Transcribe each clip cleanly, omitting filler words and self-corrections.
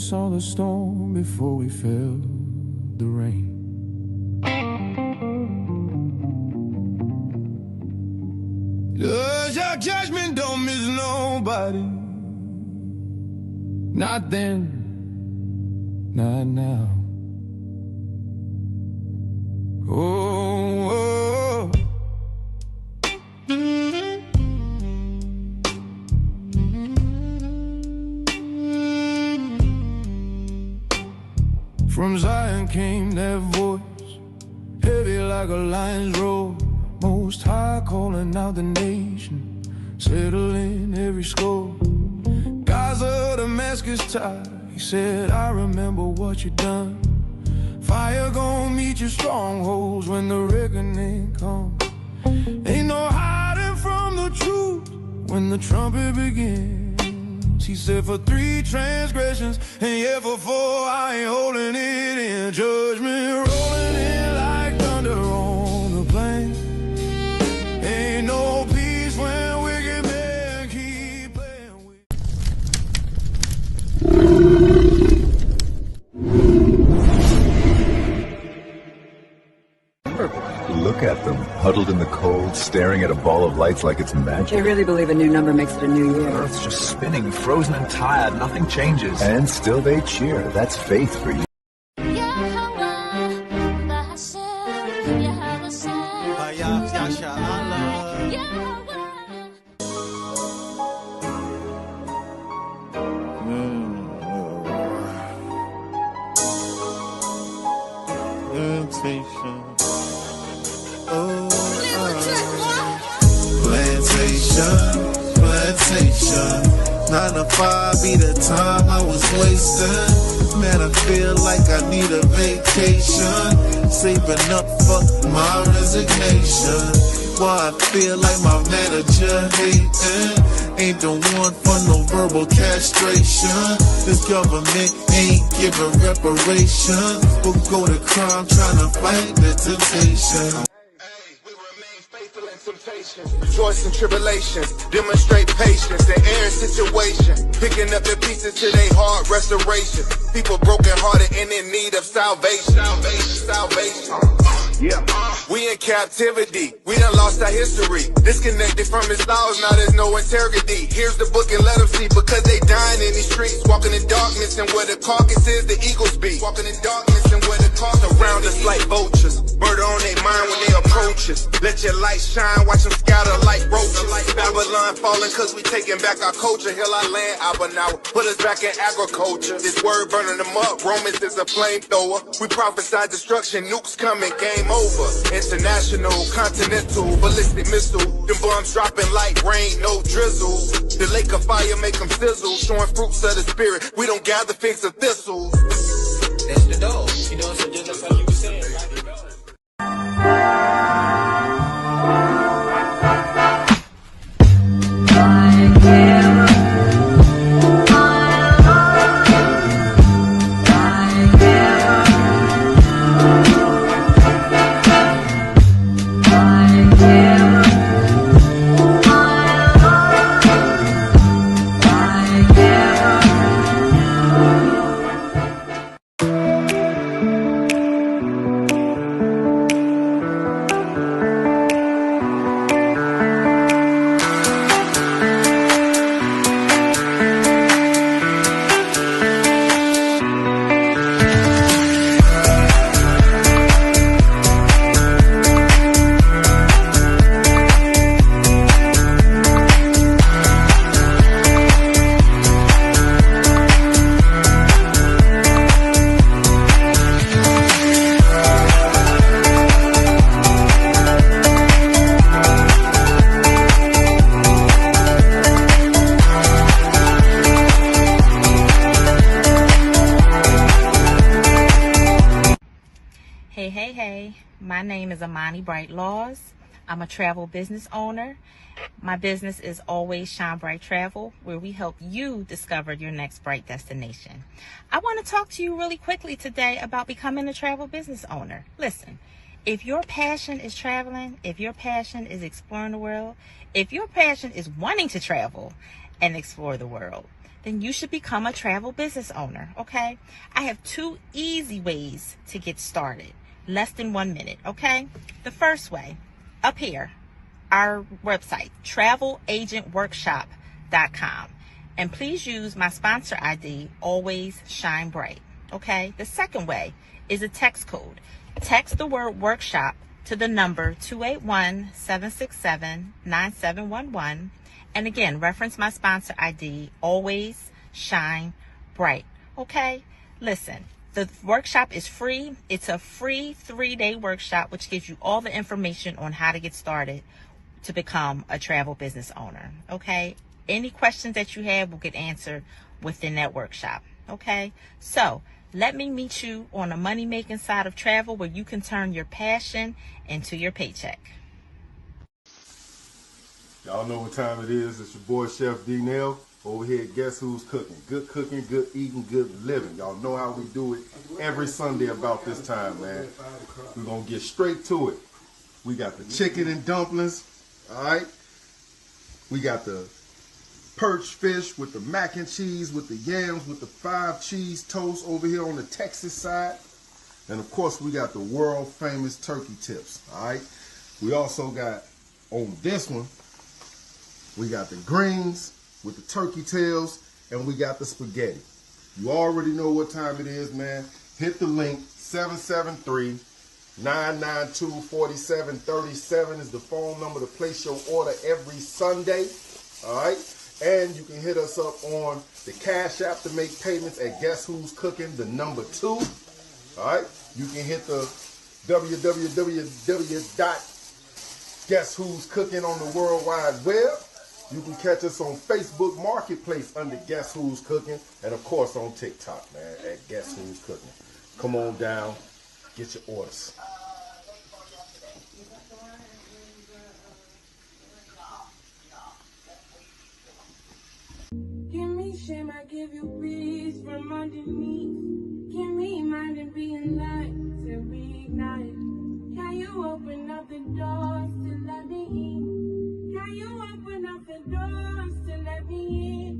saw the storm before we felt the rain. Does your judgment don't miss nobody? Not then, not now. Oh, oh. From Zion came that voice, heavy like a lion's roar. Most High calling out the nation, settling every score. Gaza, Damascus tide, he said, I remember what you done. Fire gon' meet your strongholds when the reckoning comes. Ain't no hiding from the truth when the trumpet begins. He said, for 3 transgressions, and yeah, for 4 I ain't holding it in. Judgment rolling in like thunder on the plain. Ain't no peace when wicked men keep playing with. Look at them, huddled in the cold, staring at a ball of lights like it's magic. They really believe a new number makes it a new year. Earth's just spinning, frozen and tired, nothing changes. And still they cheer. That's faith for you. Plantation. 9 to 5 be the time I was wasting. Man, I feel like I need a vacation. Saving up for my resignation. Why I feel like my manager hating. Ain't the one for no verbal castration. This government ain't giving reparations. We'll go to crime trying to fight the temptation. Rejoice in tribulations, demonstrate patience in every situation, picking up the pieces to their heart restoration. People broken hearted and in need of salvation. We in captivity, we done lost our history. Disconnected from his laws, now there's no integrity. Here's the book and let them see, because they dying in these streets. Walking in darkness and where the carcass is, the eagles be. Walking in darkness and where the carcass around us like vultures. Murder on their mind when they approach us. Let your light shine, watch them scatter like roaches. Babylon falling cause we taking back our culture. Heal our land, Abba now, put us back in agriculture. This word burning them up, Romans is a flamethrower. We prophesy destruction, nukes coming, game over. International, continental, ballistic missile. Them bombs dropping like rain, no drizzle. The lake of fire make them sizzle. Showing fruits of the spirit, we don't gather figs of thistles. That's the dog, you know, so just like you were saying. Hey, my name is Amani Bright Laws. I'm a travel business owner. My business is Always Shine Bright Travel, where we help you discover your next bright destination. I want to talk to you really quickly today about becoming a travel business owner. Listen, if your passion is traveling, if your passion is exploring the world, if your passion is wanting to travel and explore the world, then you should become a travel business owner, okay? I have 2 easy ways to get started, less than 1 minute, okay? The first way, up here, our website, travelagentworkshop.com. And please use my sponsor ID, Always Shine Bright, okay? The second way is a text code. Text the word workshop to the number 281-767-9711. And again, reference my sponsor ID, Always Shine Bright, okay? Listen, the workshop is free. It's a free 3-day workshop, which gives you all the information on how to get started to become a travel business owner, okay? Any questions that you have will get answered within that workshop, okay? So let me meet you on the money-making side of travel, where you can turn your passion into your paycheck. Y'all know what time it is. It's your boy Chef D-Nail over here at Guess Who's Cooking. Good cooking, good eating, good living. Y'all know how we do it every Sunday about this time, man. We're going to get straight to it. We got the chicken and dumplings, all right? We got the perch fish with the mac and cheese, with the yams, with the 5 cheese toast over here on the Texas side. And of course, we got the world famous turkey tips, all right? We also got, on this one, we got the greens with the turkey tails, and we got the spaghetti. You already know what time it is, man. Hit the link, 773-992-4737 is the phone number to place your order every Sunday, all right? And you can hit us up on the Cash App to make payments at Guess Who's Cooking, the number 2, all right? You can hit the www.guesswho'scooking on the World Wide Web. You can catch us on Facebook Marketplace under Guess Who's Cooking, and of course on TikTok, man, at Guess Who's Cooking. Come on down, get your orders. Give me shame, I give you peace from underneath. Give me mind and be a light to reignite. Can you open up the doors to let me in? Can you open up the doors to let me in?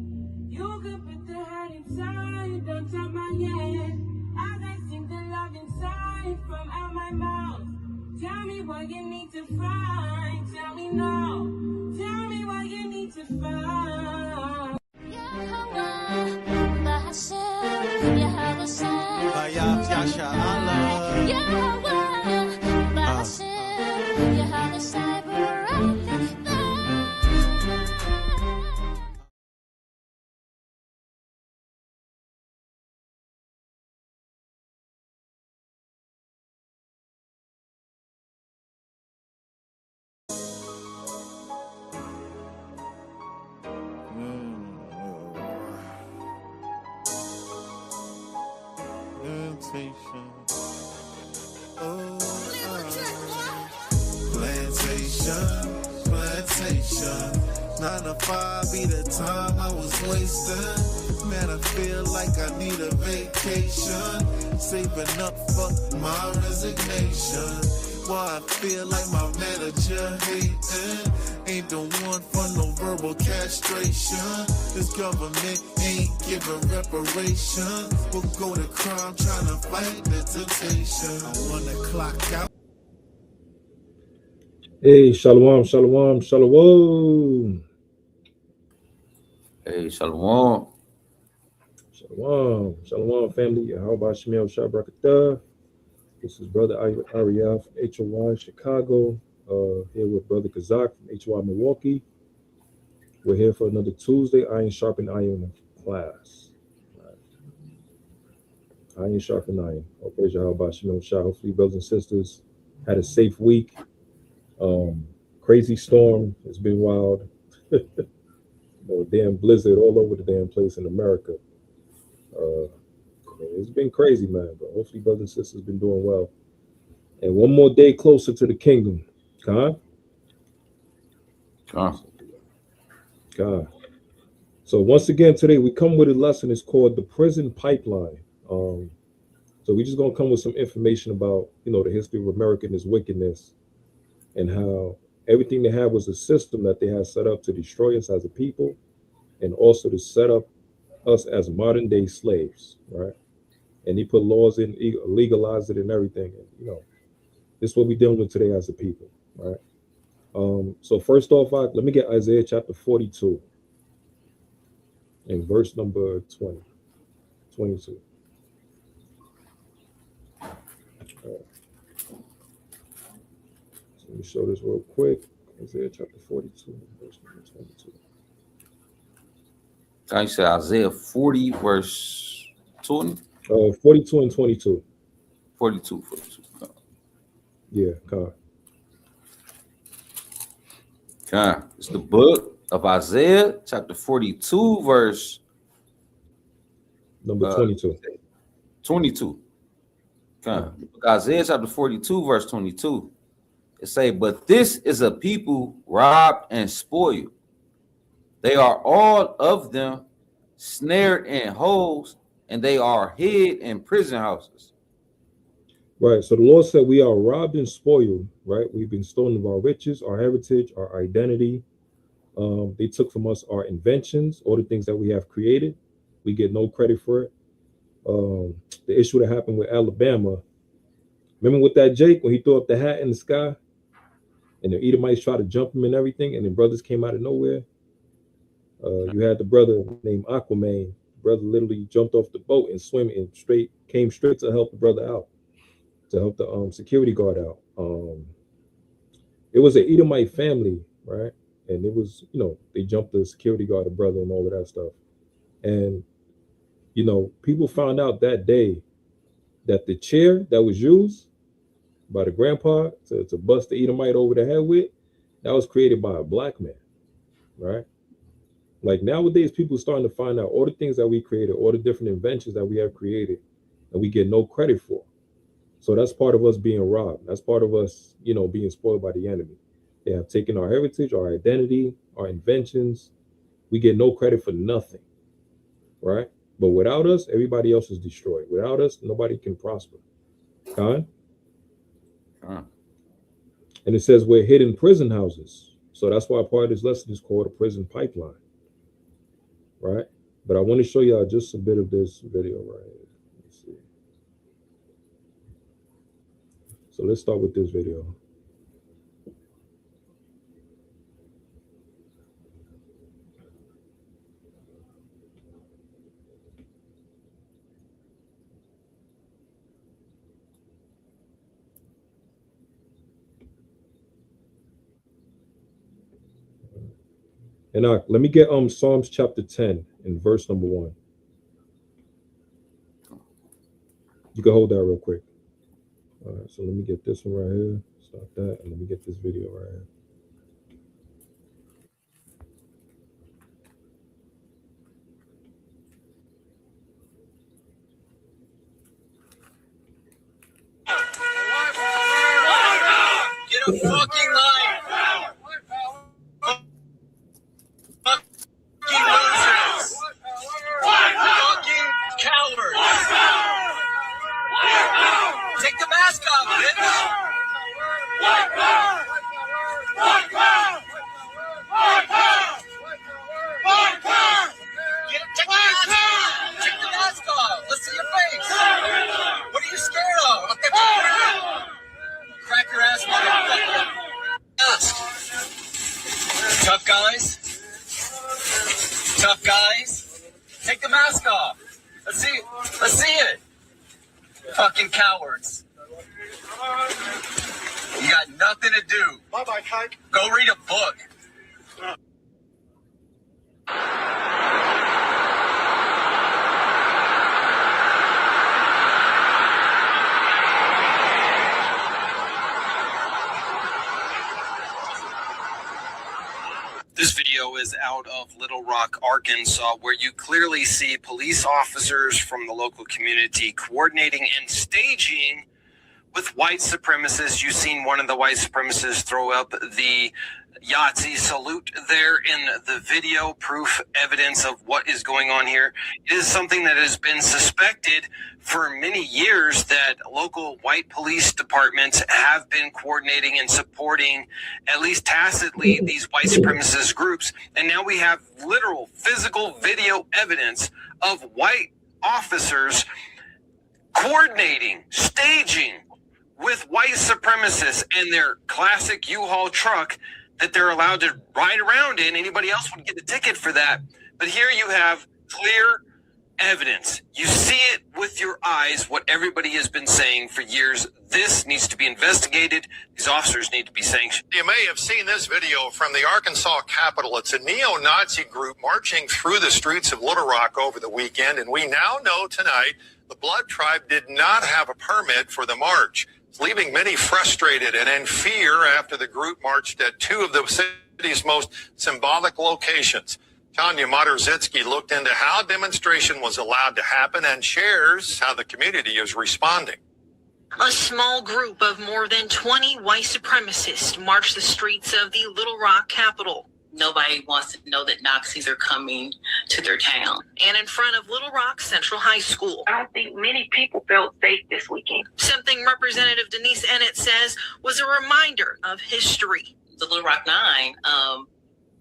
You could put the heart inside, don't top my head. As I sing the love inside from out my mouth. Tell me what you need to find. Tell me now. Tell me what you need to find. Plantation. 9 to 5 be the time I was wasting. Man, I feel like I need a vacation. Saving up for my resignation. Why I feel like my manager hating. Ain't the one for no verbal castration. This government ain't giving reparation. We'll go to crime trying to fight the temptation. I wanna clock out. Hey, shalom, shalom, shalom. Hey, shalom. Shalom, shalom, family. How about Shemel Shabrakatah? This is Brother Ariel from HOY Chicago, here with Brother Kazak from HOY Milwaukee. We're here for another Tuesday Iron Sharpen Iron class. Iron Sharpen Iron. All praise Yahweh Shemel Shah. Hopefully, brothers and sisters had a safe week. Crazy storm. It's been wild. Damn blizzard all over the damn place in America. It's been crazy, man. But hopefully, brothers and sisters been doing well. And one more day closer to the kingdom. God. So once again, today we come with a lesson. It's called the prison pipeline. So we're just gonna come with some information about, the history of America and its wickedness, and how everything they had was a system that they had set up to destroy us as a people, and also to set up us as modern day slaves, right? And he put laws in, legalized it and everything. And, you know, this is what we're dealing with today as a people, right? So first off, let me get Isaiah chapter 42 and verse number 22. So let me show this real quick. Isaiah chapter 42, verse number 22. I said Isaiah 40, verse 20? 42 and 22. 42. Yeah, God. Okay. It's the book of Isaiah, chapter 42, verse number 22. 22. Okay. Isaiah chapter 42, verse 22. It say, but this is a people robbed and spoiled. They are all of them snared in holes, and they are hid in prison houses. Right. So the Lord said we are robbed and spoiled, right? We've been stolen of our riches, our heritage, our identity. They took from us our inventions, all the things that we have created. We get no credit for it. The issue that happened with Alabama, remember with that Jake, when he threw up the hat in the sky and the Edomites tried to jump him and everything, and then brothers came out of nowhere. You had the brother named Aquaman. The brother literally jumped off the boat and swam and came straight to help the brother out, to help the security guard out. It was an Edomite family, right? And it was, you know, they jumped the security guard, the brother, and all of that stuff. And, you know, people found out that day that the chair that was used by the grandpa to bust the Edomite over the head with, that was created by a black man, right? Like nowadays, people are starting to find out all the things that we created, all the different inventions that we have created, and we get no credit for. So that's part of us being robbed. That's part of us, you know, being spoiled by the enemy. They have taken our heritage, our identity, our inventions. We get no credit for nothing, right? But without us, everybody else is destroyed. Without us, nobody can prosper. God? And it says we're hid in prison houses. So that's why part of this lesson is called a prison pipeline, right? But I want to show y'all just a bit of this video right here. Let's see. So let's start with this video. And let me get Psalms chapter 10 and verse number 1. You can hold that real quick. All right, so let me get this one right here. Stop that, and let me get this video right here. Get a fucking life! Take the mask off, bitch! Take the mask off! Let's see your face! What are you scared of? I'll get you crack your ass, motherfucker! Tough guys? Tough guys? Take the mask off! Let's see it! Fucking cowards. You got nothing to do. Bye-bye, Kike. Go read a book. This video is out of Little Rock, Arkansas, where you clearly see police officers from the local community coordinating and staging with white supremacists. You've seen one of the white supremacists throw up the Yahtzee salute there in the video, proof, evidence of what is going on here. It is something that has been suspected for many years, that local white police departments have been coordinating and supporting, at least tacitly, these white supremacist groups. And now we have literal physical video evidence of white officers coordinating, staging with white supremacists in their classic U-Haul truck that they're allowed to ride around in. Anybody else would get a ticket for that. But here you have clear evidence. You see it with your eyes, what everybody has been saying for years. This needs to be investigated. These officers need to be sanctioned. You may have seen this video from the Arkansas Capitol. It's a neo-Nazi group marching through the streets of Little Rock over the weekend. And we now know tonight the Blood Tribe did not have a permit for the march, leaving many frustrated and in fear after the group marched at two of the city's most symbolic locations. Tanya Moderzitsky looked into how demonstration was allowed to happen and shares how the community is responding. A small group of more than 20 white supremacists marched the streets of the Little Rock Capitol. Nobody wants to know that Nazis are coming to their town. And in front of Little Rock Central High School. I don't think many people felt safe this weekend. Something Representative Denise Ennett says was a reminder of history. The Little Rock Nine,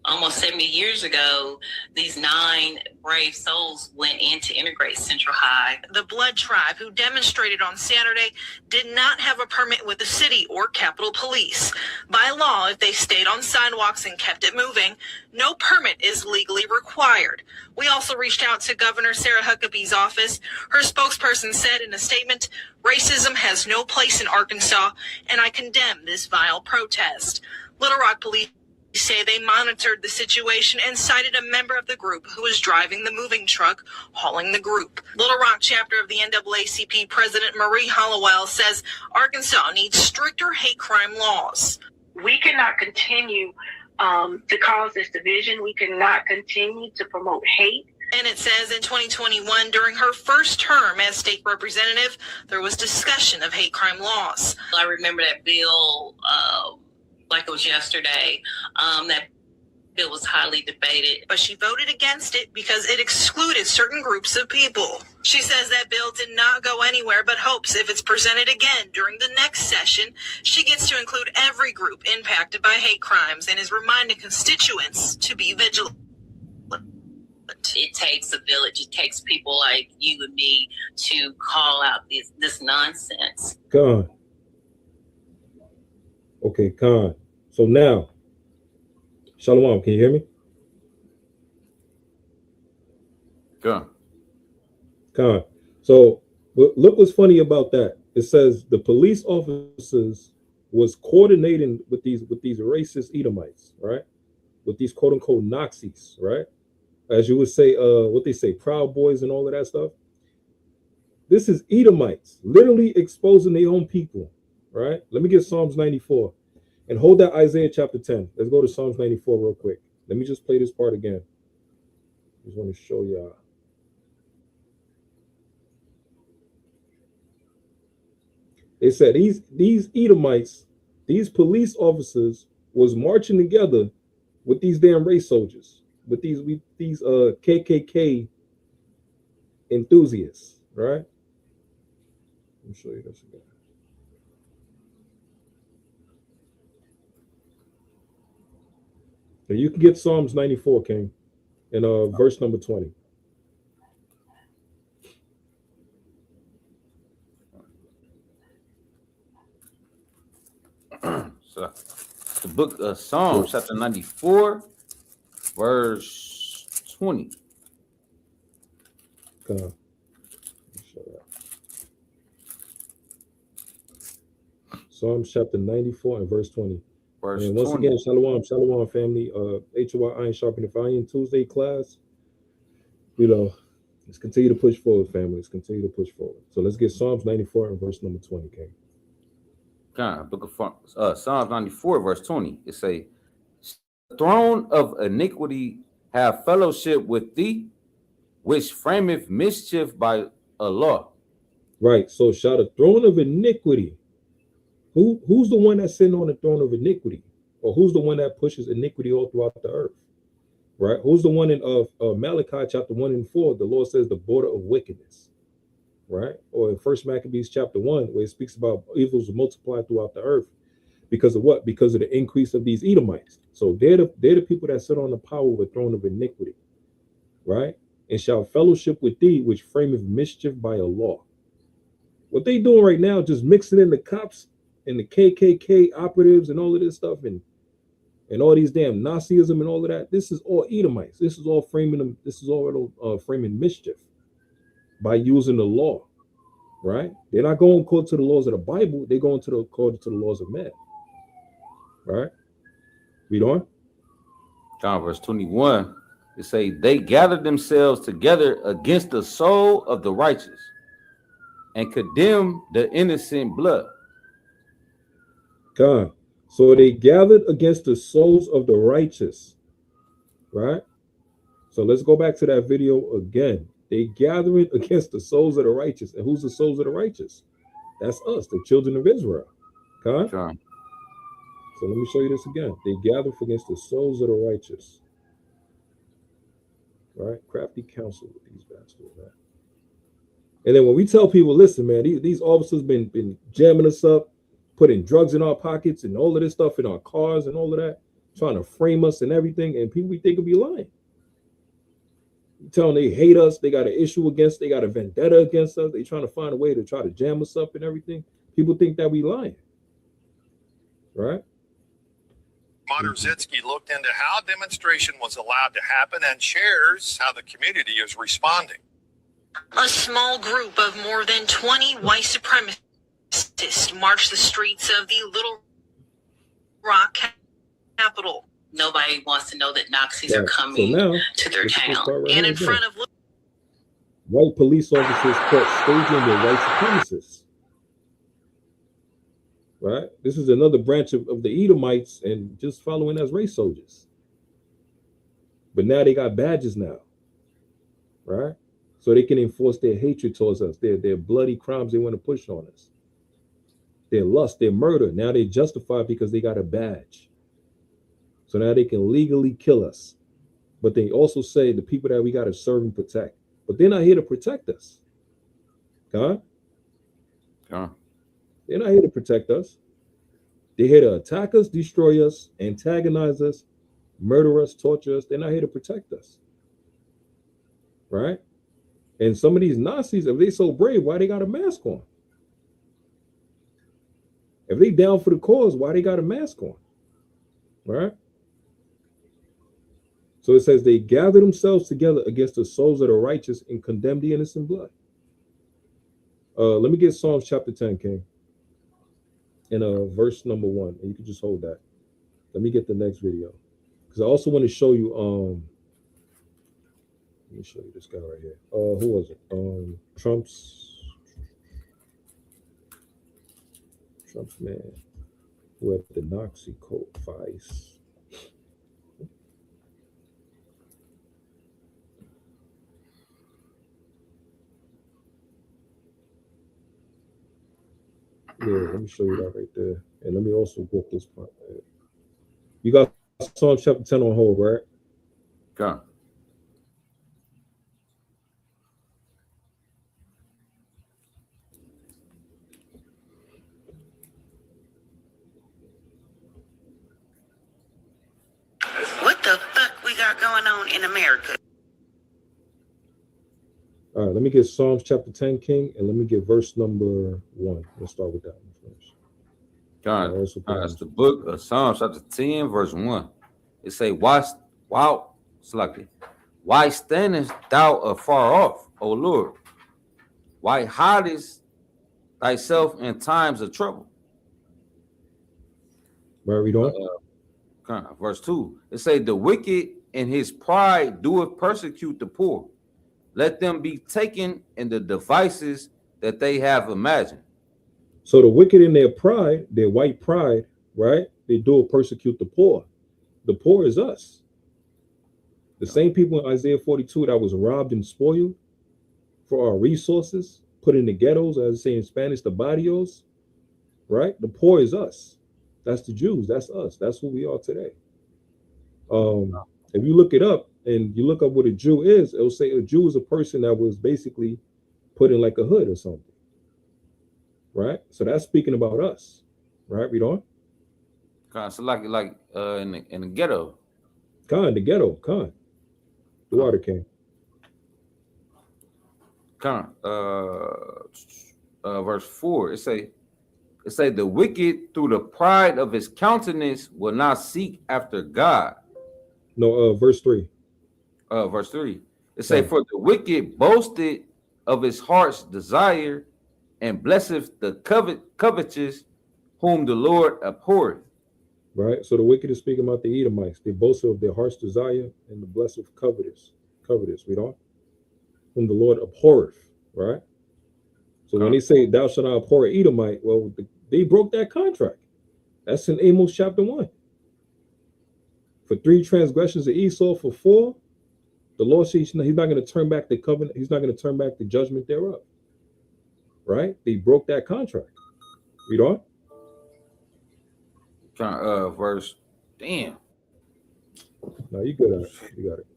almost 70 years ago, these 9 brave souls went in to integrate Central High. The Blood Tribe, who demonstrated on Saturday, did not have a permit with the city or Capitol Police. By law, if they stayed on sidewalks and kept it moving, no permit is legally required. We also reached out to Governor Sarah Huckabee's office. Her spokesperson said in a statement, "Racism has no place in Arkansas, and I condemn this vile protest." Little Rock Police say they monitored the situation and cited a member of the group who was driving the moving truck hauling the group. Little Rock chapter of the NAACP President Marie Hollowell says Arkansas needs stricter hate crime laws. We cannot continue to cause this division. We cannot continue to promote hate. And it says in 2021, during her first term as state representative, there was discussion of hate crime laws. I remember that bill like it was yesterday. That bill was highly debated. But she voted against it because it excluded certain groups of people. She says that bill did not go anywhere, but hopes if it's presented again during the next session, she gets to include every group impacted by hate crimes and is reminding constituents to be vigilant. It takes a village. It takes people like you and me to call out this nonsense. Con. Okay, Con. So now, Shalom, can you hear me? Con. Con. So look what's funny about that. It says the police officers was coordinating with these racist Edomites, right? With these quote unquote Nazis, right? As you would say, what they say, Proud Boys and all of that stuff. This is Edomites literally exposing their own people, right? Let me get Psalms 94 and hold that Isaiah chapter 10. Let's go to Psalms 94 real quick. Let me just play this part again. Just want to show y'all. It said these Edomites, these police officers was marching together with these damn race soldiers, with these KKK enthusiasts, right? Let me show you this again. Now you can get Psalms 94, King, and verse number 20. So the book of Psalms, chapter 94, verse 20. Psalms chapter 94 and verse 20. Verse and once 20. again, shalom, family. HOI Iron Sharpening Iron Tuesday class. You know, let's continue to push forward, family. Let's continue to push forward. So let's get Psalms 94 and verse number 20, King. Book of Psalms 94, verse 20. It say, "Throne of iniquity have fellowship with thee, which frameth mischief by a law." Right. So shall the throne of iniquity Who's the one that's sitting on the throne of iniquity? Or who's the one that pushes iniquity all throughout the earth? Right? Who's the one in Malachi chapter 1 and 4? The Lord says the border of wickedness. Right? Or in 1 Maccabees chapter 1, where it speaks about evils multiplied throughout the earth. Because of what? Because of the increase of these Edomites. So they're the people that sit on the power of a throne of iniquity. Right? And shall fellowship with thee, which frameth mischief by a law. What they doing right now, just mixing in the cops and the KKK operatives and all of this stuff and all these damn Nazism and all of that. This is all Edomites. This is all framing them. This is all framing mischief by using the law, right? They're not going according to the laws of the Bible. They're going according to the laws of man, right? Read on. John verse 21. It say they gathered themselves together against the soul of the righteous and condemn the innocent blood. God. So they gathered against the souls of the righteous, right? So let's go back to that video again. They gathering against the souls of the righteous. And who's the souls of the righteous? That's us, the children of Israel. God. John. So let me show you this again. They gather against the souls of the righteous. Right? Crafty counsel with these bastards, man. And then when we tell people, listen, man, these officers been jamming us up, putting drugs in our pockets and all of this stuff in our cars and all of that, trying to frame us and everything, and people we think will be lying. You tell them they hate us, they got an issue against, they got a vendetta against us, they trying to find a way to try to jam us up and everything. People think that we lying, right? Moderzitsky looked into how demonstration was allowed to happen and shares how the community is responding. A small group of more than 20 white supremacists marched the streets of the Little Rock capital. Nobody wants to know that Nazis are coming to their town. And in front of white police officers caught staging their white supremacists. Right? This is another branch of the Edomites and just following as race soldiers. But now they got badges now. Right? So they can enforce their hatred towards us, their bloody crimes they want to push on us. Their lust, their murder. Now they justify because they got a badge. So now they can legally kill us. But they also say the people that we got to serve and protect. But they're not here to protect us. God? God. They're not here to protect us. They're here to attack us, destroy us, antagonize us, murder us, torture us. They're not here to protect us. Right? And some of these Nazis, if they so brave, why they got a mask on? If they down for the cause, why they got a mask on? Right? So it says they gather themselves together against the souls of the righteous and condemn the innocent blood. Let me get Psalms chapter 10, King. In verse number 1. And you can just hold that. Let me get the next video. Because I also want to show you let me show you this guy right here. Who was it? Trump's man who had the Nazi coat vice. Yeah, let me show you that right there. And let me also get this part. You got Psalm chapter 10 on hold, right? Go. What the fuck we got going on in America? All right, let me get Psalms chapter 10, King, and let me get verse number 1. Let's start with that one first. God, that's the book of Psalms chapter 10, verse 1. It say, why standest thou afar off, O Lord? Why hidest thyself in times of trouble? Where are we doing? Verse 2. It say, the wicked in his pride doeth persecute the poor. Let them be taken in the devices that they have imagined. So the wicked in their pride, their white pride, right? They do persecute the poor. The poor is us. The same people in Isaiah 42 that was robbed and spoiled for our resources, put in the ghettos, as I say in Spanish, the barrios, right? The poor is us. That's the Jews. That's us. That's who we are today. If you look it up and you look up what a Jew is, it'll say a Jew is a person that was basically put in like a hood or something, right? So that's speaking about us, right? Read on. So like in the ghetto. The ghetto. The water came. Verse 4. It say the wicked through the pride of his countenance will not seek after God. No, verse 3. Verse 3. It say, for the wicked boasted of his heart's desire, and blesseth the covetous, whom the Lord abhorreth. Right. So the wicked is speaking about the Edomites. They boasted of their heart's desire and the blessed of covetous. Read on. Whom the Lord abhorreth. Right. So when they say thou shalt not abhor an Edomite, well, they broke that contract. That's in Amos chapter 1. For 3 transgressions of Esau, for 4, the Lord says he's not going to turn back the covenant. He's not going to turn back the judgment thereof. Right? They broke that contract. Read on. Verse. Damn. No, you good at it. You got it.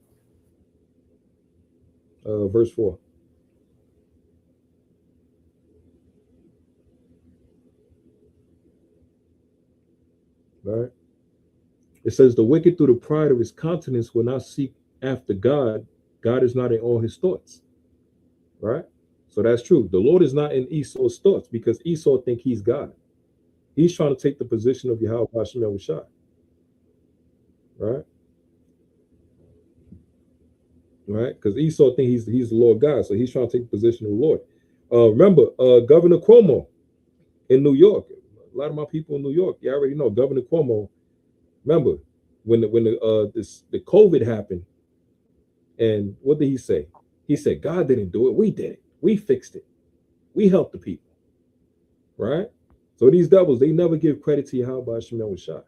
Verse 4. Right. It says the wicked through the pride of his countenance will not seek after God. God is not in all his thoughts. Right. So that's true. The Lord is not in Esau's thoughts because Esau think he's God. He's trying to take the position of Yahweh Hashem Yahushua. Right. Right. Because Esau think he's the Lord God. So he's trying to take the position of the Lord. Remember, Governor Cuomo in New York. A lot of my people in New York, you already know Governor Cuomo. Remember when the COVID happened, and what did he say? He said God didn't do it, we did it, we fixed it, we helped the people, right? So these devils, they never give credit to Yahweh Hashem Yahushua,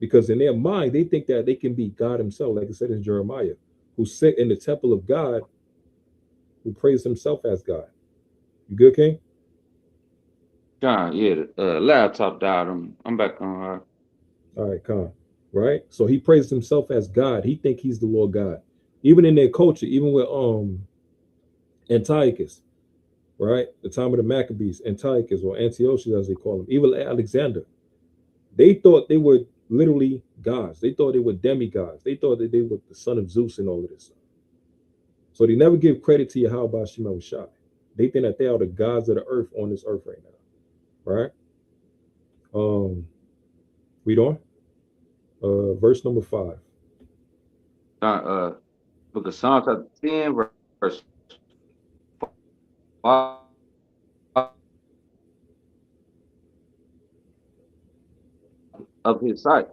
because in their mind they think that they can be God himself, like it said in Jeremiah, who sit in the temple of God, who praised himself as God. You good, King? God, yeah, the laptop died. I'm back on. All right, come. Right? So he praised himself as God. He think he's the Lord God. Even in their culture, even with Antiochus, right? The time of the Maccabees, Antiochus or Antiochus as they call him, even Alexander, they thought they were literally gods. They thought they were demigods. They thought that they were the son of Zeus and all of this stuff. So they never give credit to Yahweh Hashem Yahushua. They think that they are the gods of the earth on this earth right now. Right? Read on. Verse number 5. Book of Psalms chapter 10, verse 5. Of his sight.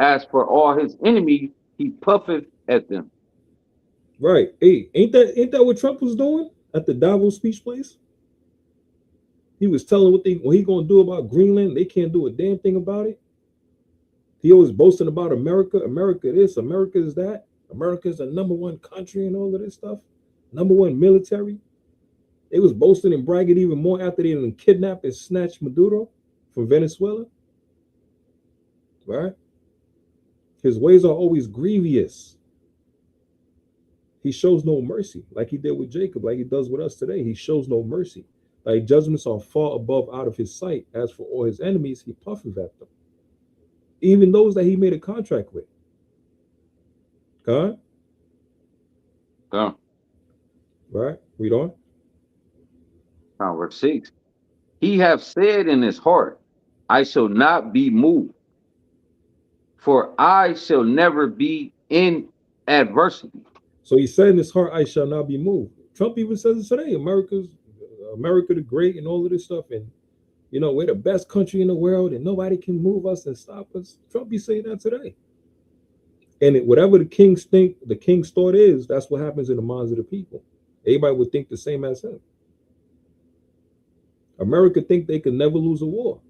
As for all his enemies, he puffeth at them. Right. Hey, ain't that what Trump was doing at the Davos speech place? He was telling what he gonna do about Greenland. They can't do a damn thing about it. He always boasting about America. America this, America is that. America is the #1 country and all of this stuff. #1 military. They was boasting and bragging even more after they done kidnapped and snatched Maduro from Venezuela. Right? His ways are always grievous. He shows no mercy, like he did with Jacob, like he does with us today. He shows no mercy. Like judgments are far above out of his sight. As for all his enemies, he puffeth at them. Even those that he made a contract with. God? Go. Right? Read on. Verse 6. He hath said in his heart, I shall not be moved, for I shall never be in adversity. So he said in his heart, I shall not be moved. Trump even says it today. America the Great and all of this stuff, and you know, we're the best country in the world and nobody can move us and stop us. Trump be saying that today. And whatever the kings think, the king's thought is, that's what happens in the minds of the people. Everybody would think the same as him. America think they could never lose a war.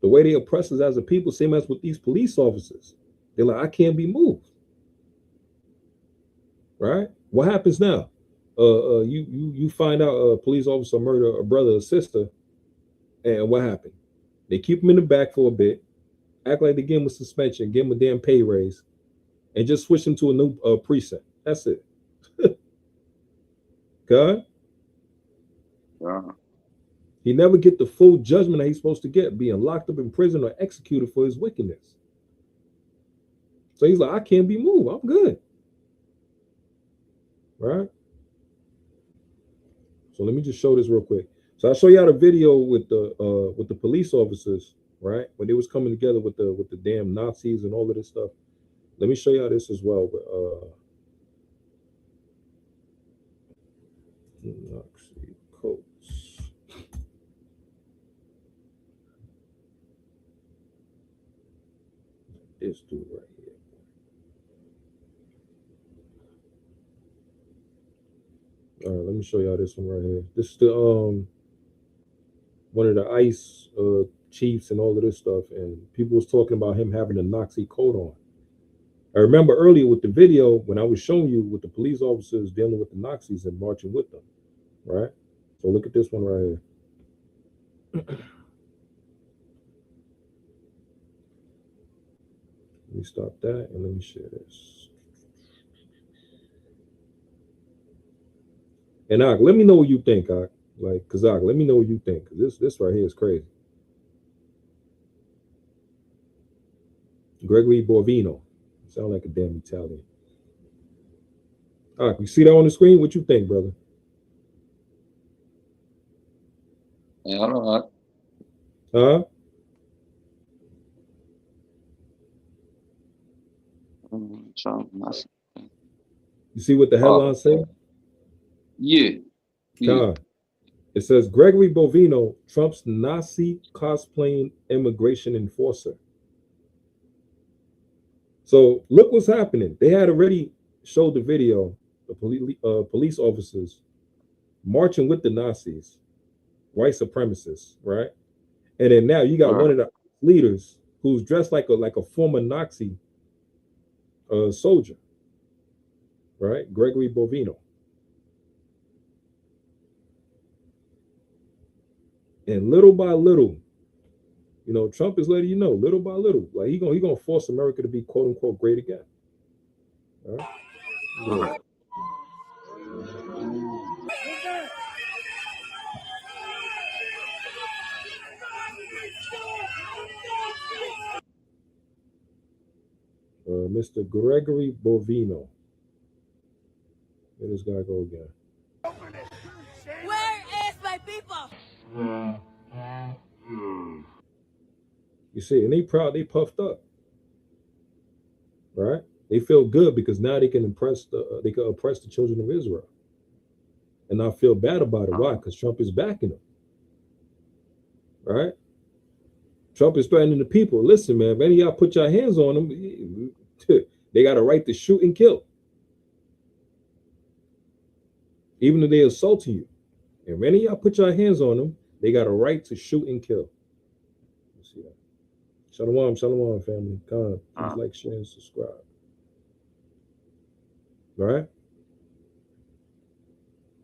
The way they oppress us as a people, same as with these police officers. They're like, I can't be moved. Right? What happens now? You find out a police officer murder a brother or sister, And what happened? They keep him in the back for a bit, act like they give him a suspension, give him a damn pay raise, and just switch him to a new precinct. That's it. God. He never get the full judgment that he's supposed to get, being locked up in prison or executed for his wickedness. So he's like, I can't be moved. I'm good. Right? So let me just show this real quick. So I'll show you how the video with the police officers, right? When they was coming together with the damn Nazis and all of this stuff. Let me show you how this as well. But Nazi coats. This dude right here. All right, let me show y'all this one right here. This is the one of the ICE chiefs and all of this stuff, and people was talking about him having a Nazi coat on. I remember earlier with the video when I was showing you with the police officers dealing with the Nazis and marching with them, right? So look at this one right here. Let me stop that and let me share this. And Ak, let me know what you think, Ak. Like, Kazak, let me know what you think, because this right here is crazy. Gregory Borvino. Sound like a damn Italian. Ak, you see that on the screen? What you think, brother? Yeah, I don't know. Huh? You see what the headline say? Yeah. God. It says Gregory Bovino, Trump's Nazi cosplaying immigration enforcer. So look what's happening. They had already showed the video, the police officers marching with the Nazis, white supremacists, right? And then now you got one of the leaders who's dressed like a former Nazi soldier, right? Gregory Bovino. And little by little, you know, Trump is letting you know, little by little, like he gonna force America to be quote unquote great again. All right? Yeah. Mr. Gregory Bovino. Where this guy go again? Where is my people? You see, and they proud, they puffed up, right? They feel good because now they can oppress the children of Israel, and not feel bad about it. Why? Because Trump is backing them, right? Trump is threatening the people. Listen, man, if any of y'all put your hands on them, they got a right to shoot and kill, even if they're assaulting you. If any of y'all put your hands on them, they got a right to shoot and kill. Let's see that. Shalom, shalom, family. Come, please like, share, and subscribe. All right,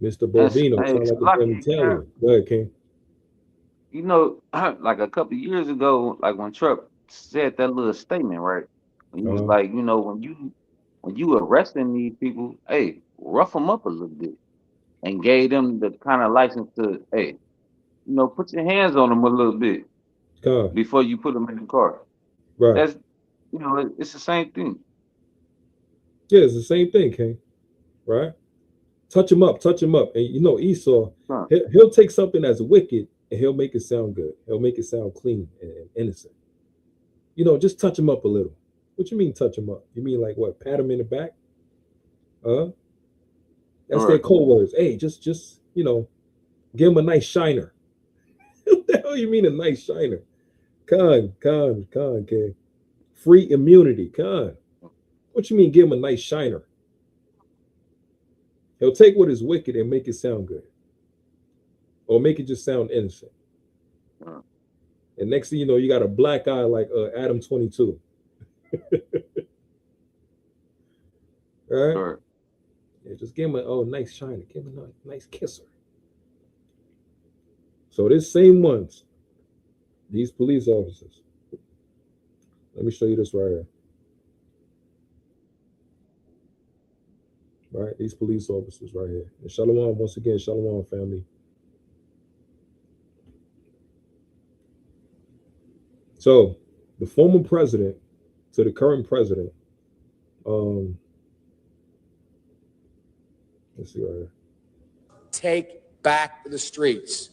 Mr. Bovino, sound like a Italian. Go ahead, King. You know, like a couple of years ago, like when Trump said that little statement, right? He was like, you know, when you arresting these people, hey, rough them up a little bit, and gave them the kind of license to, hey, you know, put your hands on them a little bit before you put them in the car. Right. That's, you know, it's the same thing. Yeah, it's the same thing, King. Right? Touch him up. And you know, Esau, he'll take something that's wicked and he'll make it sound good. He'll make it sound clean and innocent. You know, just touch him up a little. What you mean touch him up? You mean like what? Pat him in the back? That's their code words. Hey, just you know, give him a nice shiner. What the hell you mean a nice shiner? Con, King. Free immunity, con. What you mean give him a nice shiner? He'll take what is wicked and make it sound good. Or make it just sound innocent. And next thing you know, you got a black eye like Adam 22. Right? Yeah, just give him a nice shiner. Give him a nice kisser. So this same ones These police officers. Let me show you this right here. Right, these police officers right here. And Shalom, once again, Shalom, family. So, the former president to the current president, let's see right here. Take back the streets.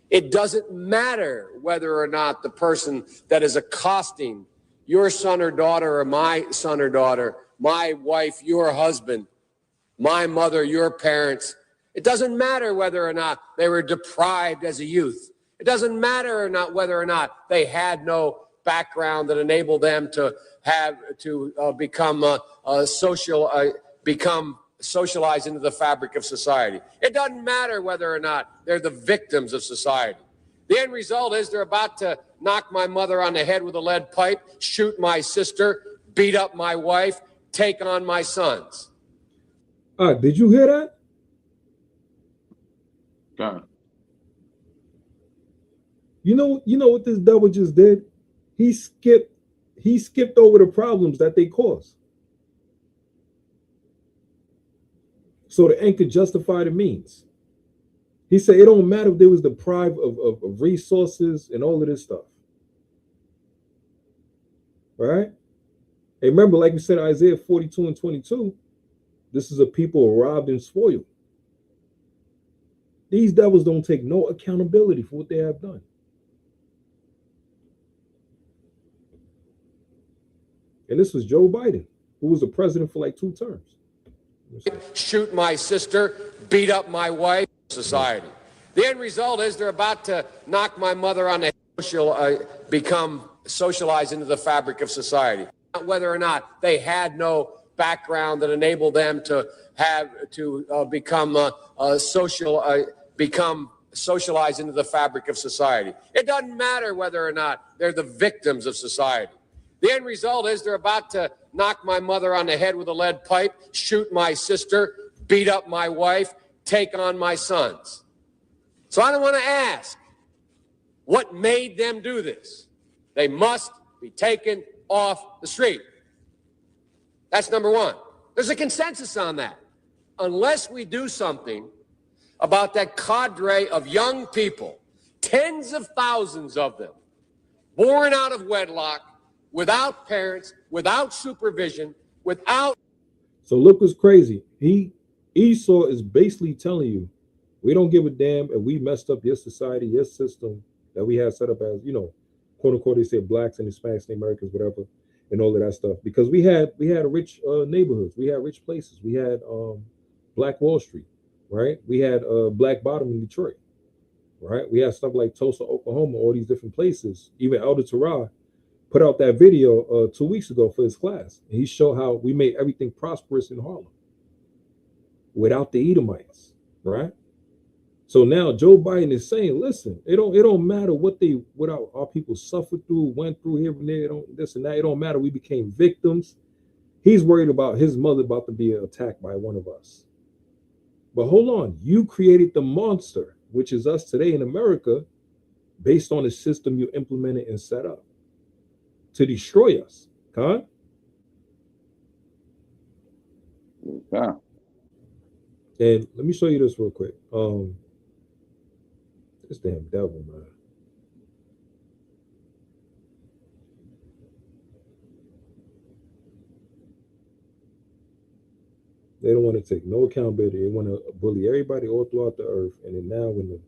It doesn't matter whether or not the person that is accosting your son or daughter or my son or daughter, my wife, your husband, my mother, your parents. It doesn't matter whether or not they were deprived as a youth. It doesn't matter or not whether or not they had no background that enabled them to become socialized into the fabric of society. It doesn't matter whether or not they're the victims of society. The end result is they're about to knock my mother on the head with a lead pipe, shoot my sister, beat up my wife, take on my sons. Did you hear that? God. You know what this devil just did? He skipped over the problems that they caused. So the end could justify the means. He said it don't matter if they was deprived of resources and all of this stuff. Right? And remember, like we said, Isaiah 42 and 22, this is a people robbed and spoiled. These devils don't take no accountability for what they have done. And this was Joe Biden, who was the president for like 2 terms. Shoot my sister, beat up my wife, society. The end result is they're about to knock my mother on the head, become socialized into the fabric of society. Whether or not they had no background that enabled them to become socialized into the fabric of society. It doesn't matter whether or not they're the victims of society. The end result is they're about to knock my mother on the head with a lead pipe, shoot my sister, beat up my wife, take on my sons. So I don't want to ask what made them do this. They must be taken off the street. That's number one. There's a consensus on that. Unless we do something about that cadre of young people, tens of thousands of them, born out of wedlock, without parents, without supervision, without. So look what's crazy. Esau is basically telling you, we don't give a damn if we messed up your society, your system that we had set up as, quote unquote, they say blacks and Hispanics and Americans, whatever, and all of that stuff. Because we had rich neighborhoods, we had rich places, we had Black Wall Street, right? We had Black Bottom in Detroit, right? We had stuff like Tulsa, Oklahoma, all these different places. Even Elder Terah put out that video 2 weeks ago for his class. And he showed how we made everything prosperous in Harlem without the Edomites, right? So now Joe Biden is saying, listen, it don't matter what our people suffered through, went through here and there, this and that. It don't matter. We became victims. He's worried about his mother about to be attacked by one of us. But hold on, you created the monster, which is us today in America, based on the system you implemented and set up to destroy us. Huh? Yeah. And let me show you this real quick. This damn devil, man. They don't want to take no accountability. They want to bully everybody all throughout the earth. And then now when the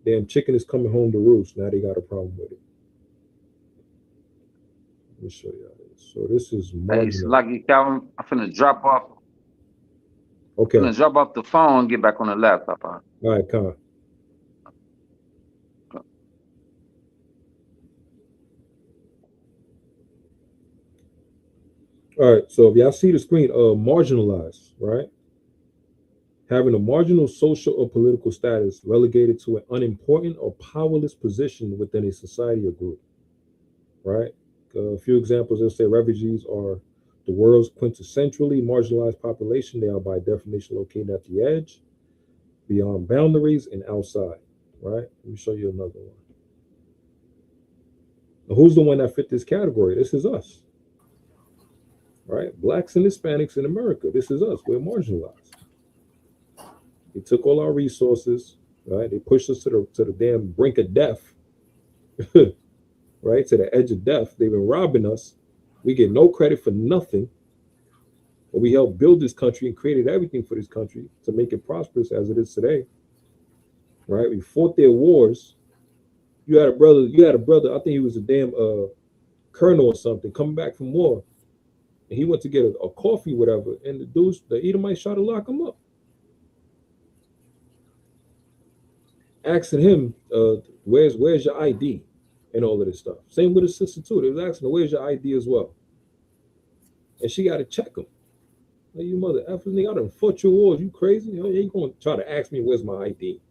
damn chicken is coming home to roost, now they got a problem with it. Let me show you this. So this is Hey, Sluggy Calvin, I'm finna drop off. Okay. I'm finna drop off the phone and get back on the laptop. Huh? All right, come on. All right, so if y'all see the screen, marginalized, right? Having a marginal social or political status relegated to an unimportant or powerless position within a society or group, right? A few examples, let's say refugees are the world's quintessentially marginalized population. They are by definition located at the edge, beyond boundaries, and outside, right? Let me show you another one. Now, who's the one that fit this category? This is us. Right? Blacks and Hispanics in America. This is us. We're marginalized. They took all our resources, right? They pushed us to the damn brink of death, right? To the edge of death. They've been robbing us. We get no credit for nothing. But we helped build this country and created everything for this country to make it prosperous as it is today. Right? We fought their wars. You had a brother, I think he was a damn colonel or something, coming back from war. And he went to get a coffee, whatever, and the Edomites tried to lock him up. Asking him, where's your ID and all of this stuff. Same with his sister too. They was asking her, where's your ID as well? And she got to check him. Like, you mother effers, nigga, I done fought your wars. You crazy? You ain't going to try to ask me where's my ID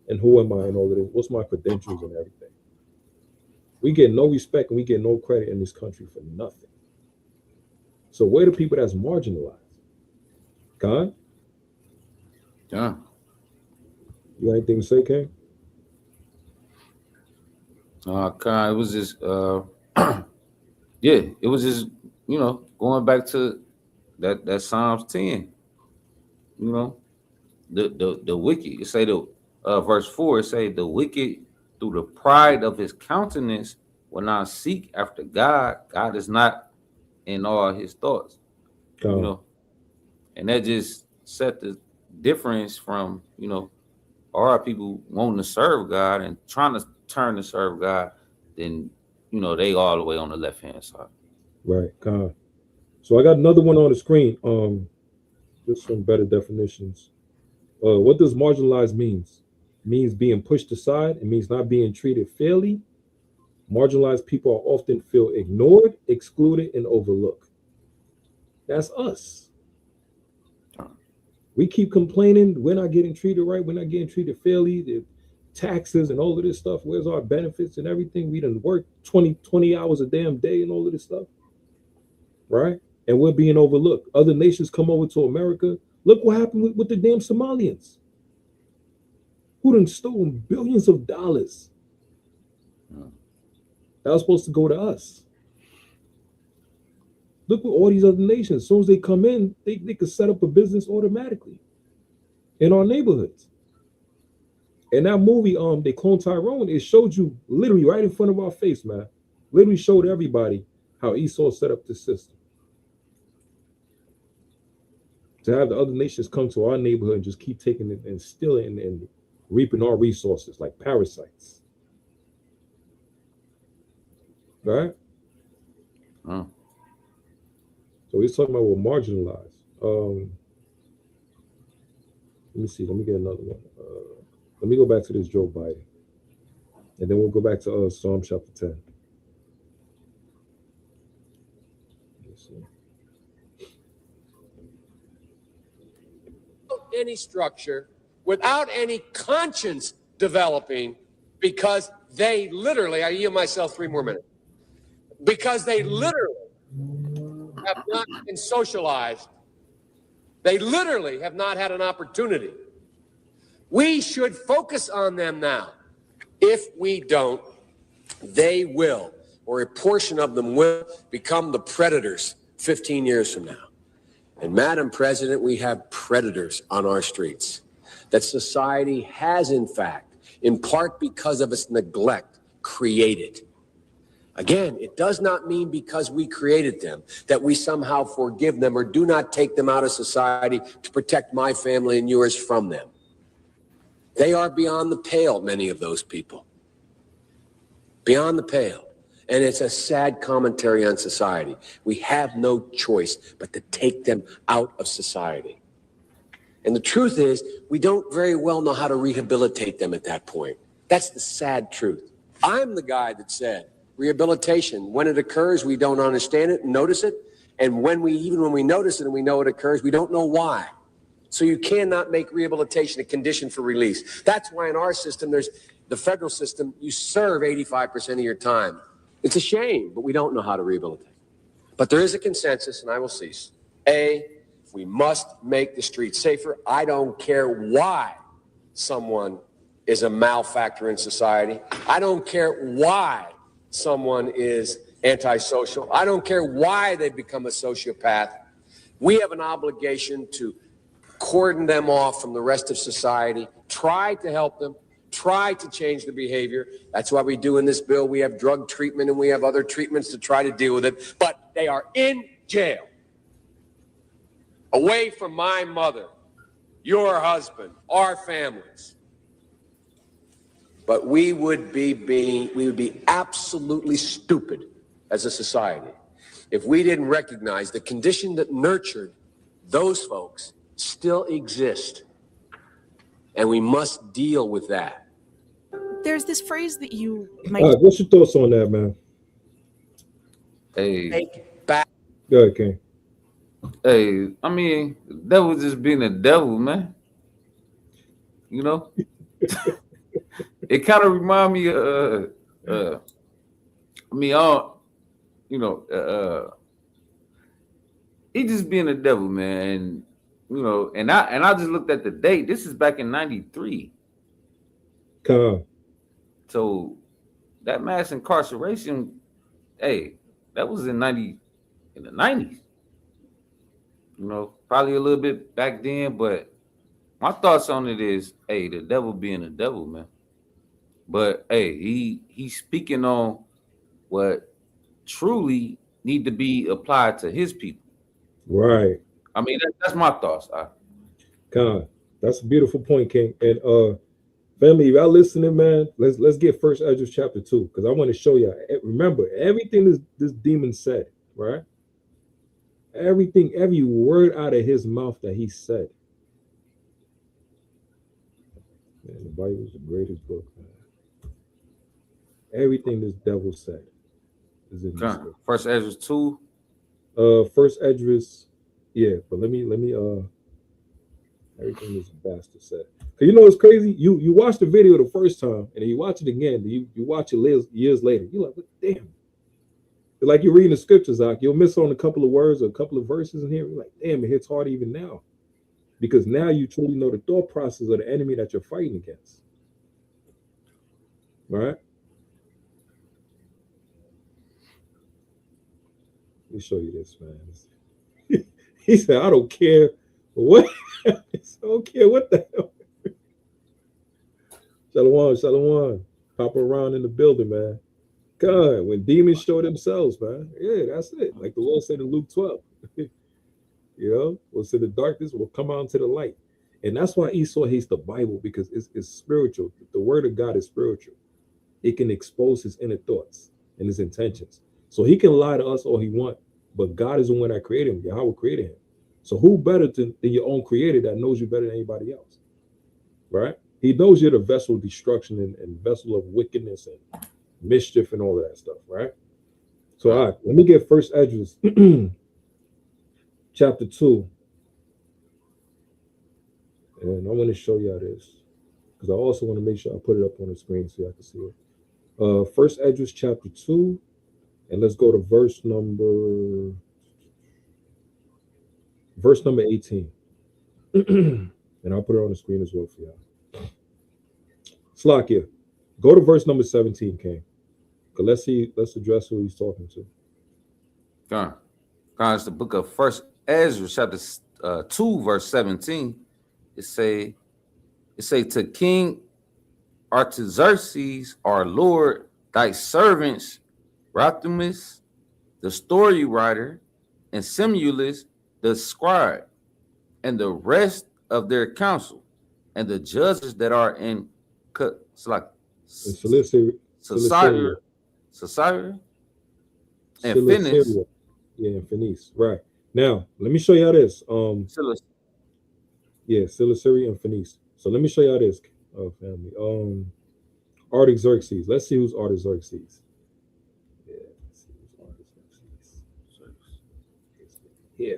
and who am I and all of this. What's my credentials and everything? We get no respect and we get no credit in this country for nothing. So where are the people that's marginalized? Khan? Yeah. You got anything to say, King? Khan, it was just yeah, it was just, you know, going back to that Psalms 10. You know, the wicked, it say the verse 4, it say the wicked through the pride of his countenance will not seek after God. God is not in all his thoughts. You know, and that just set the difference from, you know, all our people wanting to serve God and trying to turn to serve God, then, you know, they all the way on the left hand side. Right, God. So I got another one on the screen. Just some better definitions. What does marginalized means? It means being pushed aside. It means not being treated fairly. Marginalized people are often feel ignored, excluded, and overlooked. That's us. We keep complaining we're not getting treated right, we're not getting treated fairly, the taxes and all of this stuff. Where's our benefits and everything? We done work 20 hours a damn day and all of this stuff. Right? And we're being overlooked. Other nations come over to America. Look what happened with the damn Somalians, who done stolen billions of dollars. That was supposed to go to us. Look what all these other nations, as soon as they come in, they could set up a business automatically in our neighborhoods. And that movie, They Clone Tyrone, it showed you literally right in front of our face, man. Literally showed everybody how Esau set up this system. To have the other nations come to our neighborhood and just keep taking it and stealing and reaping our resources like parasites. Right? So he's talking about we're marginalized. Let me see. Let me get another one. Let me go back to this Joe Biden. And then we'll go back to Psalm chapter 10. Let's see. Without any structure, without any conscience developing, because they literally, I yield myself 3 more minutes, because they literally have not been socialized. They literally have not had an opportunity. We should focus on them now. If we don't, they will, or a portion of them will, become the predators 15 years from now. And Madam President, we have predators on our streets that society has, in fact, in part because of its neglect, created. Again, it does not mean because we created them that we somehow forgive them or do not take them out of society to protect my family and yours from them. They are beyond the pale, many of those people. Beyond the pale. And it's a sad commentary on society. We have no choice but to take them out of society. And the truth is, we don't very well know how to rehabilitate them at that point. That's the sad truth. I'm the guy that said, rehabilitation, when it occurs, we don't understand it and notice it. And when we notice it and we know it occurs, we don't know why. So you cannot make rehabilitation a condition for release. That's why in our system, there's the federal system, you serve 85% of your time. It's a shame, but we don't know how to rehabilitate. But there is a consensus, and I will cease. A, we must make the streets safer. I don't care why someone is a malfactor in society. I don't care why someone is antisocial. I don't care why they become a sociopath. We have an obligation to cordon them off from the rest of society, try to help them, try to change their behavior. That's why we do in this bill. We have drug treatment and we have other treatments to try to deal with it. But they are in jail, away from my mother, your husband, our families. But we would be absolutely stupid as a society if we didn't recognize the condition that nurtured those folks still exist. And we must deal with that. There's this phrase that you All right, what's your thoughts on that, man? Hey, Go ahead, King. Hey, I mean, that was just being a devil, man. You know, it kind of remind me of, he just being a devil, man. And, you know, and I just looked at the date. This is back in '93. So that mass incarceration, hey, that was in the 90s. You know, probably a little bit back then, but my thoughts on it is, hey, the devil being a devil, man. But hey, he's speaking on what truly need to be applied to his people. Right. I mean, that's my thoughts. God, that's a beautiful point, King. And family, if y'all listening, man, let's get First Ezra chapter 2, because I want to show y'all. Remember, everything this demon said, right? Everything, every word out of his mouth that he said. Man, the Bible is the greatest book, man. Everything this devil said is in this book. First Ezra 2. First Ezra, yeah, but let me everything this bastard said. Cause you know what's crazy? You watch the video the first time and then you watch it again, you watch it years later. You're like, damn. It's like you're reading the scriptures, like you'll miss on a couple of words or a couple of verses in here. You're like, damn, it hits hard even now. Because now you truly know the thought process of the enemy that you're fighting against. Right? Let me show you this, man. He said, I don't care what. I don't care what the hell. Shalom. Pop around in the building, man. God, when demons show themselves, man. Yeah, that's it. Like the Lord said in Luke 12. You know, what's in the darkness will come out into the light. And that's why Esau hates the Bible, because it's spiritual. The word of God is spiritual. It can expose his inner thoughts and his intentions. So he can lie to us all he wants, but God is the one that created him. Yahweh created him. So who better than your own creator that knows you better than anybody else? Right? He knows you're the vessel of destruction and vessel of wickedness and mischief and all of that stuff, right? So all right, let me get First Ezra chapter 2. And I want to show y'all this, because I also want to make sure I put it up on the screen so y'all can see it. First Ezra chapter 2, and let's go to verse number 18. And I'll put it on the screen as well for y'all. Slakia, go to verse number 17, King. Let's address who he's talking to. God, it's the book of First Ezra, chapter 2, verse 17. It say to King Artaxerxes, our Lord, thy servants, Rathumus, the story writer, and Semulus, the scribe, and the rest of their council, and the judges that are in Caesarea and Phineas. Yeah, and Phineas. Right. Now, let me show y'all this. Caesarea and Phineas. So let me show y'all this, family. Artaxerxes. Let's see who's Artaxerxes. Yeah, let's see who's Artaxerxes. Yeah.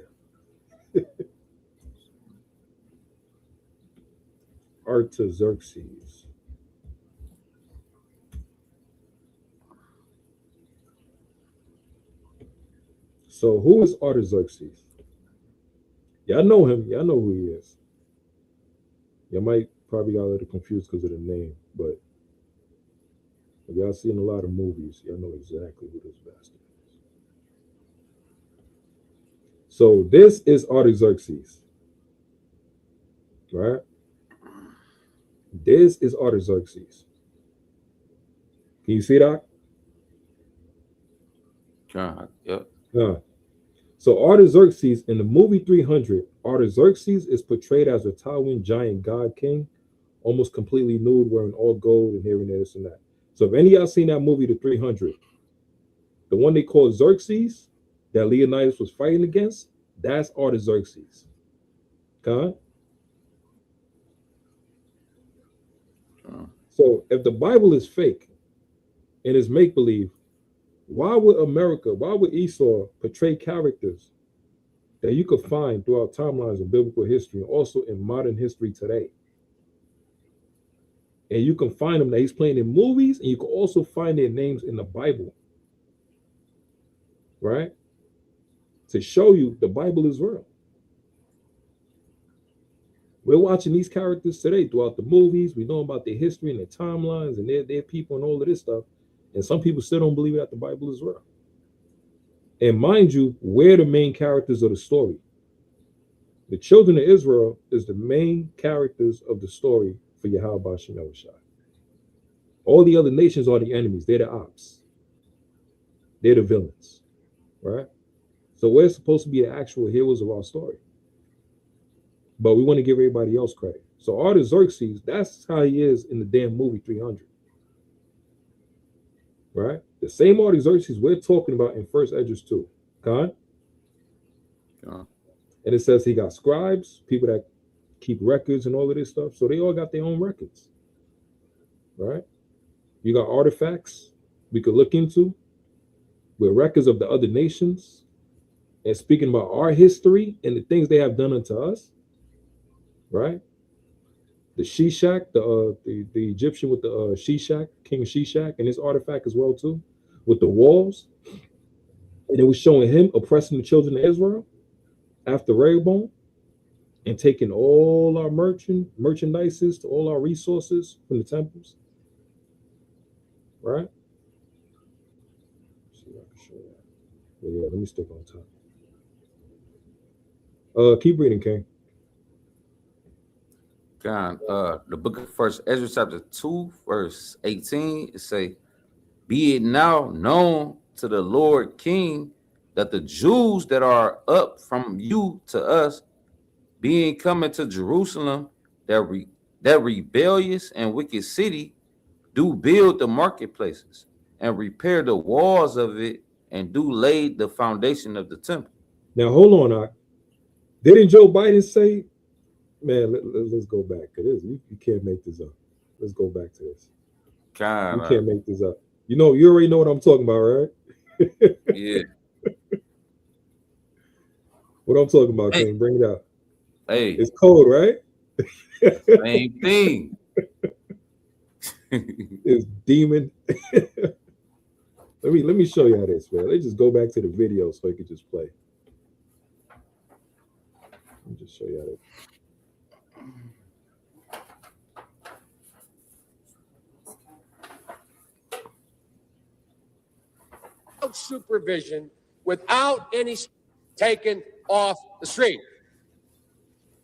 Artaxerxes. So who is Artaxerxes? Y'all know him. Y'all know who he is. Y'all might probably got a little confused because of the name, but If y'all seen a lot of movies, y'all know exactly who this bastard is. So this is Artaxerxes, right? This is Artaxerxes. Can you see that? Yep. So Artaxerxes in the movie 300, Artaxerxes is portrayed as a towering giant god king, almost completely nude, wearing all gold and here and there, this and that. So if any of y'all seen that movie, the 300, the one they called Xerxes that Leonidas was fighting against, that's Artaxerxes. Okay? So if the Bible is fake and is make-believe, why would Esau portray characters that you could find throughout timelines in biblical history and also in modern history today? And you can find them that he's playing in movies, and you can also find their names in the Bible, right? To show you the Bible is real. We're watching these characters today throughout the movies. We know about their history and their timelines and their people and all of this stuff. And some people still don't believe that the Bible is real. And mind you, we're the main characters of the story. The children of Israel is the main characters of the story for Yahweh Bashem Yahushua. All the other nations are the enemies. They're the ops. They're the villains, right? So we're supposed to be the actual heroes of our story. But we want to give everybody else credit. So Artaxerxes, that's how he is in the damn movie 300. Right? The same Artaxerxes we're talking about in 1 Esdras 2. God? And it says he got scribes, people that keep records and all of this stuff. So they all got their own records. Right? You got artifacts we could look into with records of the other nations and speaking about our history and the things they have done unto us. Right? The Shishak, the Egyptian with the Shishak, King Shishak, and his artifact as well too, with the walls. And it was showing him oppressing the children of Israel after Rehoboam and taking all our merchandises to all our resources from the temples. Right? Let's see if I can show that. But yeah, let me stick on top. Keep reading, King. God, the book of 1 Esdras chapter 2, verse 18, it say, "Be it now known to the Lord King that the Jews that are up from you to us, being coming to Jerusalem, that rebellious and wicked city, do build the marketplaces and repair the walls of it and do lay the foundation of the temple." Now hold on, didn't Joe Biden say? Man, let's go back to this. You can't make this up. Let's go back to this. You can't make this up. You already know what I'm talking about, right? Yeah. What I'm talking about, King, bring it out. Hey. It's cold, right? Same thing. It's demon. Let me show you how this, man. Let's just go back to the video so I can just play. Let me just show you how this. Supervision, without any taken off the street.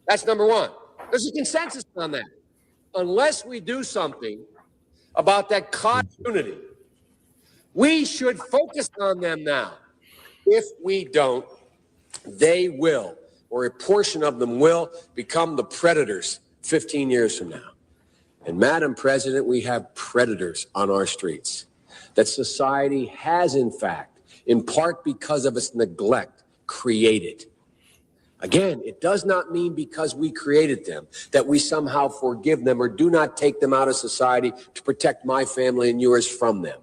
That's number one. There's a consensus on that. Unless we do something about that community, we should focus on them now. If we don't, they will, or a portion of them will, become the predators 15 years from now. And Madam President, we have predators on our streets that society has, in fact, in part because of its neglect, created. Again, it does not mean because we created them that we somehow forgive them or do not take them out of society to protect my family and yours from them.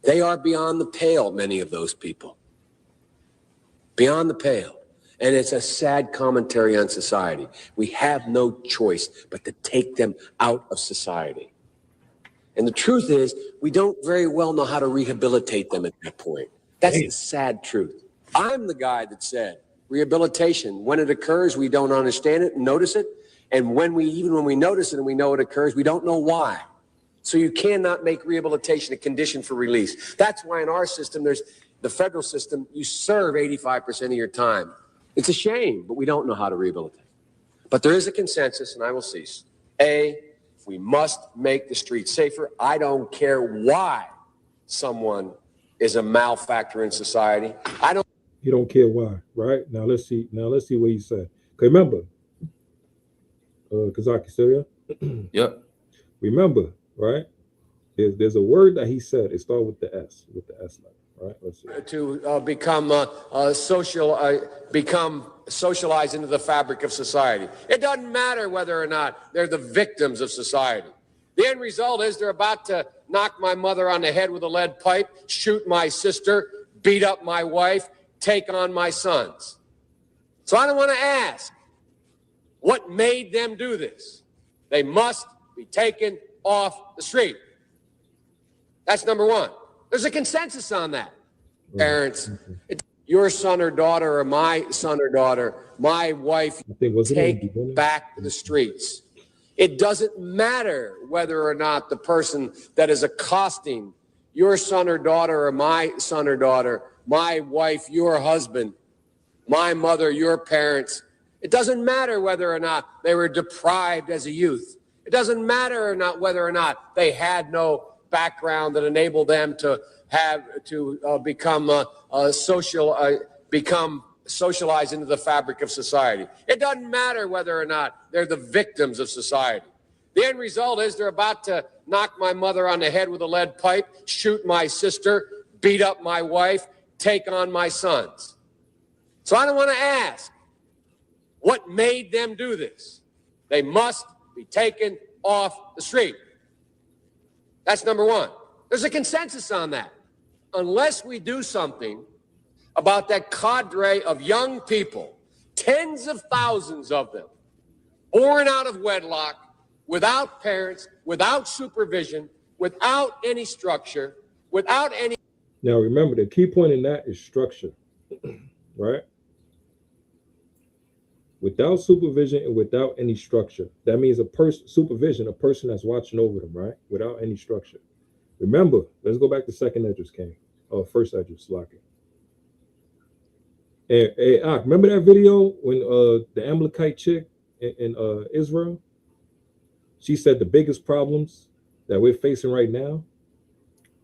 They are beyond the pale, many of those people. Beyond the pale. And it's a sad commentary on society. We have no choice but to take them out of society. And the truth is, we don't very well know how to rehabilitate them at that point. That's the sad truth. I'm the guy that said rehabilitation, when it occurs, we don't understand it and notice it. And when we notice it and we know it occurs, we don't know why. So you cannot make rehabilitation a condition for release. That's why in our system, there's the federal system, you serve 85% of your time. It's a shame, but we don't know how to rehabilitate. But there is a consensus, and I will cease. A, we must make the streets safer. I don't care why someone is a malfactor in society. You don't care why, right? Now let's see what he said. Okay, remember, Kazaki still here? Yep. Remember, right? There's a word that he said. It started with the S letter, right? Let's see. To become socialized into the fabric of society. It doesn't matter whether or not they're the victims of society. The end result is they're about to knock my mother on the head with a lead pipe, shoot my sister, beat up my wife, take on my sons. So I don't want to ask what made them do this. They must be taken off the street. That's number one. There's a consensus on that. Parents, your son or daughter or my son or daughter, my wife, take back to the streets. It doesn't matter whether or not the person that is accosting your son or daughter or my son or daughter, my wife, your husband, my mother, your parents. It doesn't matter whether or not they were deprived as a youth. It doesn't matter or not whether or not they had no background that enabled them to become socialized into the fabric of society. It doesn't matter whether or not they're the victims of society. The end result is they're about to knock my mother on the head with a lead pipe, shoot my sister, beat up my wife, take on my sons. So I don't want to ask what made them do this. They must be taken off the street. That's number one. There's a consensus on that. Unless we do something about that cadre of young people, tens of thousands of them, born out of wedlock, without parents, without supervision, without any structure, without any... Now remember, the key point in that is structure, right? Without supervision and without any structure. That means a person that's watching over them, right? Without any structure. Remember, let's go back to second Esdras King, first Esdras Slaki. And remember that video when the Amalekite chick in Israel, she said the biggest problems that we're facing right now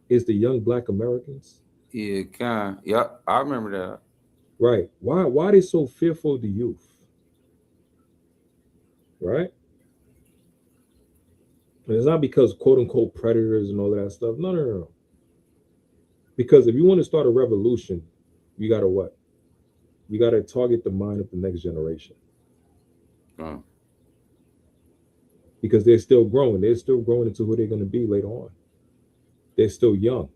is the young Black Americans. Yeah, I remember that. Right. Why are they so fearful of the youth? Right? And it's not because quote unquote predators and all of that stuff. No. Because if you want to start a revolution, you gotta what? You gotta target the mind of the next generation. Because they're still growing. They're still growing into who they're gonna be later on. They're still young,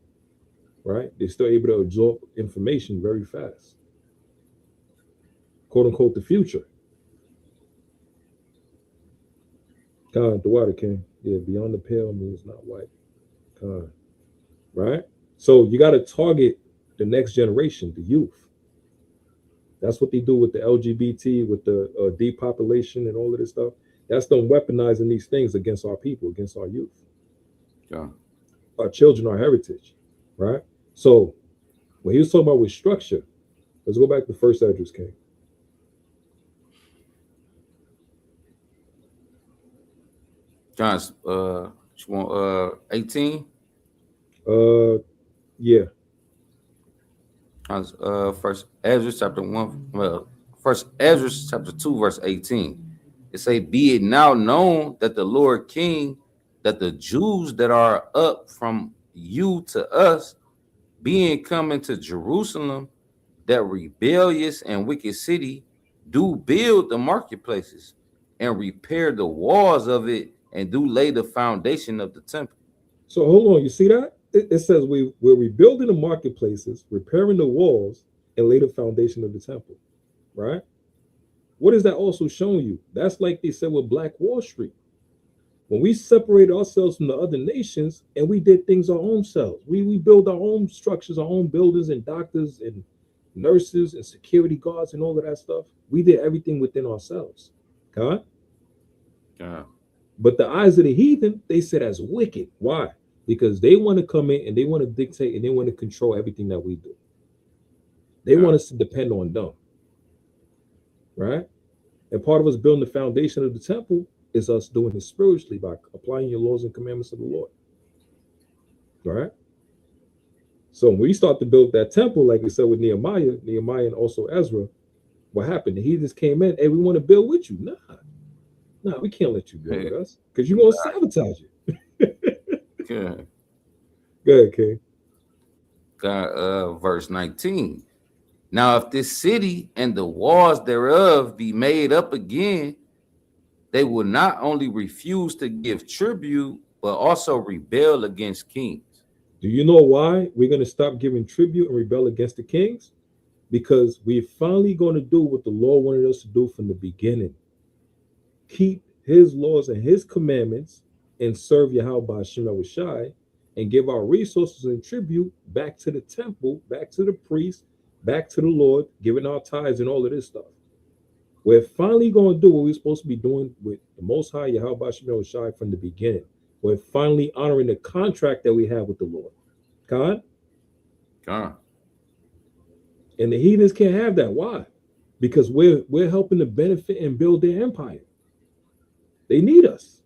right? They're still able to absorb information very fast. Quote unquote the future. God, the water king. Yeah, beyond the pale means not white. God. Right? So you got to target the next generation, the youth. That's what they do with the LGBT, with the depopulation and all of this stuff. That's them weaponizing these things against our people, against our youth. Yeah. Our children, our heritage. Right? So when he was talking about with structure, let's go back to first Esdras King. John's you want 18? Yeah. John's first Esdras chapter 1. Well, first Esdras chapter 2, verse 18. It say, be it now known that the Lord King, that the Jews that are up from you to us, being coming to Jerusalem, that rebellious and wicked city, do build the marketplaces and repair the walls of it, and do lay the foundation of the temple. So hold on, you see that? It says we're rebuilding the marketplaces, repairing the walls, and lay the foundation of the temple, right? What is that also showing you? That's like they said with Black Wall Street. When we separated ourselves from the other nations and we did things our own selves, we build our own structures, our own buildings and doctors and nurses and security guards and all of that stuff. We did everything within ourselves. God? Yeah. But the eyes of the heathen, they said as wicked. Why? Because they want to come in and they want to dictate and they want to control everything that we do. They want us to depend on them. Right? And part of us building the foundation of the temple is us doing it spiritually by applying your laws and commandments of the Lord. All right? So when we start to build that temple, like we said with Nehemiah and also Ezra, what happened? The heathens came in, hey, we want to build with you. Nah, we can't let you build with us because you're going to sabotage it. Good. Go ahead, King. Verse 19. Now, if this city and the walls thereof be made up again, they will not only refuse to give tribute, but also rebel against kings. Do you know why we're going to stop giving tribute and rebel against the kings? Because we're finally going to do what the Lord wanted us to do from the beginning. Keep his laws and his commandments and serve Yahweh Hashem Yahushai and give our resources and tribute back to the temple, back to the priest, back to the Lord, giving our tithes and all of this stuff. We're finally going to do what we're supposed to be doing with the Most High Yahweh Hashem Yahushai from the beginning. We're finally honoring the contract that we have with the Lord. God? And the heathens can't have that. Why? Because we're helping to benefit and build their empire. They need us.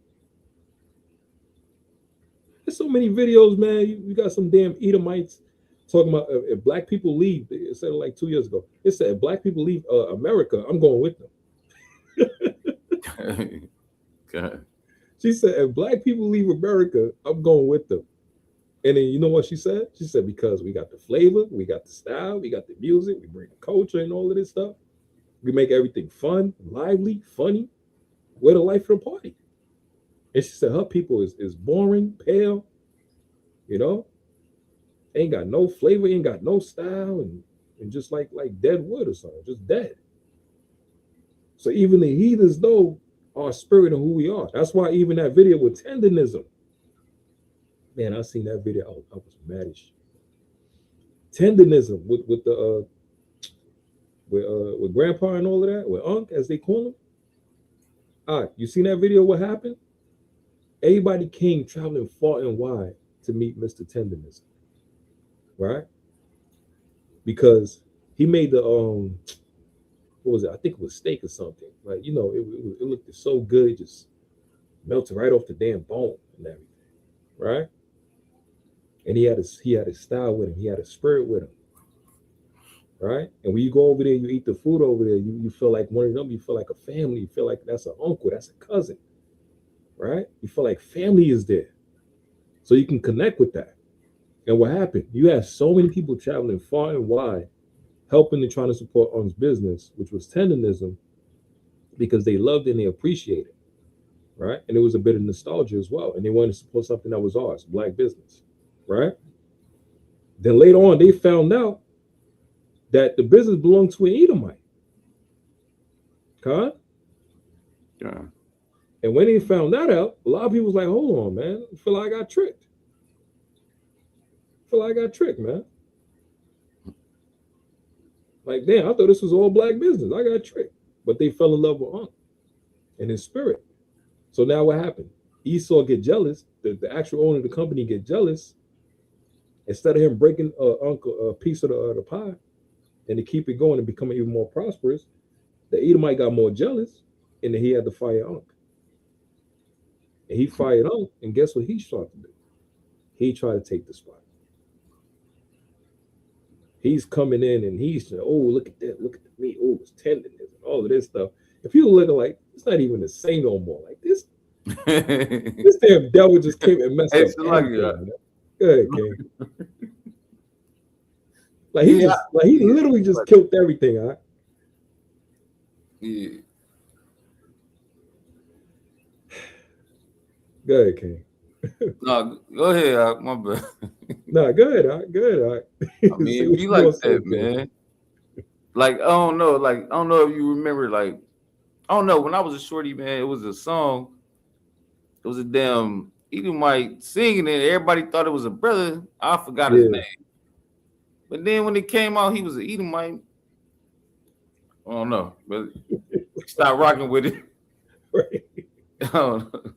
There's so many videos, man. You got some damn Edomites talking about if black people leave. It said it like 2 years ago. It said if black people leave America, I'm going with them. God. She said, if black people leave America, I'm going with them. And then you know what she said? She said, because we got the flavor, we got the style, we got the music, we bring the culture and all of this stuff. We make everything fun, lively, funny. We're the life of the party. And she said her people is boring, pale, you know, ain't got no flavor, ain't got no style, and just like dead wood or something, just dead. So even the heathens know our spirit and who we are. That's why even that video with tendonism, man, I seen that video. I was mad as shit. Tendonism with grandpa and all of that, with Unc, as they call him. All right, you seen that video? What happened? Everybody came traveling far and wide to meet Mr. Tendonism, right? Because he made the what was it? I think it was steak or something. Like, you know, it looked so good, it just melted right off the damn bone and everything, right? And he had a style with him. He had a spirit with him, right? And when you go over there, you eat the food over there, you feel like one of them. You feel like a family. You feel like that's an uncle, that's a cousin, right? You feel like family is there, so you can connect with that. And what happened? You had so many people traveling far and wide, helping and trying to support Unc's business, which was tendonism, because they loved it and they appreciated it, right? And it was a bit of nostalgia as well. And they wanted to support something that was ours, black business, right? Then later on, they found out that the business belonged to an Edomite. Huh? Yeah. And when they found that out, a lot of people was like, hold on, man. I feel like I got tricked. Man. Like, damn, I thought this was all black business. I got tricked. But they fell in love with Unc and his spirit. So now what happened? Esau get jealous. The actual owner of the company get jealous. Instead of him breaking Unc a piece of the pie and to keep it going and becoming even more prosperous, the Edomite got more jealous, and then he had to fire Unc. And he fired Unc, and guess what he tried to do? He tried to take the spot. He's coming in and he's saying, oh, look at that, look at the meat, oh, it's tenderness and all of this stuff. And people looking like it's not even the same no more. Like this, this damn devil just came and messed up. Go ahead, King. Like he literally just killed everything, huh? Yeah. Go ahead, King. No, go ahead, my bad. No, go ahead, I mean, be like that, man. Like, I don't know if you remember, like, I don't know, when I was a shorty, man, it was a song. It was a damn Edomite singing it. Everybody thought it was a brother. I forgot his name. But then when it came out, he was an Edomite. I don't know, but stop rocking with it. Right. I don't know.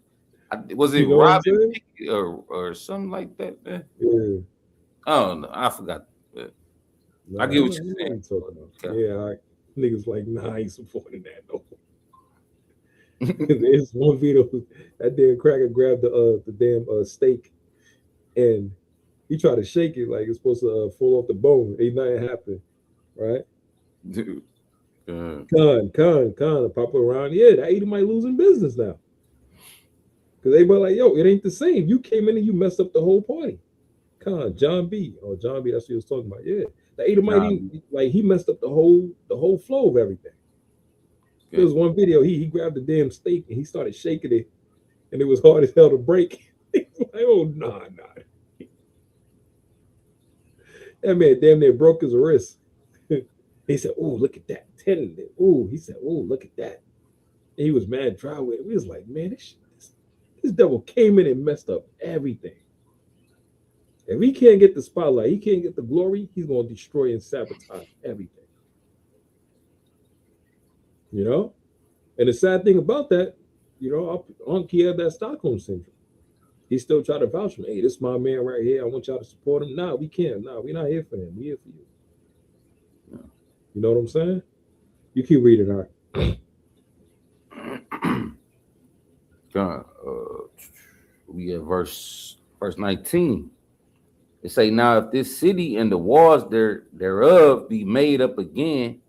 Was it You know what I'm Robin saying? Pickett or something like that, man? Yeah. Oh no, I forgot. But Nah, I get what I you're know saying. what you're talking about. Okay. Yeah, niggas like, nah, I ain't supporting that no. There's one video that damn cracker grabbed the damn steak and he tried to shake it like it's supposed to fall off the bone. Ain't nothing happened, right? Dude. Con, pop around. Yeah, that Edomite losing business now. Because everybody like, yo, it ain't the same. You came in and you messed up the whole party. Con, John B. Oh, John B, that's what he was talking about. Yeah. The Edomite, he messed up the whole flow of everything. There was one video, he grabbed the damn steak and he started shaking it, and it was hard as hell to break. He's like, oh, nah. That man damn near broke his wrist. He said, oh, look at that tendon. Oh, he said, oh, look at that. And he was mad dry with it. We was like, man, this devil came in and messed up everything. If he can't get the spotlight, he can't get the glory, he's going to destroy and sabotage everything. You know? And the sad thing about that, you know, Unc, had that Stockholm syndrome. He still tried to vouch for me. Hey, this is my man right here. I want y'all to support him. Nah, we can't. Nah, we're not here for him. We're here for you. You know what I'm saying? You keep reading out. We at verse 19. It say, now if this city and the walls thereof be made up again,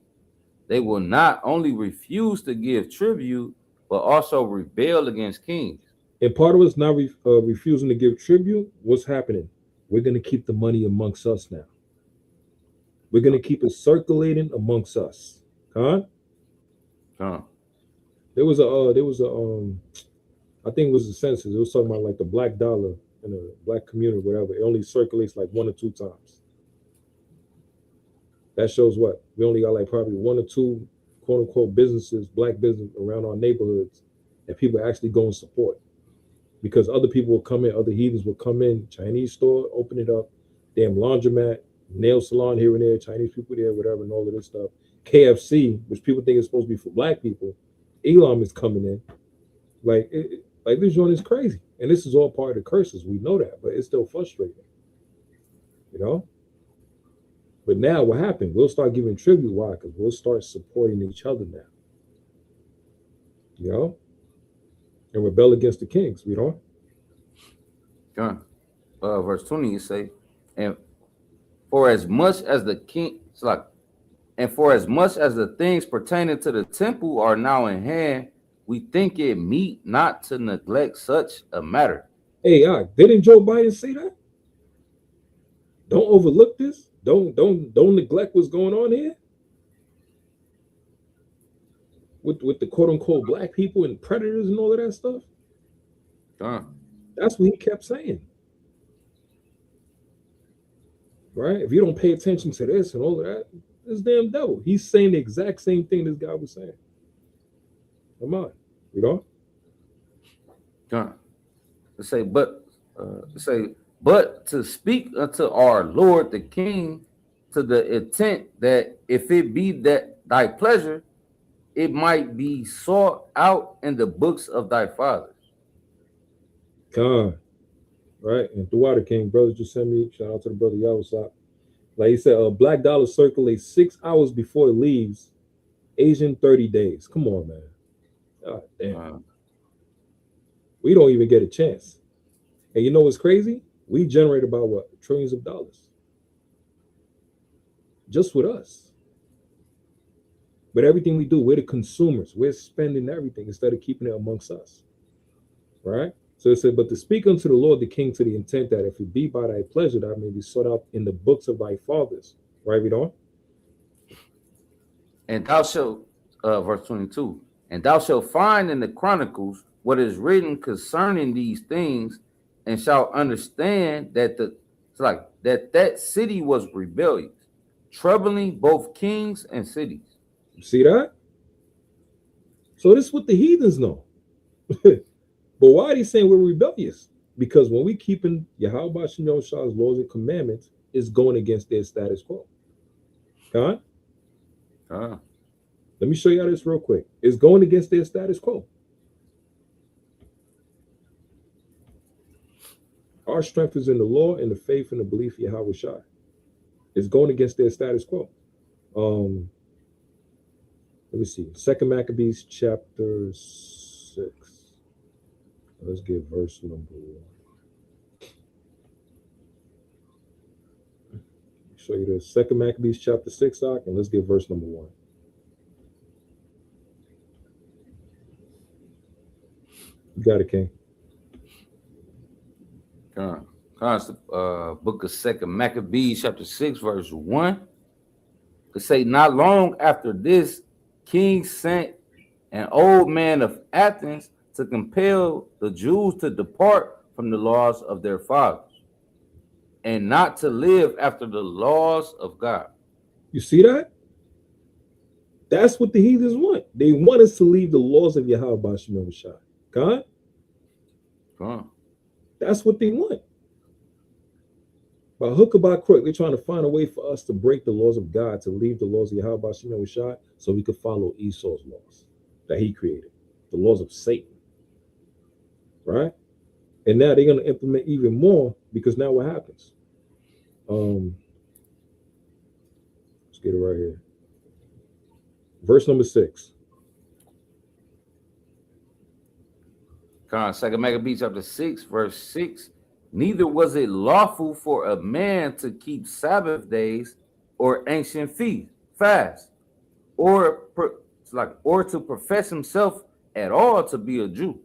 they will not only refuse to give tribute, but also rebel against kings. And part of us now refusing to give tribute, what's happening? We're going to keep the money amongst us now. We're going to keep it circulating amongst us. Huh? There was I think it was the census. It was talking about like the black dollar in the black community, whatever. It only circulates like 1 or 2 times. That shows what? We only got like probably 1 or 2 quote unquote businesses, black business around our neighborhoods that people actually go and support. Because other people will come in, other heathens will come in, Chinese store, open it up, damn laundromat, nail salon here and there, Chinese people there, whatever, and all of this stuff. KFC, which people think is supposed to be for black people, Elam is coming in. Like this joint is crazy. And this is all part of the curses. We know that, but it's still frustrating. You know? But now what happened? We'll start giving tribute. Why? Because we'll start supporting each other now. You know? And rebel against the kings, you know? John, verse 20, you say, and for as much as the king, it's like, and for as much as the things pertaining to the temple are now in hand, we think it meet not to neglect such a matter. Hey, didn't Joe Biden say that? Don't overlook this. Don't neglect what's going on here. With the quote unquote black people and predators and all of that stuff. That's what he kept saying. Right? If you don't pay attention to this and all of that, this damn devil. He's saying the exact same thing this guy was saying. Come on, you know? But to speak unto our Lord the King to the intent that if it be that thy pleasure, it might be sought out in the books of thy fathers. God, right? And throughout the King, brother just sent me, shout out to the brother Yawasop. Like he said, a black dollar circulates 6 hours before it leaves, Asian 30 days. Come on, man. God damn. We don't even get a chance. And you know what's crazy? We generate about what? Trillions of dollars. Just with us. But everything we do, we're the consumers. We're spending everything instead of keeping it amongst us. Right? So it said, but to speak unto the Lord the King to the intent that if it be by thy pleasure, that may be sought out in the books of thy fathers. Right, read on. And thou shalt, verse 22, and thou shalt find in the Chronicles what is written concerning these things, and shalt understand that that city was rebellious, troubling both kings and cities. See that? So this is what the heathens know. But why are they saying we're rebellious? Because when we keeping Yahweh Shem Yahushua's laws and commandments, it's going against their status quo. God? Let me show you this real quick. It's going against their status quo. Our strength is in the law and the faith and the belief in Yahweh Shai. It's going against their status quo. Let me see. 2 Maccabees chapter 6. Let's get verse number 1. Show you this. 2 Maccabees chapter 6, and let's get verse number 1. You got it, King. Book of 2 Maccabees chapter 6, verse 1. To say, not long after this, King sent an old man of Athens to compel the Jews to depart from the laws of their fathers and not to live after the laws of God. You see that? That's what the heathens want. They want us to leave the laws of Yahweh B'Shem Shai. God? That's what they want. By hook or by crook, they're trying to find a way for us to break the laws of God, to leave the laws of Yahweh B'Shem Shai, so we could follow Esau's laws that he created, the laws of Satan. Right? And now they're going to implement even more, because now what happens? Let's get it right here. Verse number 6. 2 Maccabees chapter 6, verse 6. Neither was it lawful for a man to keep Sabbath days or ancient fasts, or to profess himself at all to be a Jew.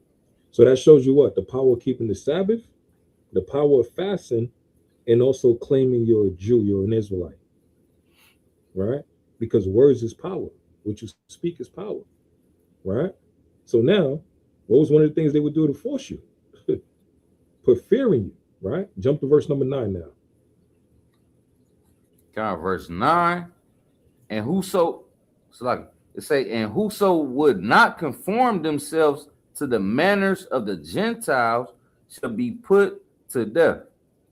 So that shows you what? The power of keeping the Sabbath, the power of fasting, and also claiming you're a Jew, you're an Israelite. Right? Because words is power. What you speak is power. Right? So now, what was one of the things they would do to force you? Put fear in you, right? Jump to verse number 9 now. Verse 9. And whoso would not conform themselves to the manners of the Gentiles shall be put to death.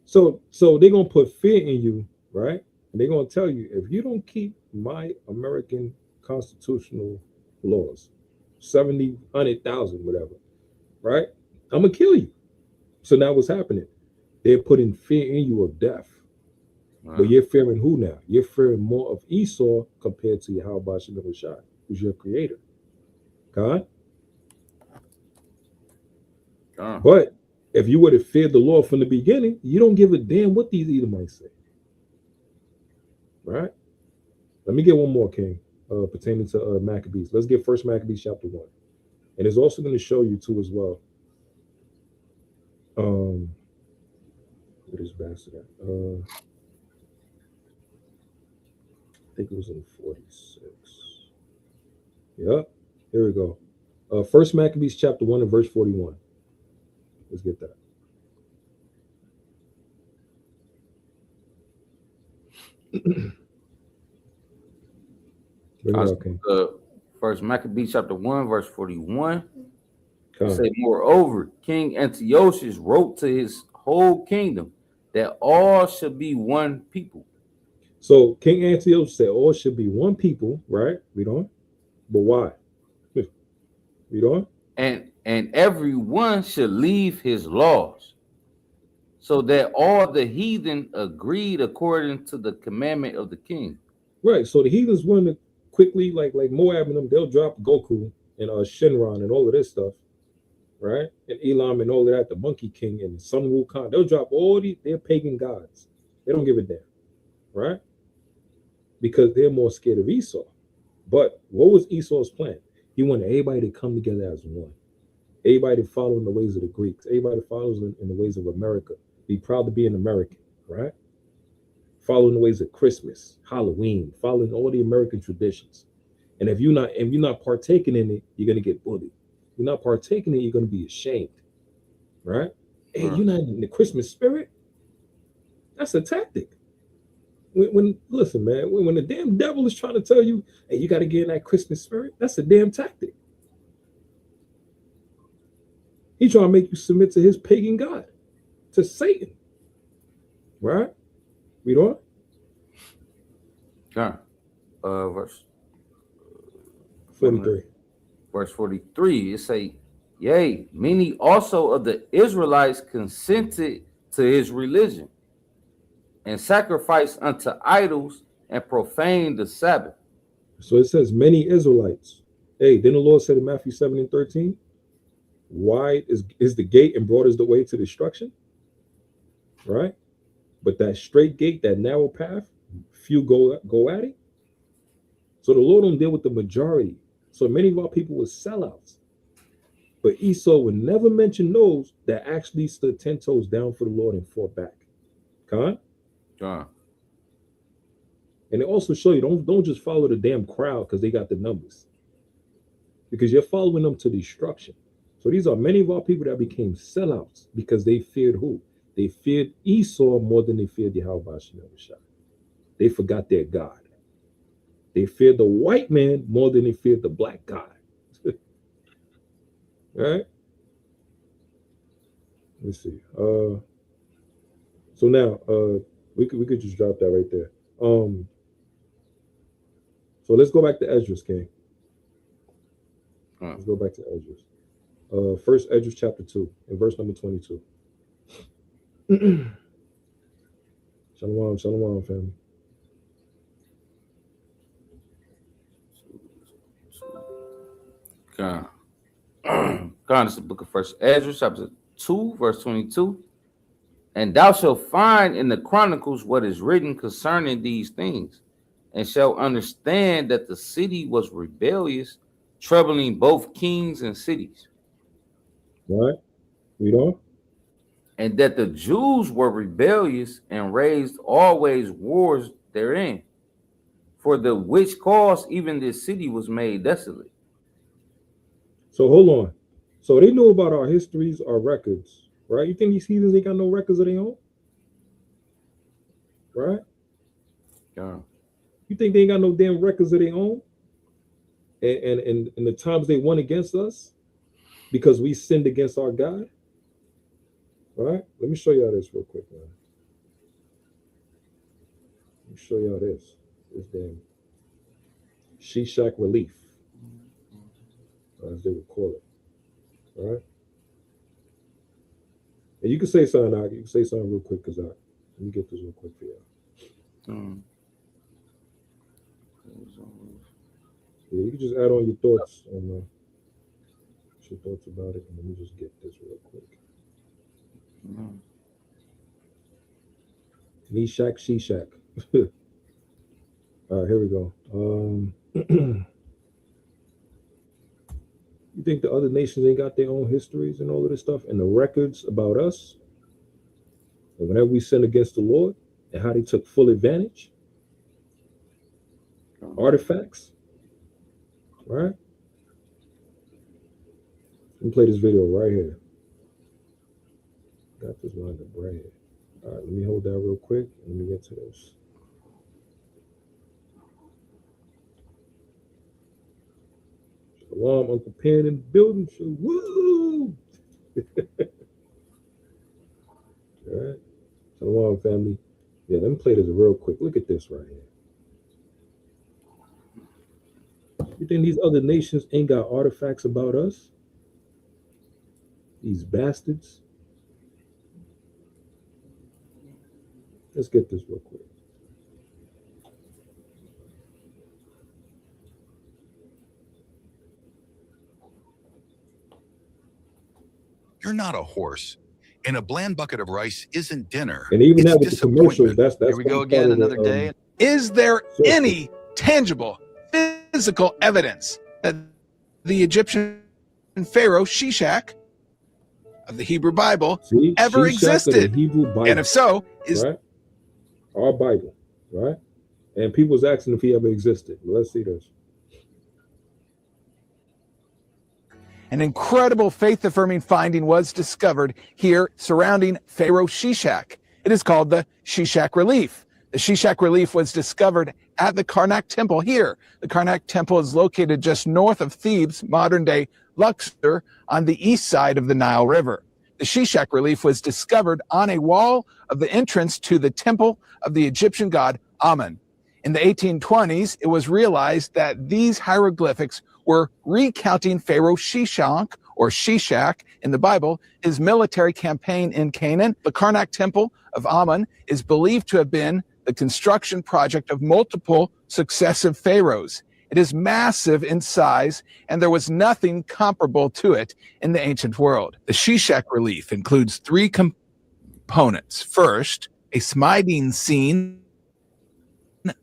So they're gonna put fear in you, right? And they're gonna tell you, if you don't keep my American constitutional laws, 70, 100,000, whatever, right? I'm gonna kill you. So now what's happening? They're putting fear in you of death. But you're fearing who now? You're fearing more of Esau compared to Yahweh B'Shem Shai, who's your creator. God? But if you would have feared the Lord from the beginning, you don't give a damn what these Edomites say. Right? Let me get one more, King, pertaining to Maccabees. Let's get 1 Maccabees chapter 1. And it's also going to show you too as well. What is bastard at? I think it was in 46. Yep, here we go. 1 Maccabees chapter 1 and verse 41. Let's get that. First Maccabees chapter 1, verse 41. Say, moreover, King Antiochus wrote to his whole kingdom that all should be one people. So King Antiochus said all should be one people, right? Read on. But why? Read on. And everyone should leave his laws, so that all the heathen agreed according to the commandment of the king. Right. So the heathens want to quickly, like Moab and them, they'll drop Goku and Shinron and all of this stuff. Right? And Elam and all of that, the Monkey King and Sun Wukong, they'll drop all their pagan gods. They don't give a damn. Right? Because they're more scared of Esau. But what was Esau's plan? He wanted everybody to come together as one. Everybody to follow in the ways of the Greeks. Everybody follows in the ways of America. Be proud to be an American, right? Following the ways of Christmas, Halloween, following all the American traditions. And if you're not partaking in it, you're gonna get bullied. If you're not partaking in it, you're gonna be ashamed, right? Hey, you're not in the Christmas spirit. That's a tactic. Listen, man, when the damn devil is trying to tell you, hey, you got to get in that Christmas spirit, that's a damn tactic. He's trying to make you submit to his pagan god, to Satan. Right? Read on. Verse 43. Verse 43, it say, yea, many also of the Israelites consented to his religion, and sacrificed unto idols, and profaned the Sabbath. So it says many Israelites. Hey, then the Lord said in Matthew 7:13, wide is the gate and broad is the way to destruction, right? But that straight gate, that narrow path, few go at it. So the Lord don't deal with the majority. So many of our people were sellouts. But Esau would never mention those that actually stood 10 toes down for the Lord and fought back. Con? Con. And it also show you, don't just follow the damn crowd because they got the numbers. Because you're following them to destruction. So these are many of our people that became sellouts because they feared who? They feared Esau more than they feared Yahweh Shemel Shah. They forgot their God. They feared the white man more than they feared the black God. Right? Let's see. So now we could just drop that right there. So let's go back to Esdras, King. Let's go back to Esdras. First Esdras chapter 2 and verse number 22. Shalom, shalom, family. God, it's the book of First Esdras, chapter 2, verse 22. And thou shalt find in the Chronicles what is written concerning these things, and shall understand that the city was rebellious, troubling both kings and cities. Right? Read on. And that the Jews were rebellious and raised always wars therein, for the which cause even this city was made desolate. So hold on. So they know about our histories, our records, right? You think these heathens ain't got no records of their own? Right? Yeah. You think they ain't got no damn records of their own? And the times they won against us because we sinned against our God? Right? Let me show y'all this real quick, man. Let me show y'all this. This damn Shishak relief, as they would call it. All right. And you can say something out. You can say something real quick, because let me get this real quick for y'all. Yeah, you can just add on your thoughts on your thoughts about it, and let me just get this real quick. Meshach, Shishak. All right, here we go. You think the other nations ain't got their own histories and all of this stuff and the records about us? And whenever we sin against the Lord and how they took full advantage? Artifacts? Right? Let me play this video right here. Got this lined up right here. All right, let me hold that real quick. Let me get to this. Shalom, Uncle Pen in the building. Woo! All right. Shalom, family. Yeah, let me play this real quick. Look at this right here. You think these other nations ain't got artifacts about us? These bastards. Let's get this real quick. You're not a horse, and a bland bucket of rice isn't dinner. And even that with the commercials, that's Here we go again, another day. Is there any tangible, physical evidence that the Egyptian Pharaoh Shishak of the Hebrew Bible ever existed? And if so, is right? Our Bible, right? And people was asking if he ever existed. Let's see this. An incredible faith-affirming finding was discovered here surrounding Pharaoh Shishak. It is called the Shishak Relief. The Shishak Relief was discovered at the Karnak Temple here. The Karnak Temple is located just north of Thebes, modern-day Luxor, on the east side of the Nile River. The Shishak Relief was discovered on a wall of the entrance to the temple of the Egyptian god Amun. In the 1820s, it was realized that these hieroglyphics were recounting Pharaoh Shishak, or Shishak in the Bible, his military campaign in Canaan. The Karnak Temple of Amun is believed to have been the construction project of multiple successive pharaohs. It is massive in size, and there was nothing comparable to it in the ancient world. The Shishak relief includes three components. First, a smiding scene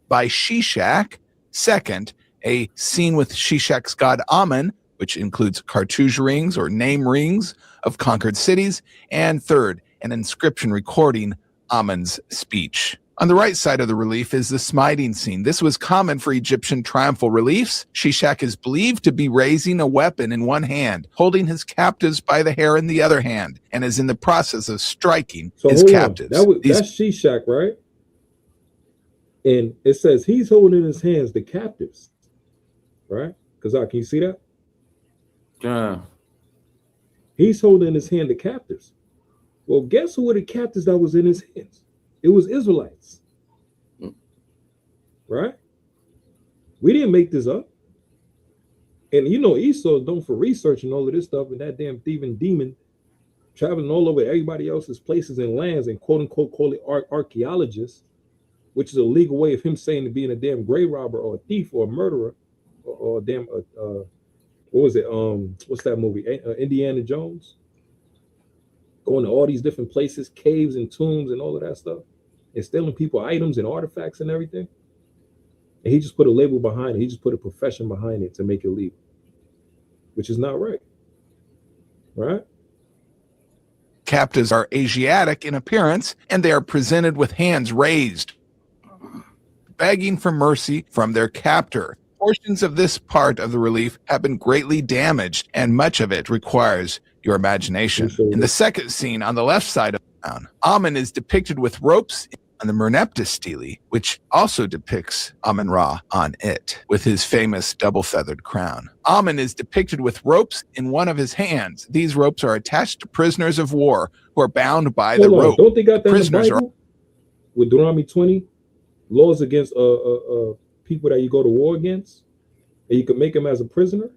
by Shishak. Second, a scene with Shishak's god Amun, which includes cartouche rings or name rings of conquered cities. And third, an inscription recording Amun's speech. On the right side of the relief is the smiting scene. This was common for Egyptian triumphal reliefs. Shishak is believed to be raising a weapon in one hand, holding his captives by the hair in the other hand, and is in the process of striking his captives. That's Shishak, right? And it says he's holding in his hands the captives, right? Kazak, can you see that? Yeah. He's holding in his hand the captives. Well, guess who were the captives that was in his hands? It was Israelites, right? We didn't make this up. And you know, Esau's known for researching all of this stuff, and that damn thieving demon traveling all over everybody else's places and lands and quote unquote call it archaeologists, which is a legal way of him saying to being a damn grave robber or a thief or a murderer or damn what was it? What's that movie? Indiana Jones. Going to all these different places, caves and tombs and all of that stuff, and stealing people items and artifacts and everything. And he just put a label behind it. He just put a profession behind it to make it legal, which is not right. Right? Captives are Asiatic in appearance, and they are presented with hands raised, begging for mercy from their captor. Portions of this part of the relief have been greatly damaged, and much of it requires your imagination. In the second scene on the left side of the town, Amun is depicted with ropes on the Merneptah stele, which also depicts Amun-Ra on it, with his famous double-feathered crown. Amun is depicted with ropes in one of his hands. These ropes are attached to prisoners of war who are bound by the rope. Don't they got that prisoners in the Bible? With Deuteronomy 20, laws against people that you go to war against, and you can make them as a prisoner?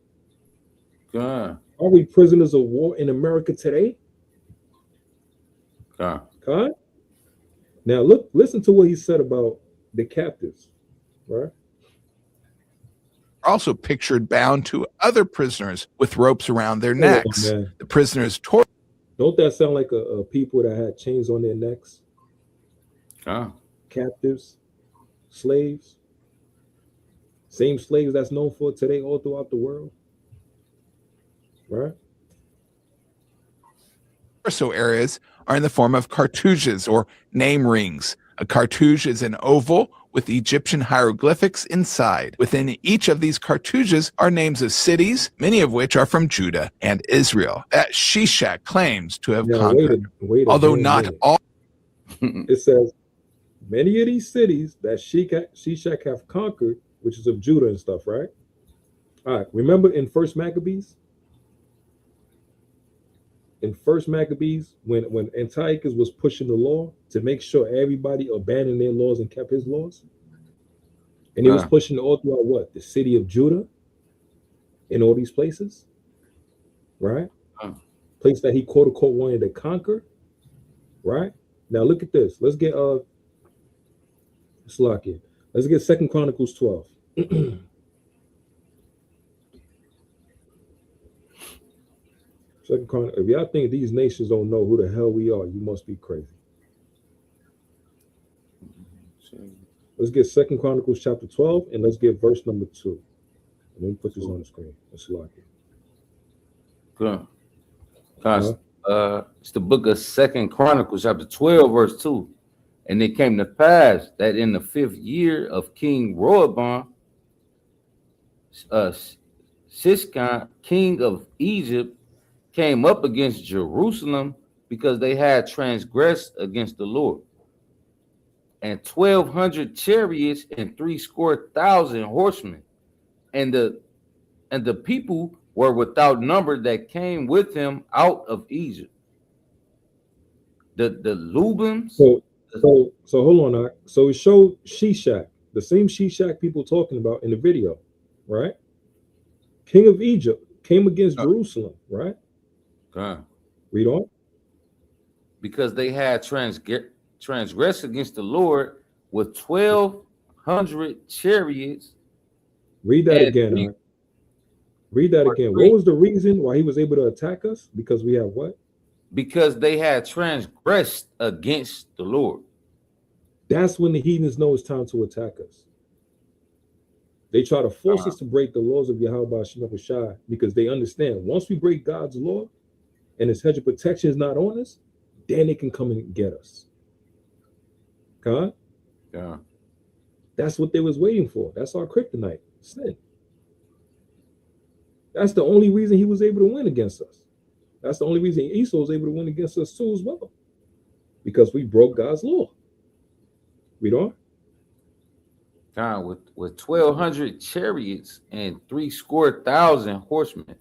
God. Are we prisoners of war in America today? God. Now listen to what he said about the captives, right? Also pictured bound to other prisoners with ropes around their necks. The prisoners tore. Don't that sound like a people that had chains on their necks? Captives, slaves, same slaves that's known for today all throughout the world. Right. Torso areas are in the form of cartouches or name rings. A cartouche is an oval with Egyptian hieroglyphics inside. Within each of these cartouches are names of cities, many of which are from Judah and Israel, that Shishak claims to have conquered. Although not all. It says, many of these cities that Shishak have conquered, which is of Judah and stuff, right? All right, remember in First Maccabees? In First Maccabees, when Antiochus was pushing the law to make sure everybody abandoned their laws and kept his laws, and he was pushing all throughout what? The city of Judah, in all these places, right? Place that he quote unquote wanted to conquer, right? Now look at this. Let's get let's lock in. Let's get 2 Chronicles 12. If y'all think these nations don't know who the hell we are, you must be crazy. Let's get 2 Chronicles chapter 12, and let's get verse number 2. Let me put this on the screen. Let's lock it. Good. It's the book of 2 Chronicles chapter 12, verse 2. And it came to pass that in the 5th year of King Rehoboam, Shishak, king of Egypt, came up against Jerusalem because they had transgressed against the Lord. And 1,200 chariots and 70,000 horsemen. And the people were without number that came with him out of Egypt. The Lubans. So hold on. So it showed Shishak, the same Shishak people talking about in the video, right? King of Egypt came against Jerusalem, right? Read on. Because they had transgressed against the Lord with 1,200 chariots. Read that again. Read that again. What was the reason why he was able to attack us? Because we have what? Because they had transgressed against the Lord. That's when the heathens know it's time to attack us. They try to force us to break the laws of Yahweh Shai because they understand once we break God's law and his hedge of protection is not on us, then they can come and get us. God? Yeah. That's what they was waiting for. That's our kryptonite, sin. That's the only reason he was able to win against us. That's the only reason Esau was able to win against us too as well. Because we broke God's law. Read on. God, with 1,200 chariots and 7,000 horsemen.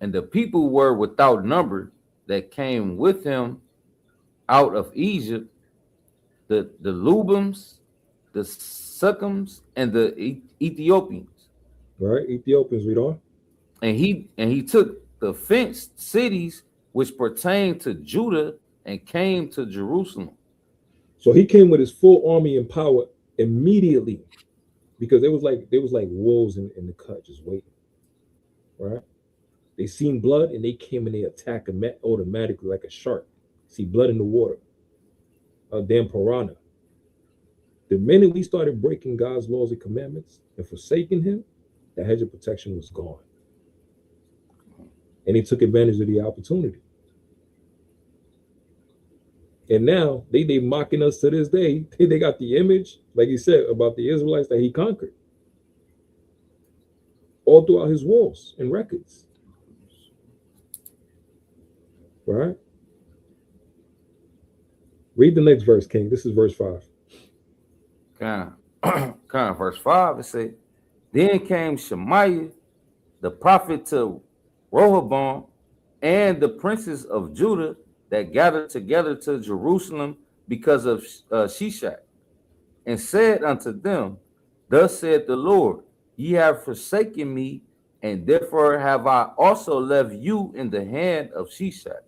And the people were without number that came with him out of Egypt, the Lubims, the Succums, and the Ethiopians. Right, Ethiopians, read on. And he took the fenced cities which pertained to Judah and came to Jerusalem. So he came with his full army and power immediately, because they was like wolves in the cut, just waiting. Right? They seen blood and they came and they attacked automatically like a shark. See blood in the water. A damn piranha. The minute we started breaking God's laws and commandments and forsaking him, the hedge of protection was gone. And he took advantage of the opportunity. And now they mocking us to this day. They got the image, like he said, about the Israelites that he conquered. All throughout his walls and records. Right? Read the next verse, King. This is verse 5. Verse 5, it says, then came Shemaiah, the prophet, to Rehoboam, and the princes of Judah that gathered together to Jerusalem because of Shishak, and said unto them, thus said the Lord, ye have forsaken me, and therefore have I also left you in the hand of Shishak.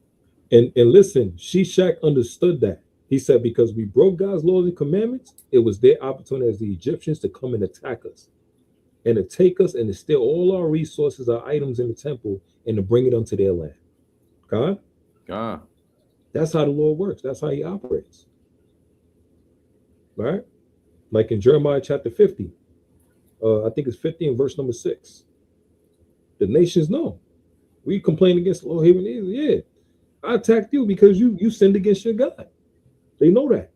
And listen, Shishak understood that. He said, because we broke God's laws and commandments, it was their opportunity as the Egyptians to come and attack us and to take us and to steal all our resources, our items in the temple, and to bring it unto their land. God? God. That's how the Lord works. That's how he operates. Right? Like in Jeremiah chapter 50. I think it's 50 and verse number 6. The nations know. We complain against the Lord here in Israel. Yeah. I attacked you because you sinned against your God. They know that.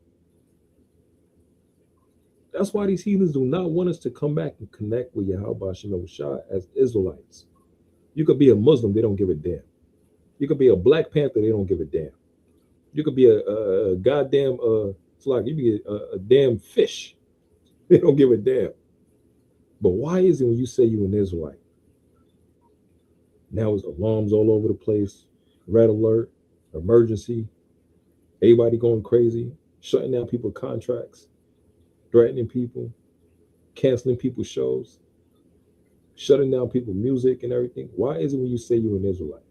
That's why these heathens do not want us to come back and connect with Yahweh Shem Shai as Israelites. You could be a Muslim, they don't give a damn. You could be a Black Panther, they don't give a damn. You could be a goddamn like you be a damn fish. They don't give a damn. But why is it when you say you're an Israelite? Now it's alarms all over the place, red alert, emergency, everybody going crazy, shutting down people's contracts, threatening people, canceling people's shows, shutting down people's music and everything. Why is it when you say you're an Israelite?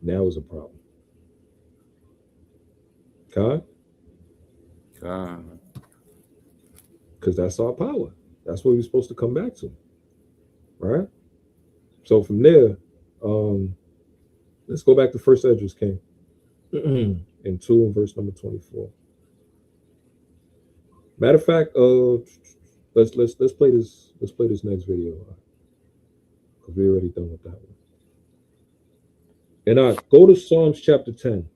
Now is a problem. God? Because that's our power. That's what we're supposed to come back to. Right? So from there, let's go back to First Esdras, King. In 2 and verse number 24. Matter of fact, let's play this. Let's play this next video because we're already done with that one. And go to Psalms chapter 10.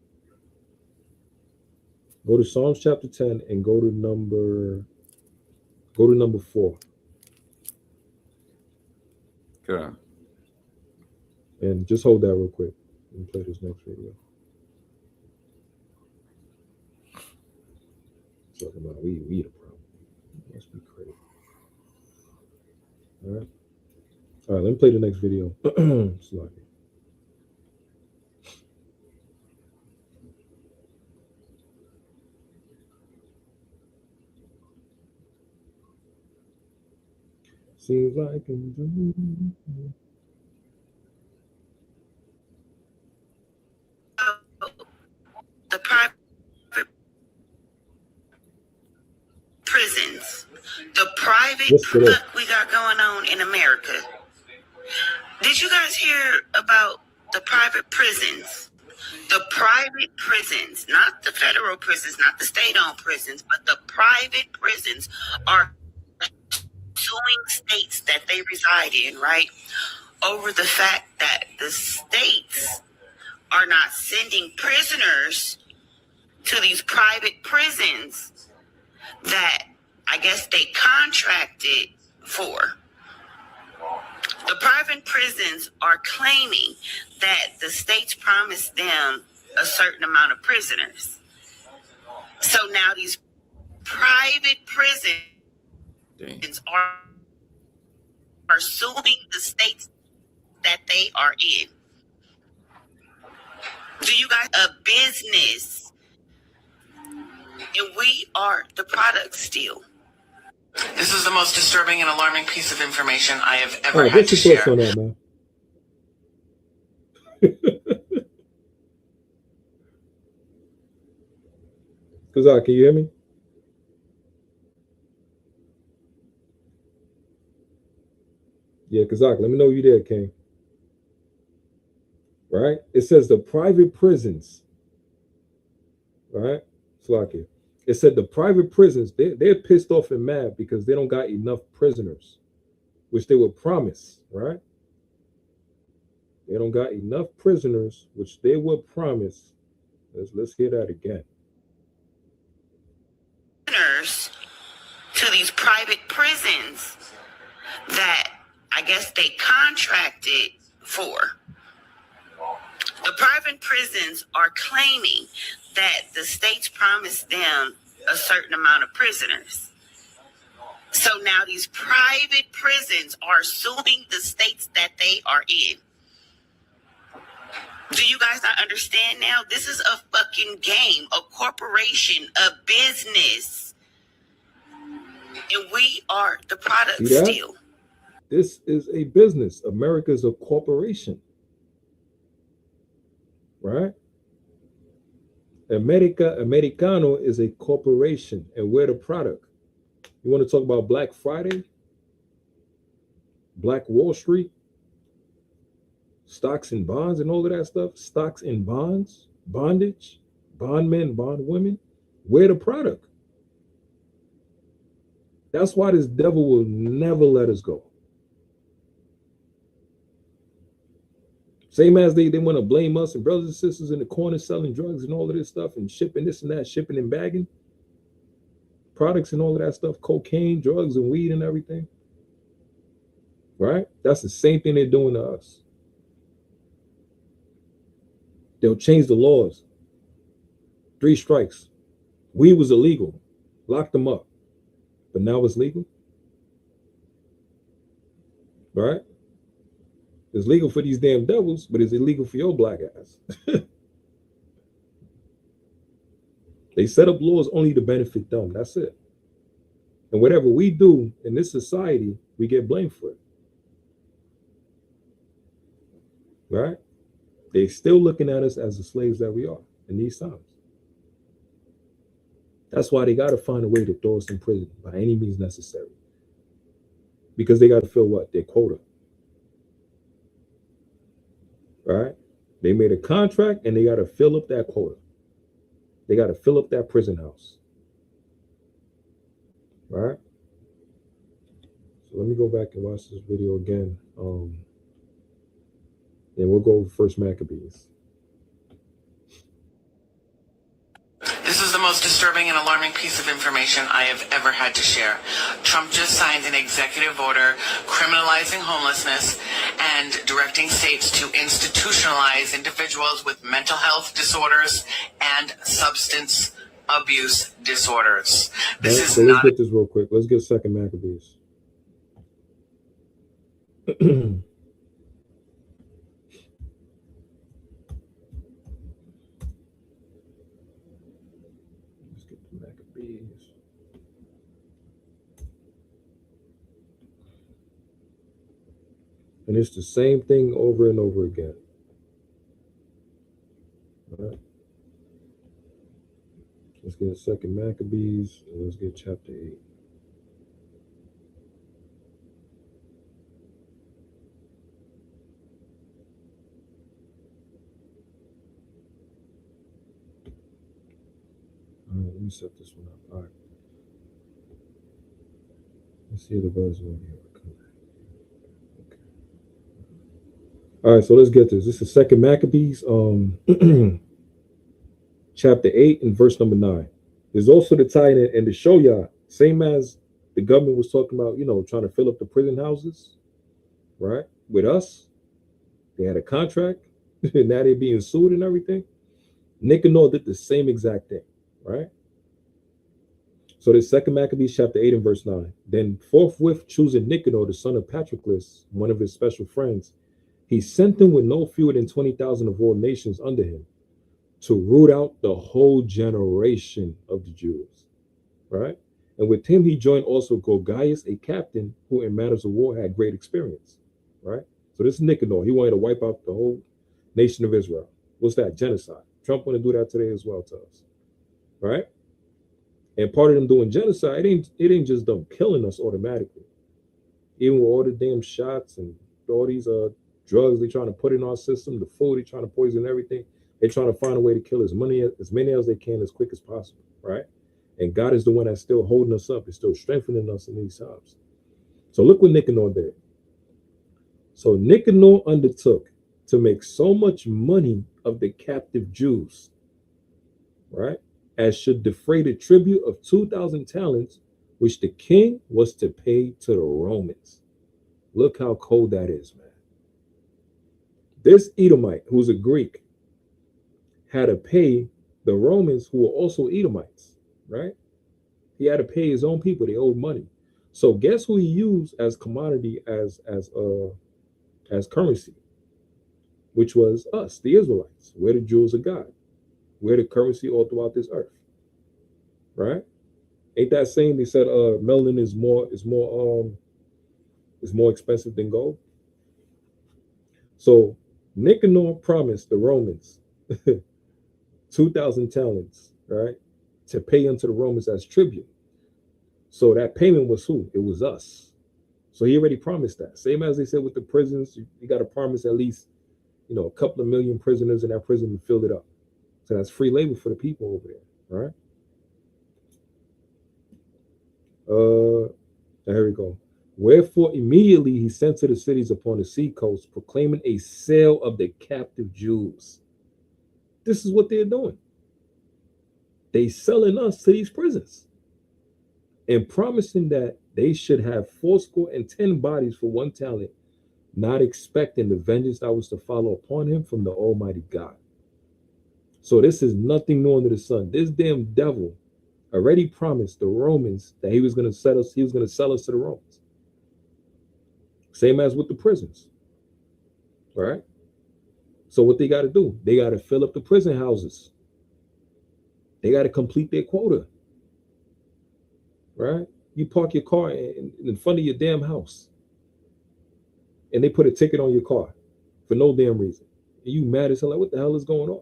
Go to Psalms chapter 10 and go to number 4. Okay. And just hold that real quick and play this next video. Talking about we the problem. Must be crazy. All right, let me play the next video. Slide. Seems like I'm doing. prisons, the private Let's get it. fuck we got going on in America. Did you guys hear about the private prisons? The private prisons, not the federal prisons, not the state-owned prisons, but the private prisons are suing states that they reside in, right? Over the fact that the states are not sending prisoners to these private prisons that I guess they contracted for. The private prisons are claiming that the states promised them a certain amount of prisoners. So now these private prisons are suing the states that they are in. Do you guys a business? And we are the product still. This is the most disturbing and alarming piece of information I have All ever right, had what's to your thoughts share. on that, man? Kazak, can you hear me? Yeah, Kazak, let me know you there, King. Right? It says the private prisons. Right? Slakia. It said the private prisons, they're pissed off and mad because they don't got enough prisoners, which they were promised, right? They don't got enough prisoners, which they were promised. Let's hear that again. Prisoners to these private prisons that I guess they contracted for. The private prisons are claiming that the states promised them a certain amount of prisoners. So now these private prisons are suing the states that they are in. Do you guys not understand now? This is a fucking game, a corporation, a business. And we are the product See that? still. This is a business. America's a corporation. Right? Americano is a corporation, and we're the product. You want to talk about Black Friday? Black Wall Street? Stocks and bonds and all of that stuff? Stocks and bonds? Bondage? Bondmen, bondwomen? We're the product. That's why this devil will never let us go. Same as they want to blame us and brothers and sisters in the corner selling drugs and all of this stuff and shipping this and that, shipping and bagging products and all of that stuff, cocaine, drugs and weed and everything. Right? That's the same thing they're doing to us. They'll change the laws. 3 strikes. Weed was illegal. Locked them up. But now it's legal. Right? It's legal for these damn devils, but it's illegal for your black ass. They set up laws only to benefit them. That's it. And whatever we do in this society, we get blamed for it. Right? They're still looking at us as the slaves that we are in these times. That's why they got to find a way to throw us in prison by any means necessary. Because they got to fill what? Their quota. Right? They made a contract and they got to fill up that quota. They got to fill up that prison house. Right? So let me go back and watch this video again. And we'll go over First Maccabees. This is the most disturbing and alarming piece of information I have ever had to share. Trump just signed an executive order criminalizing homelessness and directing states to institutionalize individuals with mental health disorders and substance abuse disorders. This Right, is so let's not get this real quick. Let's get Second Maccabees. Let's get the Maccabees. And it's the same thing over and over again. All right. Let's get Second Maccabees and let's get chapter 8. Let me set this one up. All right. Let's see the buzz one here. Okay. All right, so let's get this. This is 2 Maccabees, chapter 8 and verse number 9. There's also the tie in and to show y'all, same as the government was talking about, trying to fill up the prison houses, right? With us, they had a contract, and now they're being sued and everything. Nicanor did the same exact thing, right? So this 2 Maccabees chapter 8 and verse 9. Then forthwith choosing Nicanor, the son of Patroclus, one of his special friends, he sent them with no fewer than 20,000 of all nations under him to root out the whole generation of the Jews, right? And with him he joined also Gorgias, a captain who in matters of war had great experience, right? So this is Nicanor. He wanted to wipe out the whole nation of Israel. What's that? Genocide. Trump want to do that today as well to us, right? And part of them doing genocide, it ain't just them killing us automatically. Even with all the damn shots and all these drugs they trying to put in our system, the food they trying to poison everything, they're trying to find a way to kill as many as they can as quick as possible, right? And God is the one that's still holding us up, is still strengthening us in these times. So look what Nicanor did. So Nicanor undertook to make so much money of the captive Jews, right, as should defray the tribute of 2,000 talents, which the king was to pay to the Romans. Look how cold that is, man. This Edomite, who's a Greek, had to pay the Romans, who were also Edomites, right? He had to pay his own people. They owed money. So guess who he used as commodity, as currency, which was us, the Israelites. We're the jewels of God. We're the currency all throughout this earth, right? Ain't that saying they said melanin is more expensive than gold? So Nicanor promised the Romans 2,000 talents, right, to pay unto the Romans as tribute. So that payment was who? It was us. So he already promised that. Same as they said with the prisons, you got to promise at least, a couple of million prisoners in that prison and fill it up. So that's free labor for the people over there, right? Here we go. Wherefore immediately he sent to the cities upon the sea coast, proclaiming a sale of the captive Jews. This is what they're doing. They selling us to these prisons and promising that they should have 80 bodies for 1 talent, not expecting the vengeance that was to follow upon him from the Almighty God. So this is nothing new under the sun. This damn devil already promised the Romans that he was going to sell us to the Romans. Same as with the prisons, right? So what they got to do? They got to fill up the prison houses. They got to complete their quota, right? You park your car in front of your damn house, and they put a ticket on your car for no damn reason. And you mad as hell, like, what the hell is going on?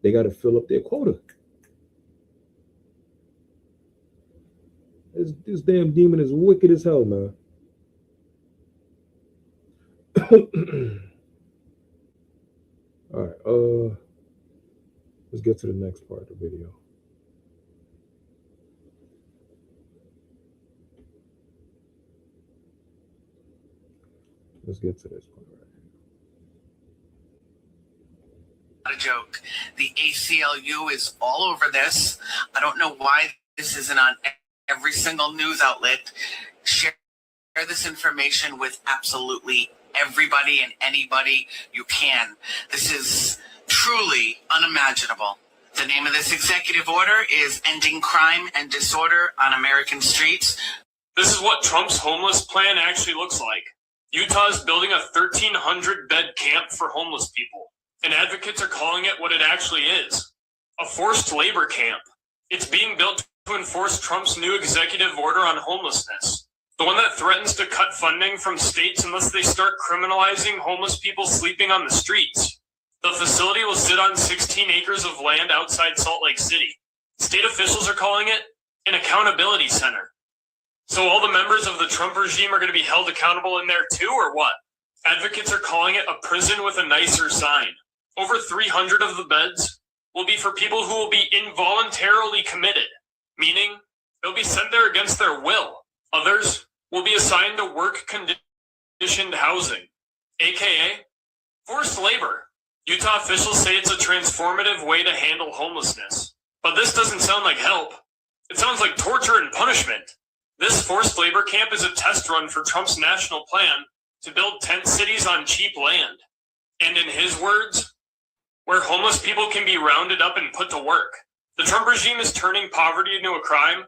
They got to fill up their quota. This damn demon is wicked as hell, man. All right, let's get to the next part of the video. Let's get to this part right here. Not a joke. The ACLU is all over this. I don't know why this isn't on every single news outlet. Share this information with absolutely everybody and anybody you can. This is truly unimaginable. The name of this executive order is Ending Crime and Disorder on American Streets. This is what Trump's homeless plan actually looks like. Utah is building a 1,300 bed camp for homeless people, and advocates are calling it what it actually is, a forced labor camp. It's being built to enforce Trump's new executive order on homelessness, the one that threatens to cut funding from states unless they start criminalizing homeless people sleeping on the streets. The facility will sit on 16 acres of land outside Salt Lake City. State officials are calling it an accountability center. So all the members of the Trump regime are going to be held accountable in there too, or what? Advocates are calling it a prison with a nicer sign. Over 300 of the beds will be for people who will be involuntarily committed, meaning they'll be sent there against their will. Others will be assigned to work-conditioned housing, aka forced labor. Utah officials say it's a transformative way to handle homelessness. But this doesn't sound like help. It sounds like torture and punishment. This forced labor camp is a test run for Trump's national plan to build tent cities on cheap land. And in his words, where homeless people can be rounded up and put to work. The Trump regime is turning poverty into a crime,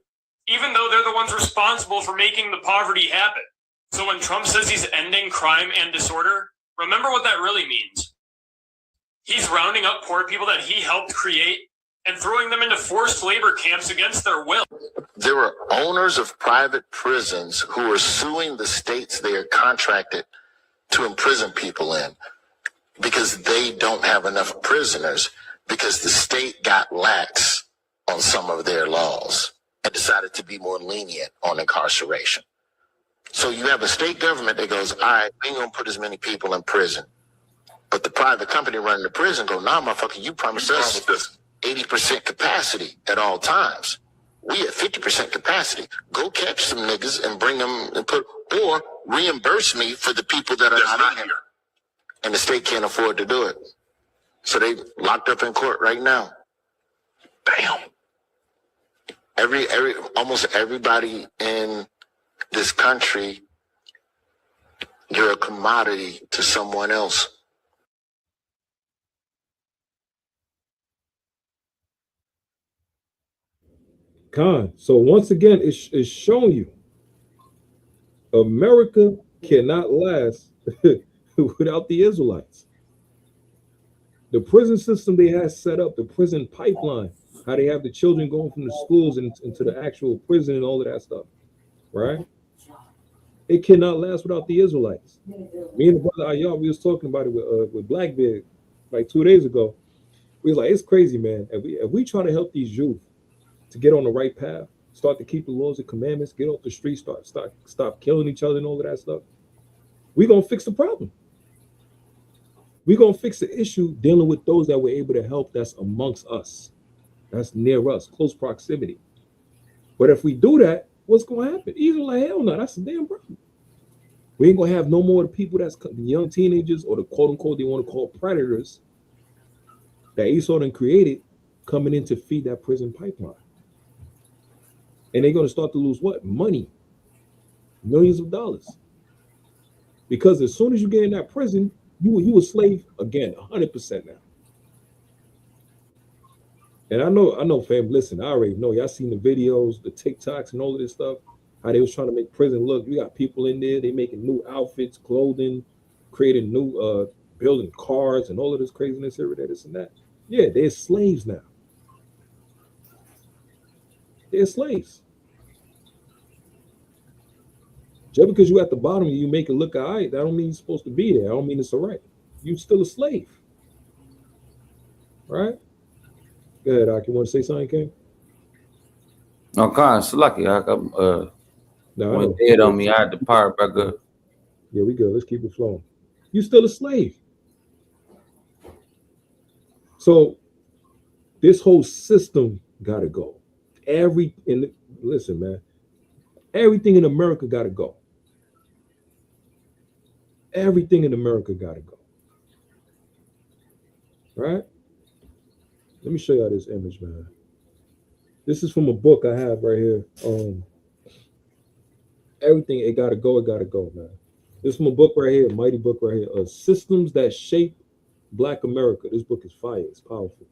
even though they're the ones responsible for making the poverty happen. So when Trump says he's ending crime and disorder, remember what that really means. He's rounding up poor people that he helped create and throwing them into forced labor camps against their will. There were owners of private prisons who were suing the states they are contracted to imprison people in because they don't have enough prisoners because the state got lax on some of their laws and decided to be more lenient on incarceration. So you have a state government that goes, all right, we ain't gonna put as many people in prison. But the private company running the prison go, nah, motherfucker, you promised us 80% capacity at all times. We at 50% capacity. Go catch some niggas and bring them and or reimburse me for the people that are not here. And the state can't afford to do it. So they locked up in court right now. Bam. Almost everybody in this country, you're a commodity to someone else. Con. So once again, it's showing you America cannot last without the Israelites. The prison system they have set up, the prison pipeline, how they have the children going from the schools into the actual prison and all of that stuff, right? It cannot last without the Israelites. Me and the brother Ayah, we was talking about it with Blackbeard like 2 days ago. We was like, it's crazy, man. If we try to help these youth to get on the right path, start to keep the laws and commandments, get off the street, stop killing each other and all of that stuff, we're gonna fix the problem. We're gonna fix the issue dealing with those that we're able to help that's amongst us, that's near us, close proximity. But if we do that, what's gonna happen? Either like hell no, that's a damn problem. We ain't gonna have no more of the people that's the young teenagers or the quote unquote they want to call predators that Esau done created coming in to feed that prison pipeline. And they're going to start to lose what? Money. Millions of dollars. Because as soon as you get in that prison, you a slave again, 100% now. And I know, fam, listen, I already know. Y'all seen the videos, the TikToks and all of this stuff, how they was trying to make prison look. You got people in there, they making new outfits, clothing, creating new, building cars and all of this craziness, everything, this and that. Yeah, they're slaves now. They're slaves. Just because you at the bottom, you make it look all right, that don't mean you're supposed to be there. I don't mean it's all right. You're still a slave. Right? Go ahead, Ak. You want to say something, King? No, God, it's lucky. I went dead on me. I had to power back up. Yeah, we good. Let's keep it flowing. You still a slave. So this whole system gotta go. Listen, man, everything in America gotta go. Everything in America gotta go. Right? Let me show y'all this image, man. This is from a book I have right here. Everything, it gotta go, man. This is from a book right here, a mighty book right here, Systems That Shape Black America. This book is fire, it's powerful.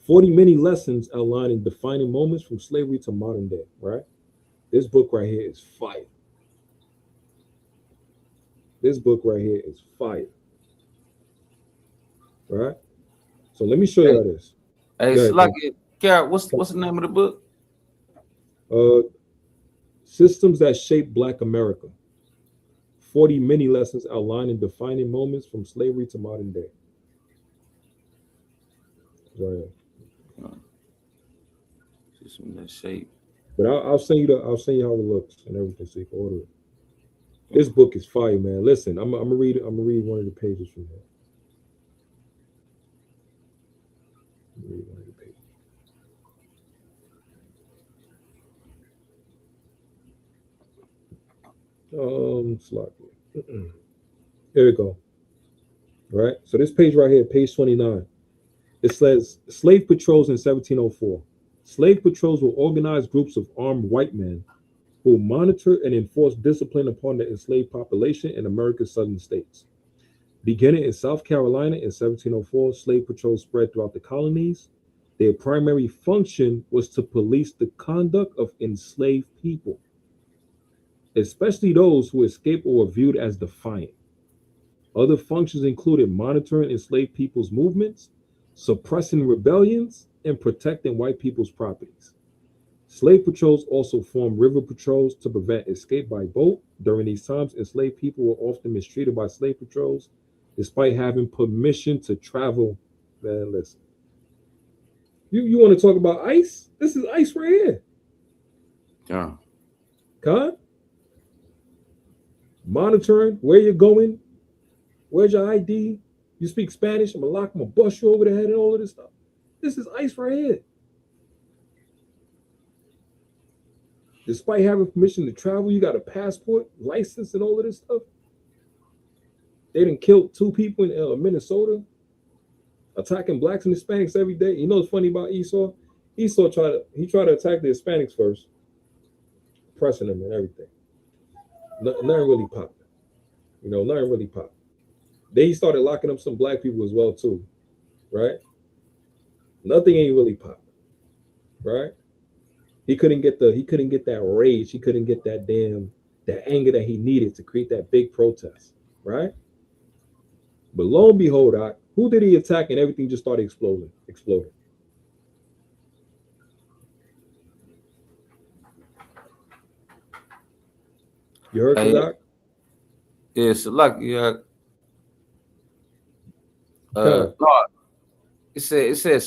40 many lessons outlining defining moments from slavery to modern day, right? This book right here is fire. This book right here is fire. Right? So let me show y'all this. Hey, Slucky, Garrett, what's the name of the book? Systems That Shape Black America. 40 many lessons outlining defining moments from slavery to modern day. Right. System That Shape. But I'll send you how it looks and everything so you can order it. This book is fire, man. Listen, I'm gonna read one of the pages from here. Sloppy. Here we go. All right. So this page right here, page 29. It says slave patrols in 1704. Slave patrols were organized groups of armed white men who monitor and enforce discipline upon the enslaved population in America's southern states. Beginning in South Carolina in 1704, slave patrols spread throughout the colonies. Their primary function was to police the conduct of enslaved people, especially those who escaped or were viewed as defiant. Other functions included monitoring enslaved people's movements, suppressing rebellions, and protecting white people's properties. Slave patrols also formed river patrols to prevent escape by boat. During these times, enslaved people were often mistreated by slave patrols, despite having permission to travel. Man, listen. You want to talk about ICE? This is ICE right here. Yeah. Con? Monitoring where you're going. Where's your ID? You speak Spanish? I'm gonna bust you over the head and all of this stuff. This is ICE right here. Despite having permission to travel, you got a passport, license, and all of this stuff. They done killed 2 people in Minnesota, attacking blacks and Hispanics every day. You know what's funny about Esau? Esau tried to attack the Hispanics first, pressing them and everything. Nothing really popped. Nothing really popped. Then he started locking up some black people as well too, right? Nothing ain't really popping, right? He couldn't get that rage. He couldn't get that anger that he needed to create that big protest, right? But lo and behold, who did he attack and everything just started exploding? You heard Hey, Doc? yeah, Salaki. Huh. No, it said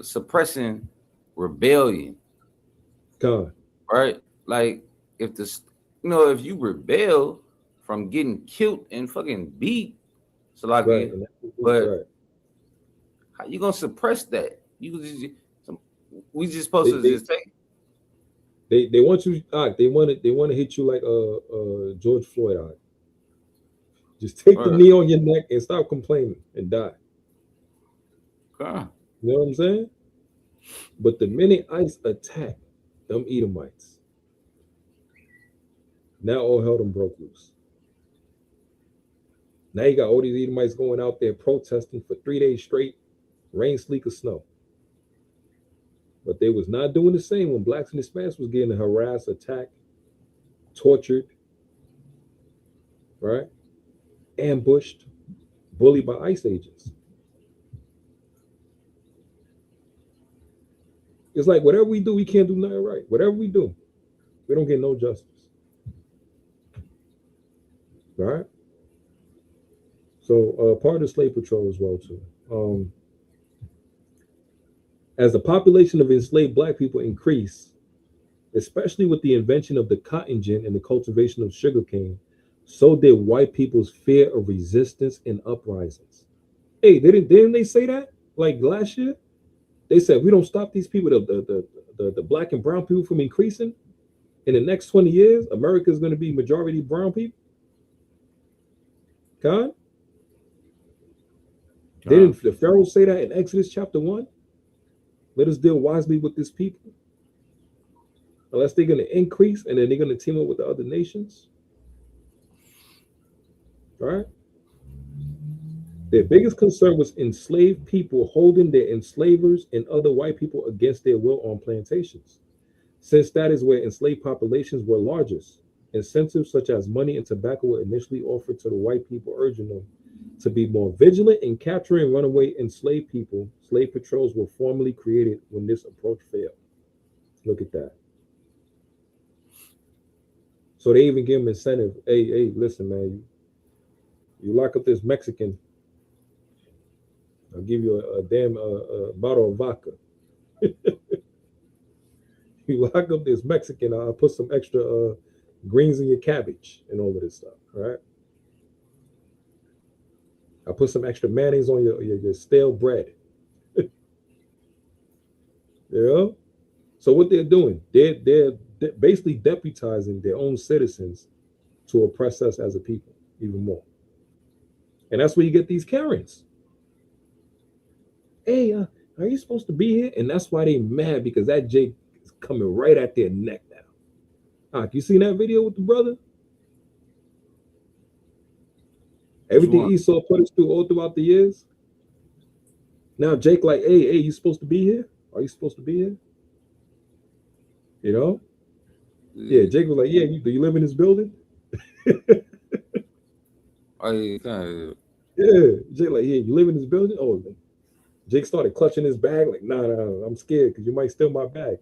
suppressing rebellion, God. right? Like if if you rebel from getting killed and fucking beat, Salaki, Right. but Right. how you gonna suppress that? We just supposed to They- just take. They want you. They want to hit you like George Floyd. Just take the Right. knee on your neck and stop complaining and die. God. You know what I'm saying? But the minute ICE attacked them Edomites, now all hell done broke loose. Now you got all these Edomites going out there protesting for 3 days straight, rain, sleet, or snow. But they was not doing the same when blacks and Hispanics was getting harassed, attacked, tortured, right? Ambushed, bullied by ICE agents. It's like whatever we do, we can't do nothing right. Whatever we do, we don't get no justice. All right? So part of the slave patrol as well too. As the population of enslaved black people increased, especially with the invention of the cotton gin and the cultivation of sugarcane, so did white people's fear of resistance and uprisings. Hey, didn't they say that? Like last year? They said, we don't stop these people, the black and brown people from increasing. In the next 20 years, America is going to be majority brown people. God? Didn't the Pharaoh say that in Exodus chapter 1? Let us deal wisely with this people. Unless they're going to increase and then they're going to team up with the other nations. All right? Their biggest concern was enslaved people holding their enslavers and other white people against their will on plantations. Since that is where enslaved populations were largest, incentives such as money and tobacco were initially offered to the white people, urging them to be more vigilant in capturing runaway enslaved people. Slave patrols were formally created when this approach failed. Look at that. So they even give them incentive. Hey, listen, man, you lock up this Mexican, I'll give you a damn bottle of vodka. You lock up this Mexican, I'll put some extra greens in your cabbage and all of this stuff, right? I'll put some extra mayonnaise on your stale bread. So what they're doing, they're basically deputizing their own citizens to oppress us as a people even more. And that's where you get these Karens. Hey, are you supposed to be here? And that's why they mad, because that Jake is coming right at their neck now. You seen that video with the brother? Everything Esau put us through all throughout the years. Now Jake like, hey, you supposed to be here? Are you supposed to be here? You know? Yeah, Jake was like, yeah, do you live in this building? Yeah, Jake like, yeah, you live in this building? Oh, Jake started clutching his bag like, nah, I'm scared because you might steal my bag.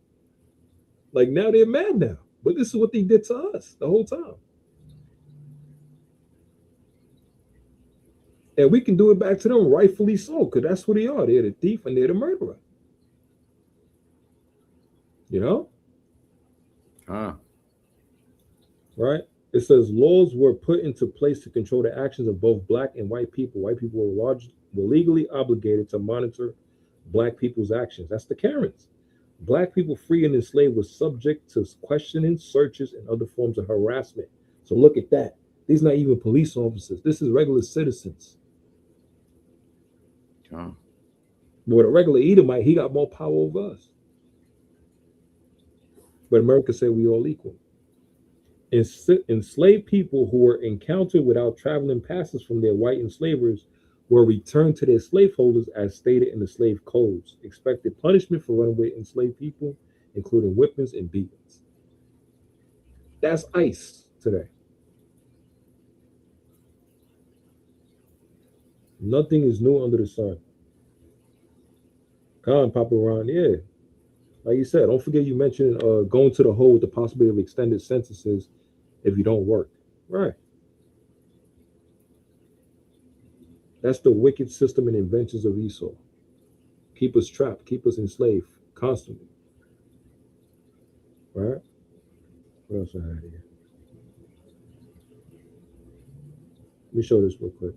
Like, now they're mad now. But this is what they did to us the whole time. And we can do it back to them, rightfully so, because that's what they are. They're the thief and they're the murderer. You know? Right? It says laws were put into place to control the actions of both black and white people. White people were legally obligated to monitor black people's actions. That's the Karens. Black people free and enslaved were subject to questioning, searches, and other forms of harassment. So look at that. These not even police officers. This is regular citizens. But a regular Edomite, he got more power over us. But America said we all equal. Enslaved people who were encountered without traveling passes from their white enslavers were returned to their slaveholders as stated in the slave codes. Expected punishment for running with enslaved people, including whippings and beatings. That's ICE today. Nothing is new under the sun. Papa Ron, yeah. Like you said, don't forget you mentioned going to the hole with the possibility of extended sentences if you don't work. Right. That's the wicked system and inventions of Esau. Keep us trapped, keep us enslaved constantly. Right? What else I had here? Let me show this real quick.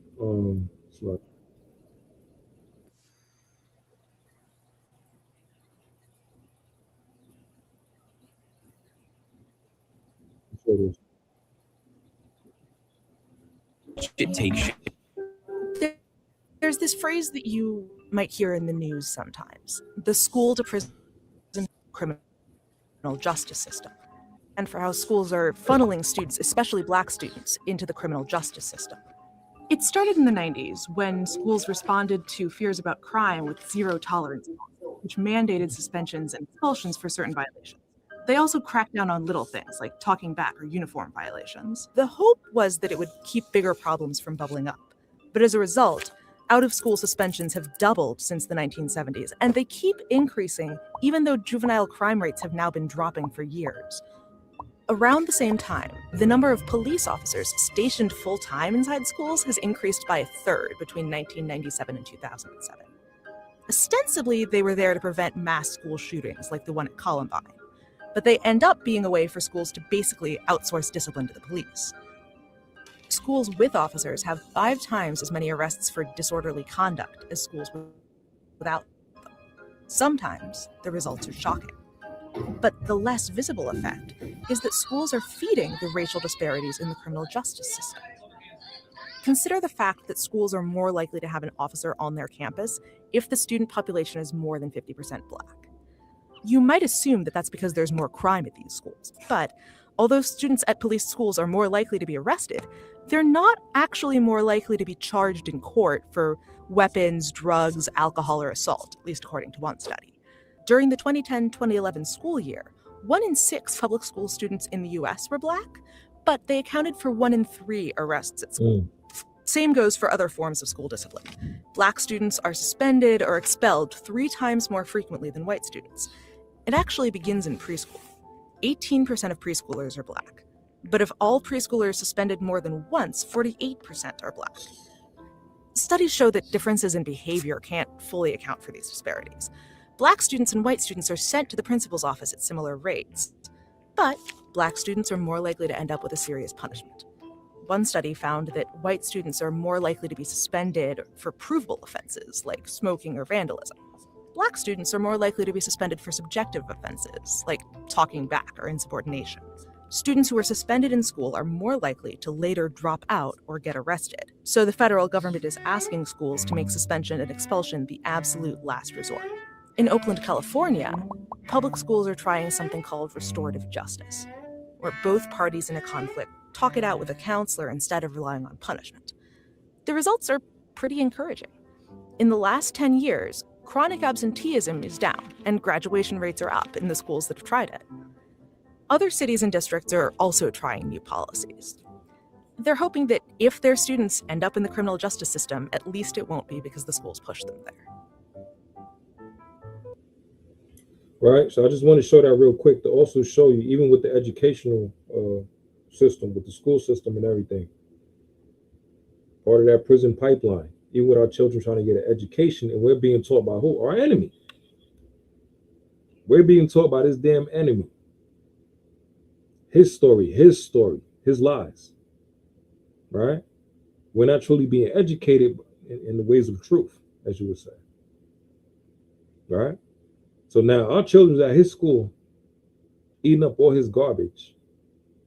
Slide. There's this phrase that you might hear in the news sometimes: the school to prison criminal justice system, and for how schools are funneling students, especially black students, into the criminal justice system. It started in the 90s when schools responded to fears about crime with zero tolerance, which mandated suspensions and expulsions for certain violations. They also cracked down on little things like talking back or uniform violations. The hope was that it would keep bigger problems from bubbling up. But as a result, out-of-school suspensions have doubled since the 1970s, and they keep increasing even though juvenile crime rates have now been dropping for years. Around the same time, the number of police officers stationed full-time inside schools has increased by a third between 1997 and 2007. Ostensibly, they were there to prevent mass school shootings like the one at Columbine, but they end up being a way for schools to basically outsource discipline to the police. Schools with officers have 5 times as many arrests for disorderly conduct as schools without them. Sometimes the results are shocking. But the less visible effect is that schools are feeding the racial disparities in the criminal justice system. Consider the fact that schools are more likely to have an officer on their campus if the student population is more than 50% black. You might assume that that's because there's more crime at these schools, but although students at police schools are more likely to be arrested, they're not actually more likely to be charged in court for weapons, drugs, alcohol, or assault, at least according to one study. During the 2010-2011 school year, 1 in 6 public school students in the US were black, but they accounted for 1 in 3 arrests at school. Same goes for other forms of school discipline. Black students are suspended or expelled 3 times more frequently than white students. It actually begins in preschool. 18% of preschoolers are black. But if all preschoolers suspended more than once, 48% are black. Studies show that differences in behavior can't fully account for these disparities. Black students and white students are sent to the principal's office at similar rates, but black students are more likely to end up with a serious punishment. One study found that white students are more likely to be suspended for provable offenses like smoking or vandalism. Black students are more likely to be suspended for subjective offenses like talking back or insubordination. Students who are suspended in school are more likely to later drop out or get arrested. So the federal government is asking schools to make suspension and expulsion the absolute last resort. In Oakland, California, public schools are trying something called restorative justice, where both parties in a conflict talk it out with a counselor instead of relying on punishment. The results are pretty encouraging. In the last 10 years, chronic absenteeism is down, and graduation rates are up in the schools that have tried it. Other cities and districts are also trying new policies. They're hoping that if their students end up in the criminal justice system, at least it won't be because the schools push them there. Right, so I just want to show that real quick to also show you, even with the educational system, with the school system and everything, part of that prison pipeline, even with our children trying to get an education, and we're being taught by who? Our enemy. We're being taught by this damn enemy. His story, his lies, right? We're not truly being educated in the ways of truth, as you would say, right? So now our children's at his school eating up all his garbage,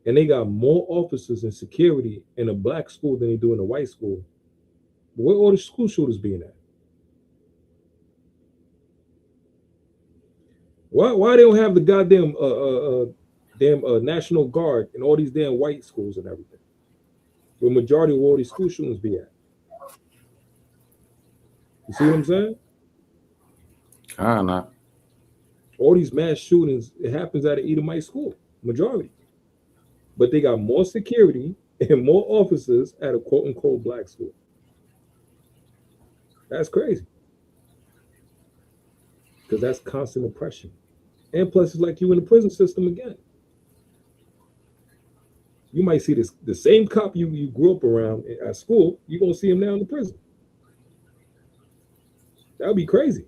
and they got more officers and security in a black school than they do in a white school. But where all the school shooters being at? Why they don't have the goddamn National Guard in all these damn white schools and everything, where majority of all these school shootings be at? You see what I'm saying? Kinda. All these mass shootings, it happens at an Edomite school, majority. But they got more security and more officers at a quote unquote black school. That's crazy. Because that's constant oppression. And plus, it's like you in the prison system again. You might see the same cop you grew up around at school, you're going to see him now in the prison. That would be crazy.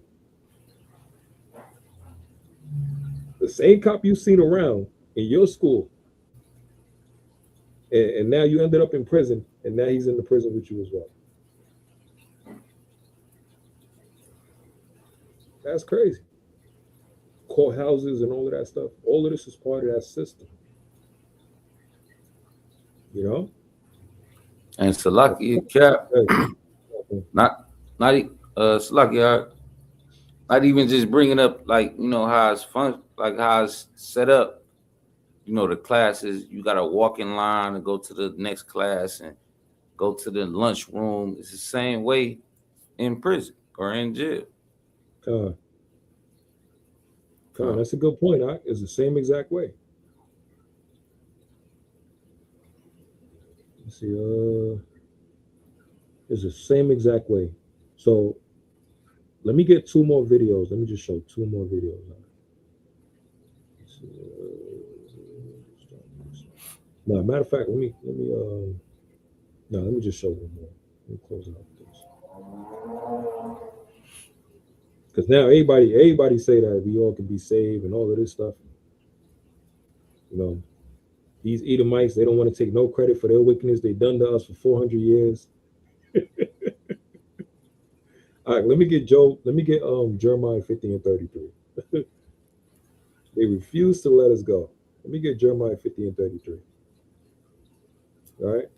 The same cop you've seen around in your school, and now you ended up in prison, and now he's in the prison with you as well. That's crazy. Courthouses and all of that stuff. All of this is part of that system. You know? And Salaki Cap, Salaki, not even just bringing up, like, you know, how it's fun, like how it's set up. You know, the classes, you got to walk in line and go to the next class and go to the lunch room. It's the same way in prison or in jail. That's a good point. It's the same exact way. Let's see, it's the same exact way. So let me get two more videos. Let me just show two more videos. No, matter of fact, let me just show one more. Let me close out this. Because now everybody say that we all can be saved and all of this stuff. You know, these Edomites, they don't want to take no credit for their wickedness they done to us for 400 years. All right, let me get Jeremiah 50 and 33. They refuse to let us go. Let me get Jeremiah 50 and 33. All right,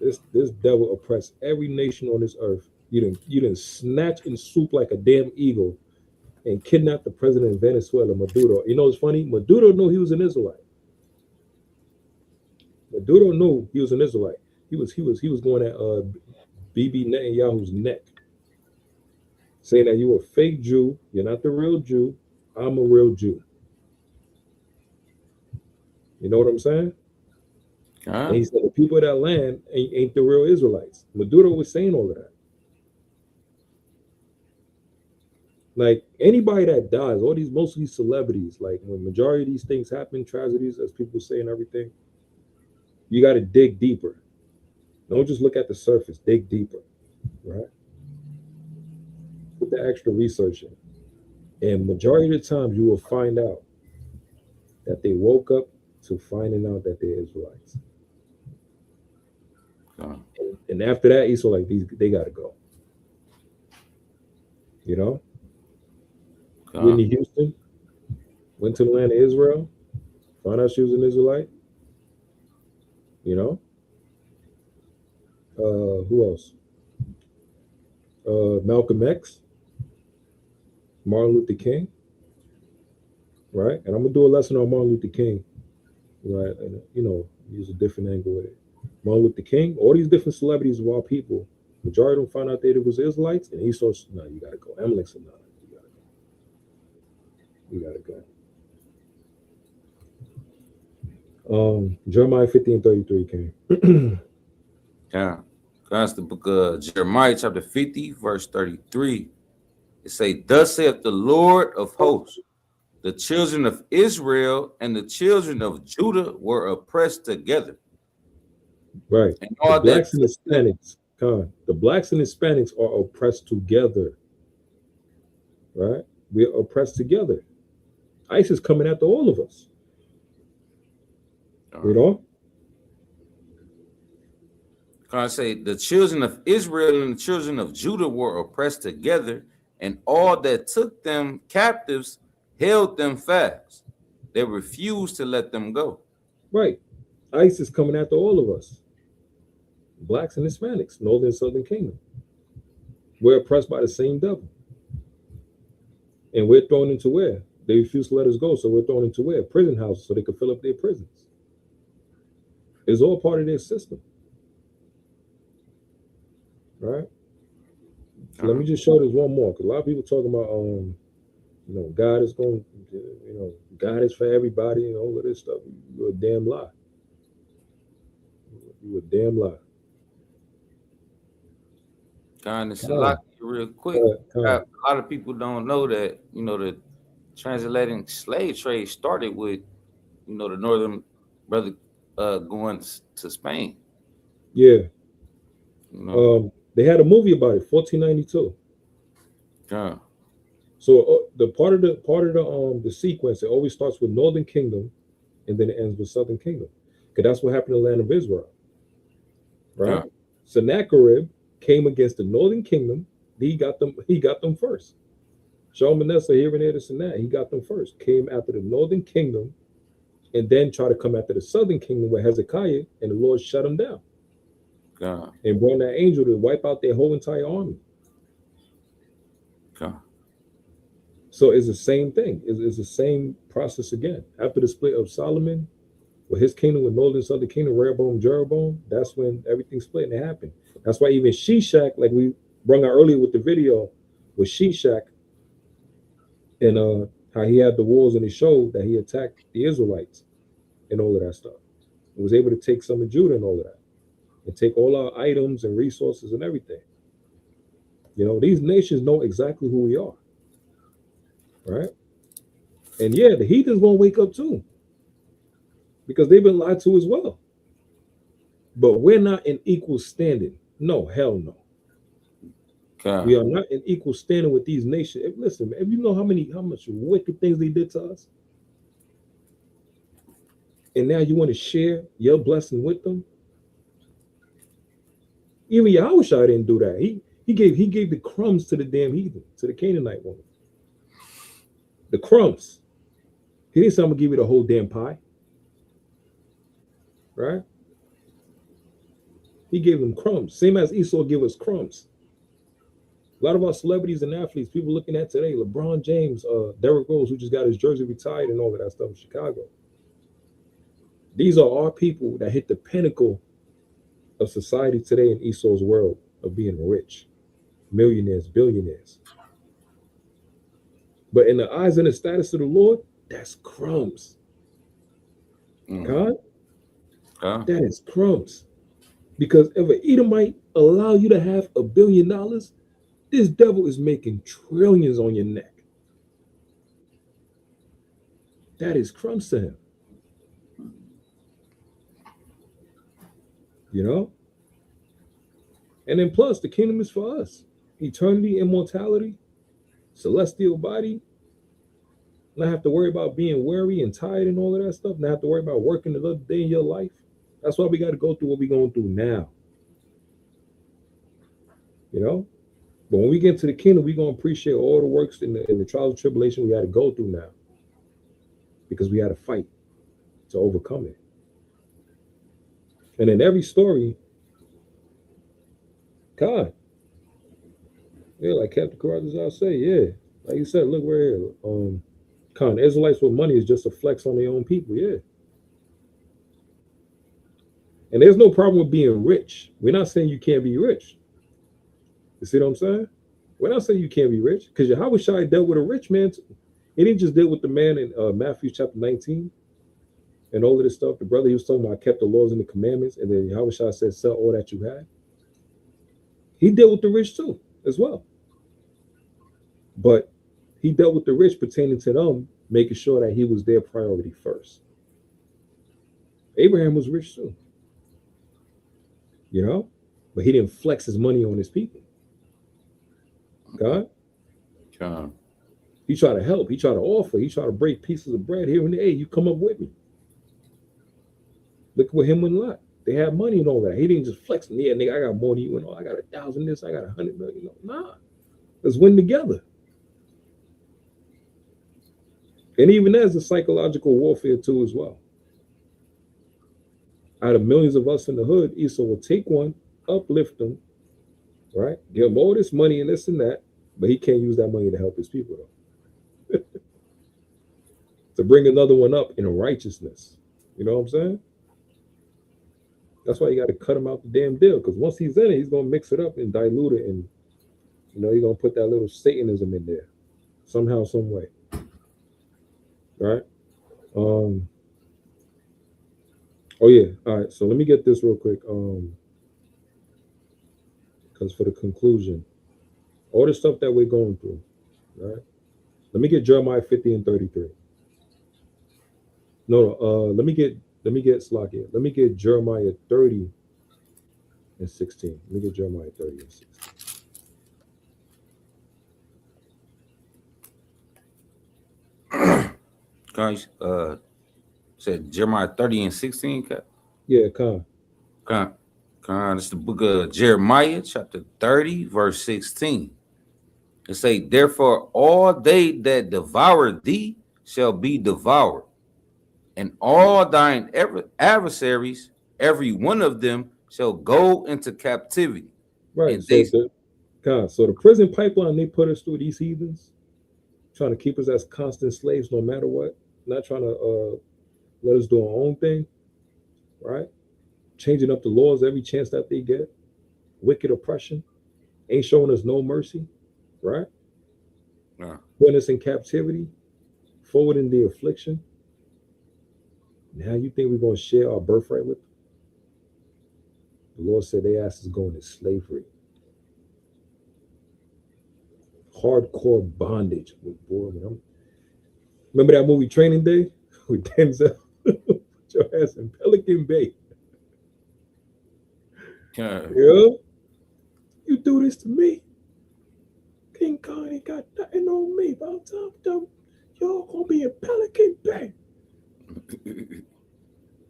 this devil oppressed every nation on this earth. You didn't snatch and swoop like a damn eagle and kidnap the president of Venezuela, Maduro. You know what's funny? Maduro knew he was an Israelite. Maduro knew he was an Israelite. He was going at Bibi Netanyahu's neck, saying that you a fake Jew, you're not the real Jew, I'm a real Jew. You know what I'm saying? And he said the people of that land ain't the real Israelites. Maduro was saying all of that. Like anybody that dies, all these mostly celebrities, like when majority of these things happen, tragedies, as people say and everything, you got to dig deeper. Don't just look at the surface, dig deeper, right? Put the extra research in. And majority of the times you will find out that they woke up to finding out that they're Israelites. And after that, he's like, they got to go. You know? Whitney Houston went to the land of Israel, found out she was an Israelite, You know, who else? Malcolm X, Martin Luther King, right? And I'm gonna do a lesson on Martin Luther King, right? And you know, use a different angle with it. Martin Luther King, all these different celebrities of our people, majority of them found out that it was Israelites, and he saw, no, you gotta go. Emmerich said, no, you gotta go. Jeremiah 15:33 came. Yeah. That's the book of Jeremiah, chapter 50, verse 33. It say, thus saith the Lord of hosts, the children of Israel and the children of Judah were oppressed together. Right. And all the blacks that and Hispanics, the blacks and Hispanics are oppressed together. Right? We are oppressed together. ICE is coming after all of us. You know? Can I say the children of Israel and the children of Judah were oppressed together, and all that took them captives held them fast. They refused to let them go. Right. ICE is coming after all of us. Blacks and Hispanics, Northern and Southern Kingdom. We're oppressed by the same devil. And we're thrown into where? They refuse to let us go, so we're thrown into where? Prison houses, so they can fill up their prisons. It's all part of their system. Right? So let me just show this one more, because a lot of people talking about, you know, God is going, you know, God is for everybody and all of this stuff. You're a damn lie. You're a damn lie. Kind of select real quick. A lot of people don't know that, you know, the transatlantic slave trade started with, you know, the northern brother going to Spain. Yeah. You know? They had a movie about it, 1492. Yeah. So the part of the sequence, it always starts with Northern Kingdom, and then it ends with Southern Kingdom, because that's what happened in the land of Israel. Right. Yeah. Sennacherib came against the Northern Kingdom. He got them first. Shalmaneser here and there, this and that. He got them first. Came after the Northern Kingdom, and then tried to come after the Southern Kingdom with Hezekiah, and the Lord shut him down. God. And brought that angel to wipe out their whole entire army. God. So it's the same thing. It's the same process again. After the split of Solomon, with his kingdom, with Northern and Southern Kingdom, Rehoboam, Jeroboam, that's when everything split and it happened. That's why even Shishak, like we brought out earlier with the video, with Shishak, and how he had the wars, and he showed that he attacked the Israelites and all of that stuff. He was able to take some of Judah and all of that, and take all our items and resources and everything. You know, these nations know exactly who we are, right? And yeah, the heathens won't wake up too, because they've been lied to as well. But we're not in equal standing. No, hell no. God. We are not in equal standing with these nations. Listen, if you know how much wicked things they did to us, and now you want to share your blessing with them. Even Yahushua didn't do that. He gave the crumbs to the damn heathen, to the Canaanite woman. The crumbs. He didn't say, I'm gonna give you the whole damn pie. Right? He gave them crumbs. Same as Esau gave us crumbs. A lot of our celebrities and athletes, people looking at today, LeBron James, Derrick Rose, who just got his jersey retired and all of that stuff in Chicago. These are our people that hit the pinnacle of society today in Esau's world of being rich, millionaires, billionaires. But in the eyes and the status of the Lord, that's crumbs. God, that is crumbs. Because if an Edomite allow you to have $1 billion, this devil is making trillions on your neck. That is crumbs to him. You know? And then plus, the kingdom is for us. Eternity, immortality, celestial body. Not have to worry about being weary and tired and all of that stuff. Not have to worry about working another day in your life. That's why we got to go through what we're going through now. You know? But when we get into the kingdom, we're going to appreciate all the works in the trials and tribulation we had to go through now. Because we had to fight to overcome it. And in every story, God, yeah, like Captain Carruthers say, yeah, like you said, look, we're here. The Israelites with money is just a flex on their own people, yeah. And there's no problem with being rich. We're not saying you can't be rich. You see what I'm saying? We're not saying you can't be rich, because Yahweh Shai dealt with a rich man too. He didn't just deal with the man in Matthew chapter 19 and all of this stuff. The brother he was talking about kept the laws and the commandments, and then Yahweh Shai said, sell all that you had. He dealt with the rich too, as well. But he dealt with the rich pertaining to them, making sure that he was their priority first. Abraham was rich too, you know, but he didn't flex his money on his people. God. He tried to help. He tried to offer. He tried to break pieces of bread here and there. Hey, you come up with me. Look with him and Lot. They had money and all that. He didn't just flex. Yeah, nigga, I got more than you and all. I got 1,000 this. I got 100 million. Nah, let's win together. And even there's a psychological warfare too as well. Out of millions of us in the hood, Esau will take one, uplift them, right? Give him all this money and this and that, but he can't use that money to help his people though. To bring another one up in righteousness. You know what I'm saying? That's why you got to cut him out the damn deal, because once he's in it, he's going to mix it up and dilute it, and you know, you're going to put that little Satanism in there somehow, some way. Right? Oh yeah. All right. So let me get this real quick. Because for the conclusion, all the stuff that we're going through, right? Let me get Jeremiah 50 and 33. Let me get Slakia. Let me get Jeremiah 30 and 16. Let me get Jeremiah 30 and 16. Guys, said Jeremiah 30 and 16. Yeah, come. This is the book of Jeremiah, chapter 30, verse 16. It say, therefore, all they that devour thee shall be devoured, and all thine adversaries, every one of them, shall go into captivity. Right. So the prison pipeline they put us through, these heathens, trying to keep us as constant slaves no matter what, not trying to let us do our own thing, right? Changing up the laws every chance that they get, wicked oppression, ain't showing us no mercy, right? Putting us in captivity, forwarding the affliction. Now you think we're going to share our birthright with them? The Lord said they ass is going into slavery. Hardcore bondage. Boy, remember that movie Training Day with Denzel? Put your ass in Pelican Bay. Yeah, you do this to me. King Kong ain't got nothing on me. By the time y'all gonna be in Pelican Bay.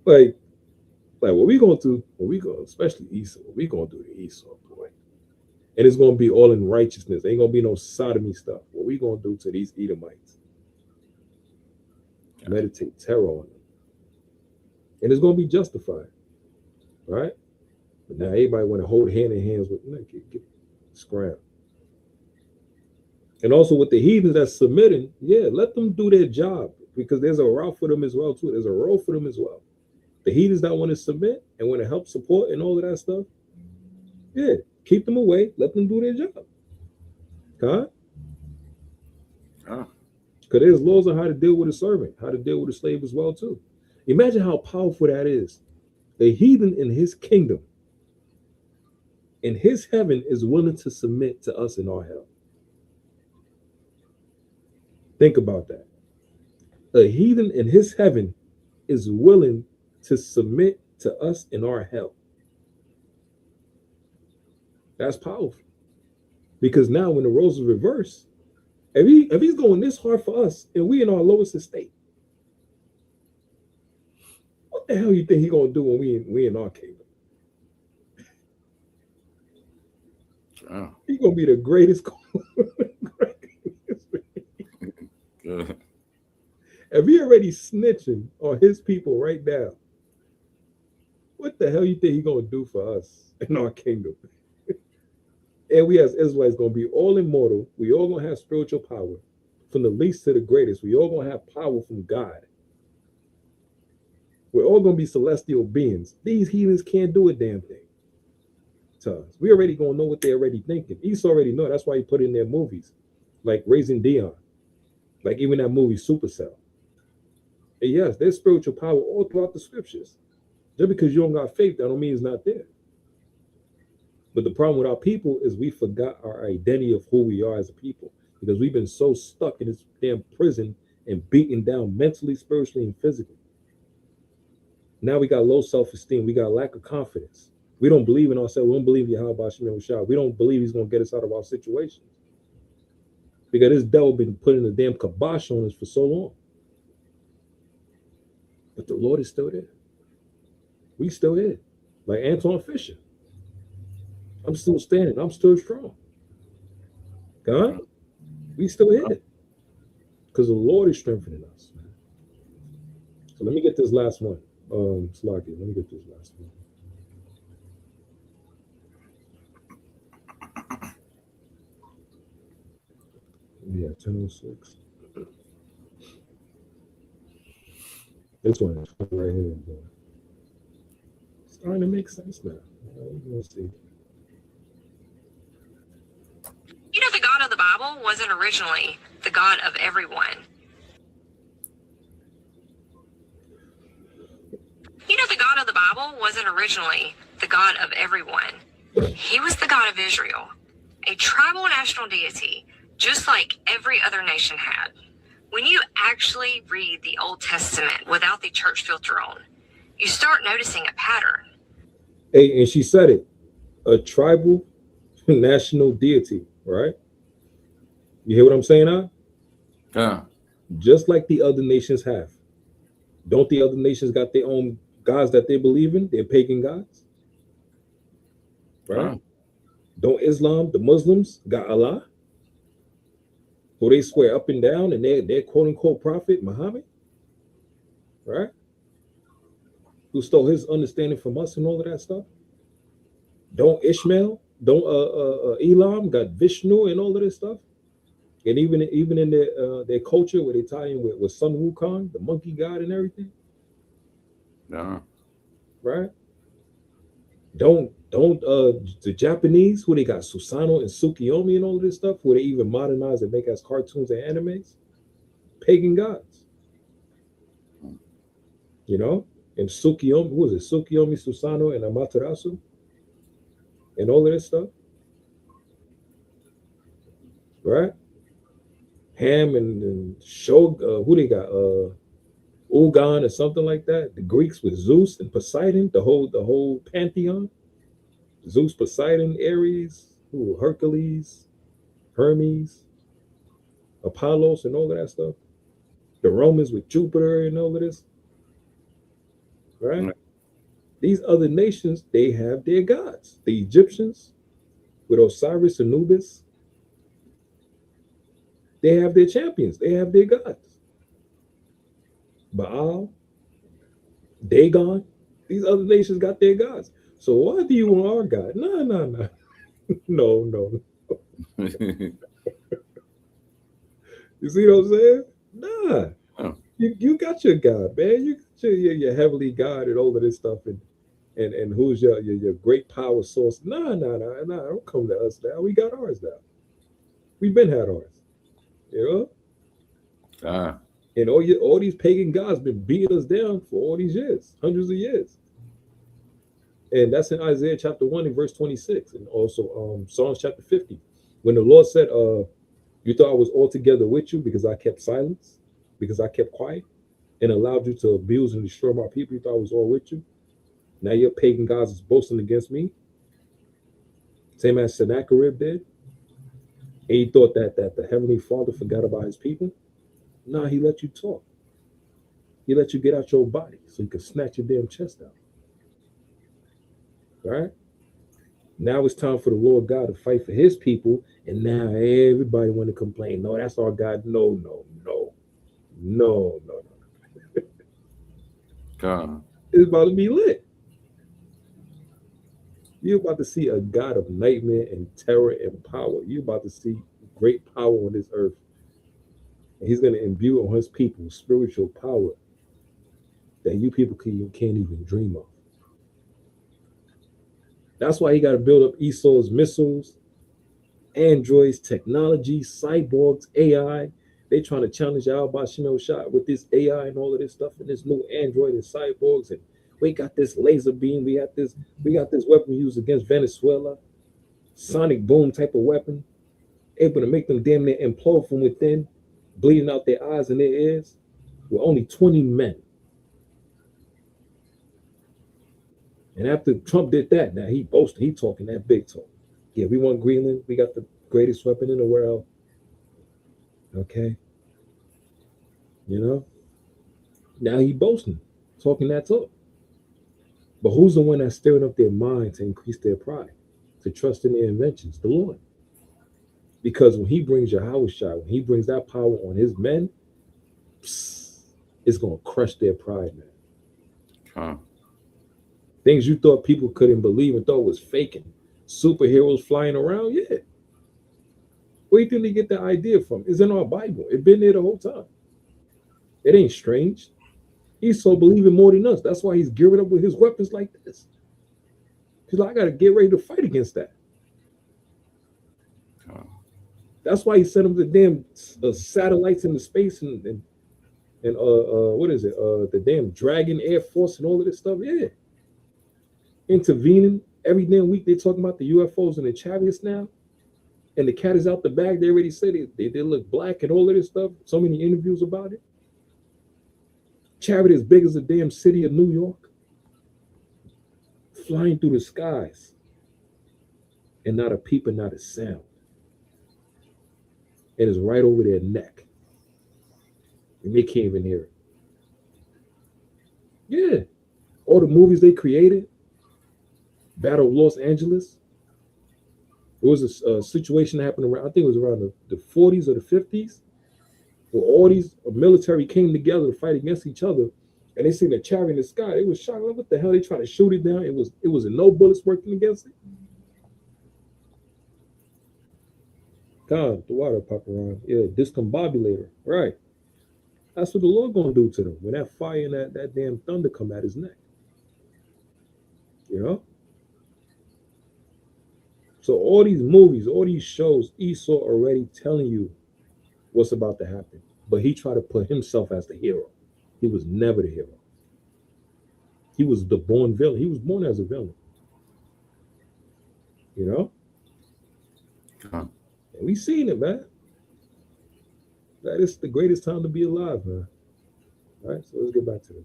like what we gonna do? What we gonna, especially Esau? What we gonna do to Esau, boy? And it's gonna be all in righteousness. Ain't gonna be no sodomy stuff. What we gonna do to these Edomites? Meditate terror on them, and it's gonna be justified, right? But now everybody want to hold hand in hands with get scram. And also with the heathens that's submitting, yeah, let them do their job, because there's a route for them as well too. There's a role for them as well. The heathens that want to submit and want to help support and all of that stuff, yeah, keep them away. Let them do their job. God. Because there's laws on how to deal with a servant, how to deal with a slave as well too. Imagine how powerful that is. A heathen in his kingdom, in his heaven, is willing to submit to us in our hell. Think about that. A heathen in his heaven is willing to submit to us in our hell. That's powerful. Because now when the roles are reversed, if he's going this hard for us and we in our lowest estate, what the hell you think he's gonna do when we in our kingdom? He's gonna be the greatest. If he already snitching on his people right now, What the hell you think he gonna do for us in our kingdom? And we as Israelites gonna be all immortal. We all gonna have spiritual power, from the least to the greatest. We all gonna have power from God. We're all gonna be celestial beings. These heathens can't do a damn thing to us. We already gonna know what they're already thinking. Esau already know. That's why he put in their movies, like Raising Dion, like even that movie Supercell. And yes, there's spiritual power all throughout the scriptures. Just because you don't got faith, that don't mean it's not there. But the problem with our people is we forgot our identity of who we are as a people, because we've been so stuck in this damn prison and beaten down mentally, spiritually, and physically. Now we got low self-esteem. We got lack of confidence. We don't believe in ourselves. We don't believe in Yahweh Shem Yahushua. We don't believe he's going to get us out of our situations. Because this devil been putting a damn kibosh on us for so long. But the Lord is still there. We still here. Like Anton Fisher. I'm still standing. I'm still strong. God, we still here. Because the Lord is strengthening us. So let me get this last one. Sluggy, let me get this last one. Yeah, 10:06. This one is right here. It's starting to make sense now. Let's see. You know, the God of the Bible wasn't originally the God of everyone. You know, the God of the Bible wasn't originally the God of everyone. He was the God of Israel, a tribal national deity, just like every other nation had. When you actually read the Old Testament without the church filter on, you start noticing a pattern. Hey, and she said it, a tribal national deity, right? You hear what I'm saying now? Yeah. Just like the other nations have. Don't the other nations got their own gods that they believe in? They're pagan gods. Right? Don't Islam, the Muslims, got Allah? Who they swear up and down, and their quote unquote prophet, Muhammad? Right? Who stole his understanding from us and all of that stuff? Don't Ishmael, don't Elam got Vishnu and all of this stuff? And even in their culture where they tie in with Sun Wukong, the monkey god and everything. Yeah. Right? Don't the Japanese, who they got Susanoo and Tsukiyomi and all of this stuff, who they even modernize and make as cartoons and animes? Pagan gods. You know? And Tsukiyomi, who is it? Tsukiyomi, Susanoo, and Amaterasu? And all of this stuff. Right? Ham and Shog, who they got? Ugan or something like that. The Greeks with Zeus and Poseidon, the whole pantheon. Zeus, Poseidon, Ares, Hercules, Hermes, Apollos, and all of that stuff. The Romans with Jupiter and all of this. Right? These other nations, they have their gods. The Egyptians with Osiris, Anubis, they have their champions. They have their gods. Baal, Dagon, these other nations got their gods. So why do you want our God? No. No. You see what I'm saying? Nah. Oh. You got your God, man. You got your heavenly God and all of this stuff, and who's your great power source. Nah. Don't come to us now. We got ours now. We've been had ours. You know? And all these pagan gods been beating us down for all these years, hundreds of years. And that's in Isaiah chapter 1 and verse 26, and also Psalms chapter 50. When the Lord said, you thought I was altogether with you because I kept silence, because I kept quiet and allowed you to abuse and destroy my people. You thought I was all with you. Now your pagan gods is boasting against me. Same as Sennacherib did. And he thought that the Heavenly Father forgot about his people. Nah, he let you talk. He let you get out your body so you could snatch your damn chest out. Right? Now it's time for the Lord God to fight for his people, and now everybody want to complain. No, that's our God. No. God. It's about to be lit. You're about to see a God of nightmare and terror and power. You're about to see great power on this earth. And he's going to imbue on his people spiritual power that you people can't even dream of. That's why he got to build up Esau's missiles, androids, technology, cyborgs, AI. They trying to challenge Yahweh Shemel Shah with this AI and all of this stuff and this new android and cyborgs. And we got this laser beam. We got this weapon used against Venezuela, sonic boom type of weapon, able to make them damn near implode from within, bleeding out their eyes and their ears, with only 20 men. And after Trump did that, now he boasted, he talking that big talk. Yeah, we want Greenland. We got the greatest weapon in the world. Okay. You know? Now he boasting, talking that talk. But who's the one that's stirring up their mind to increase their pride, to trust in their inventions? The Lord. Because when he brings Yahweh Shai, when he brings that power on his men, it's going to crush their pride, man. Huh. Things you thought people couldn't believe and thought was faking. Superheroes flying around, yeah. Where do you think they get the idea from? It's in our Bible. It's been there the whole time. It ain't strange. He's so believing more than us. That's why he's gearing up with his weapons like this. He's like, I got to get ready to fight against that. That's why he sent them the damn satellites into space and what is it? The damn Dragon Air Force and all of this stuff. Yeah. Intervening every damn week. They're talking about the UFOs and the chariots now. And the cat is out the bag. They already said they look black and all of this stuff. So many interviews about it. Chariot as big as the damn city of New York. Flying through the skies. And not a peep and not a sound. And it's right over their neck. And they can't even hear it. Yeah. All the movies they created. Battle of Los Angeles. There was a situation that happened around, I think it was around the 40s or the 50s, where all these military came together to fight against each other, and they seen a chariot in the sky. They was shocked. Like, what the hell? They trying to shoot it down. It was no bullets working against it. God, the water paparazzi. Yeah, discombobulator. Right. That's what the Lord gonna do to them when that fire and that damn thunder come at his neck. You know? So all these movies, all these shows, Esau already telling you what's about to happen. But he tried to put himself as the hero. He was never the hero. He was the born villain. He was born as a villain. You know? And we seen it, man. That is the greatest time to be alive, man. All right, so let's get back to this.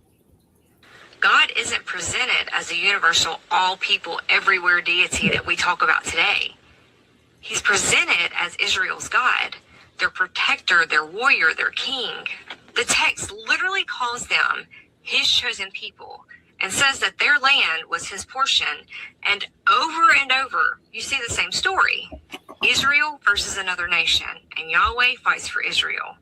God isn't presented as a universal, all people, everywhere deity that we talk about today. He's presented as Israel's God, their protector, their warrior, their king. The text literally calls them his chosen people and says that their land was his portion. And over, you see the same story. Israel versus another nation, and Yahweh fights for Israel.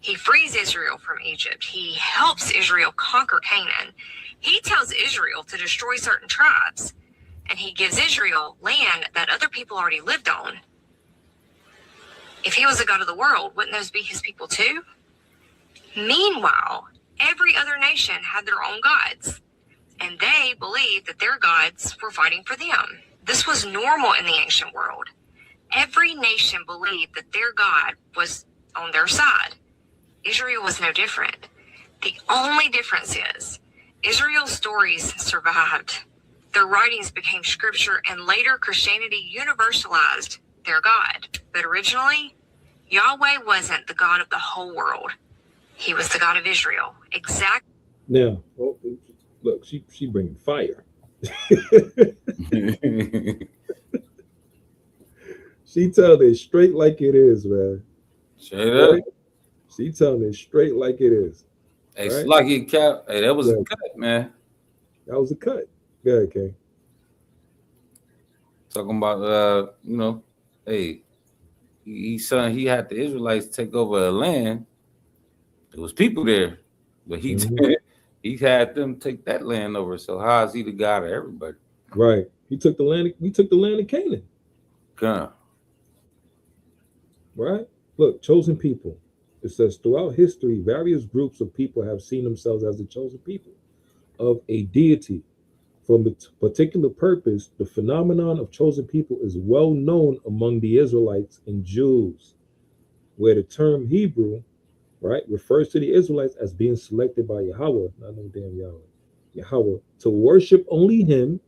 He frees Israel from Egypt. He helps Israel conquer Canaan. He tells Israel to destroy certain tribes, and he gives Israel land that other people already lived on. If he was the God of the world, wouldn't those be his people too? Meanwhile, every other nation had their own gods, and they believed that their gods were fighting for them. This was normal in the ancient world. Every nation believed that their God was on their side. Israel was no different. The only difference is Israel's stories survived. Their writings became scripture, and later Christianity universalized their God. But originally, Yahweh wasn't the God of the whole world. He was the God of Israel. Exactly. Now, look, she bringing fire. She telling it straight like it is, man. Straight up. Right? She telling it straight like it is. Hey, right? Sluggy Cap. Hey, that was a cut, man. That was a cut. Go ahead, King. Talking about, hey, he had the Israelites take over a land. There was people there, but he had them take that land over. So how is he the God of everybody? Right. He took the land. We took the land of Canaan. God. Right. Look, chosen people. It says throughout history, various groups of people have seen themselves as the chosen people of a deity for a particular purpose. The phenomenon of chosen people is well known among the Israelites and Jews, where the term Hebrew, right, refers to the Israelites as being selected by Yahweh, not no damn Yahweh, to worship only him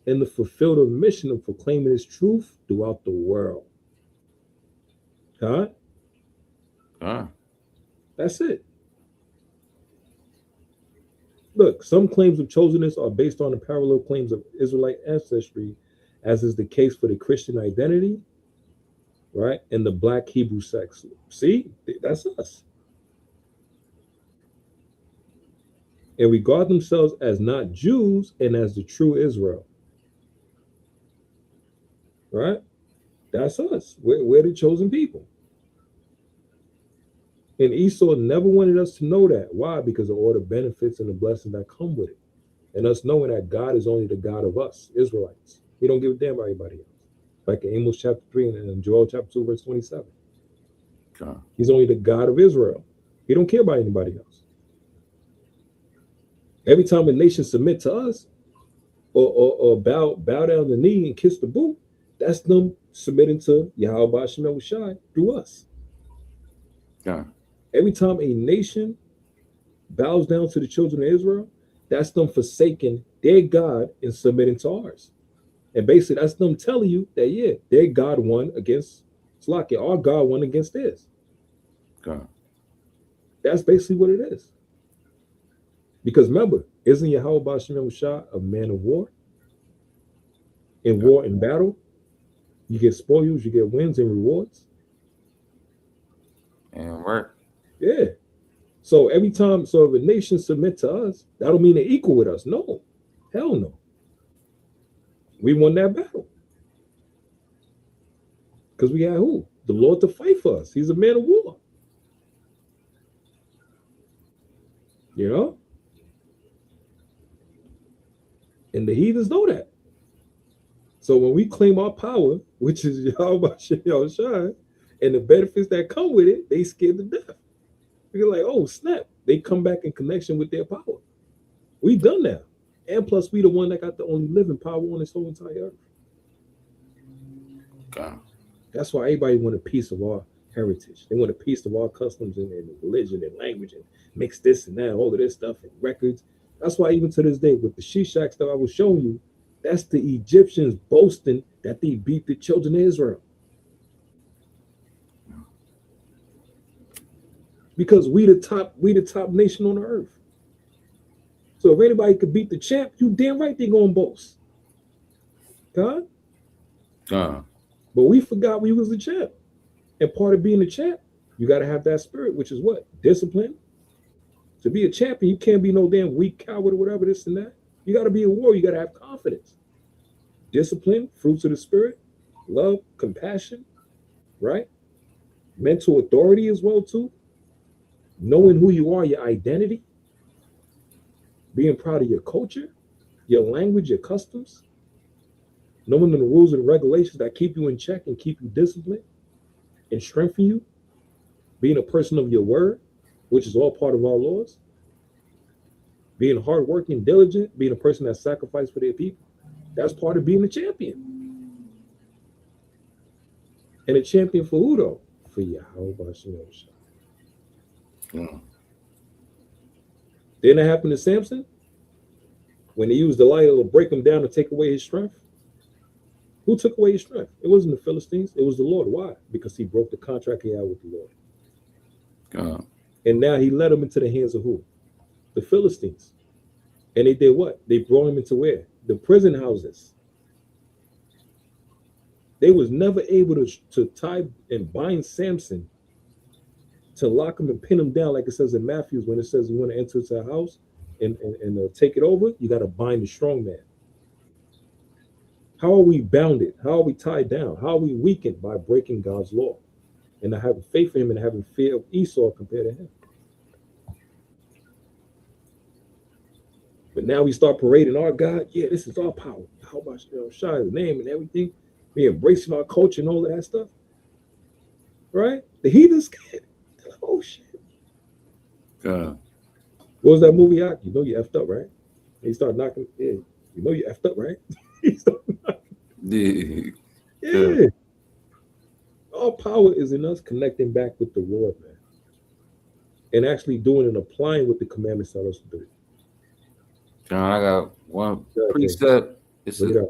and to fulfill the mission of proclaiming his truth throughout the world. Huh? That's it. Look, some claims of chosenness are based on the parallel claims of Israelite ancestry, as is the case for the Christian identity, right, and the Black Hebrew sex. See, that's us. And regard themselves as not Jews and as the true Israel. Right? That's us. We're the chosen people. And Esau never wanted us to know that. Why? Because of all the benefits and the blessings that come with it. And us knowing that God is only the God of us, Israelites. He don't give a damn about anybody else. Like in Amos chapter 3 and in Joel chapter 2, verse 27. God. He's only the God of Israel. He don't care about anybody else. Every time a nation submit to us or bow down the knee and kiss the boot, that's them submitting to Yahweh Shem Shai through us. Yeah. Every time a nation bows down to the children of Israel, that's them forsaking their God and submitting to ours. And basically, that's them telling you that, yeah, their God won against Slakia. Our God won against theirs. God. That's basically what it is. Because remember, isn't Yahweh B'Shem Shah a man of war? In war and battle, you get spoils, you get wins and rewards. And work. Yeah. So every time, so if a nation submit to us, that don't mean they're equal with us. No. Hell no. We won that battle. Because we had who? The Lord to fight for us. He's a man of war. You know? And the heathens know that. So when we claim our power, which is Yahweh Shai, and the benefits that come with it, they scared to death. We're like, oh, snap. They come back in connection with their power. We've done that. And plus, we the one that got the only living power on this whole entire earth. God. That's why everybody want a piece of our heritage. They want a piece of our customs and religion and language and mix this and that, all of this stuff and records. That's why even to this day, with the Shishak stuff I was showing you, that's the Egyptians boasting that they beat the children of Israel. Because we the top nation on the earth. So if anybody could beat the champ, you damn right they gonna boast. God? But we forgot we was the champ. And part of being the champ, you gotta have that spirit, which is what? Discipline. To be a champion, you can't be no damn weak coward or whatever, this and that. You gotta be a warrior, you gotta have confidence. Discipline, fruits of the spirit, love, compassion, right? Mental authority as well too. Knowing who you are, your identity, being proud of your culture, your language, your customs, knowing the rules and regulations that keep you in check and keep you disciplined and strengthen you, being a person of your word, which is all part of our laws, being hardworking, diligent, being a person that sacrificed for their people, that's part of being a champion. And a champion for who though? For Yahweh B'Shem Shai. Didn't that happen to Samson? When they used Delilah to break him down to take away his strength? Who took away his strength? It wasn't the Philistines, it was the Lord. Why? Because he broke the contract he had with the Lord. And now he led him into the hands of who? The Philistines. And they did what? They brought him into where? The prison houses. They was never able to tie and bind Samson, to lock him and pin him down, like it says in Matthew, when it says you want to enter into a house and take it over, you got to bind the strong man. How are we bounded? How are we tied down? How are we weakened? By breaking God's law and not having faith in him and having fear of Esau compared to him. But now we start parading our God. Yeah, this is our power. How about Shah's name and everything? We embracing our culture and all of that stuff. Right? The heathens scared. Oh shit. God. What was that movie out? You know you effed up, right? And he started knocking. Yeah, you know you effed up, right? He started knocking. Yeah. All power is in us connecting back with the Lord, man. And actually doing and applying what the commandments tell us to do. John, I got one precept. It's a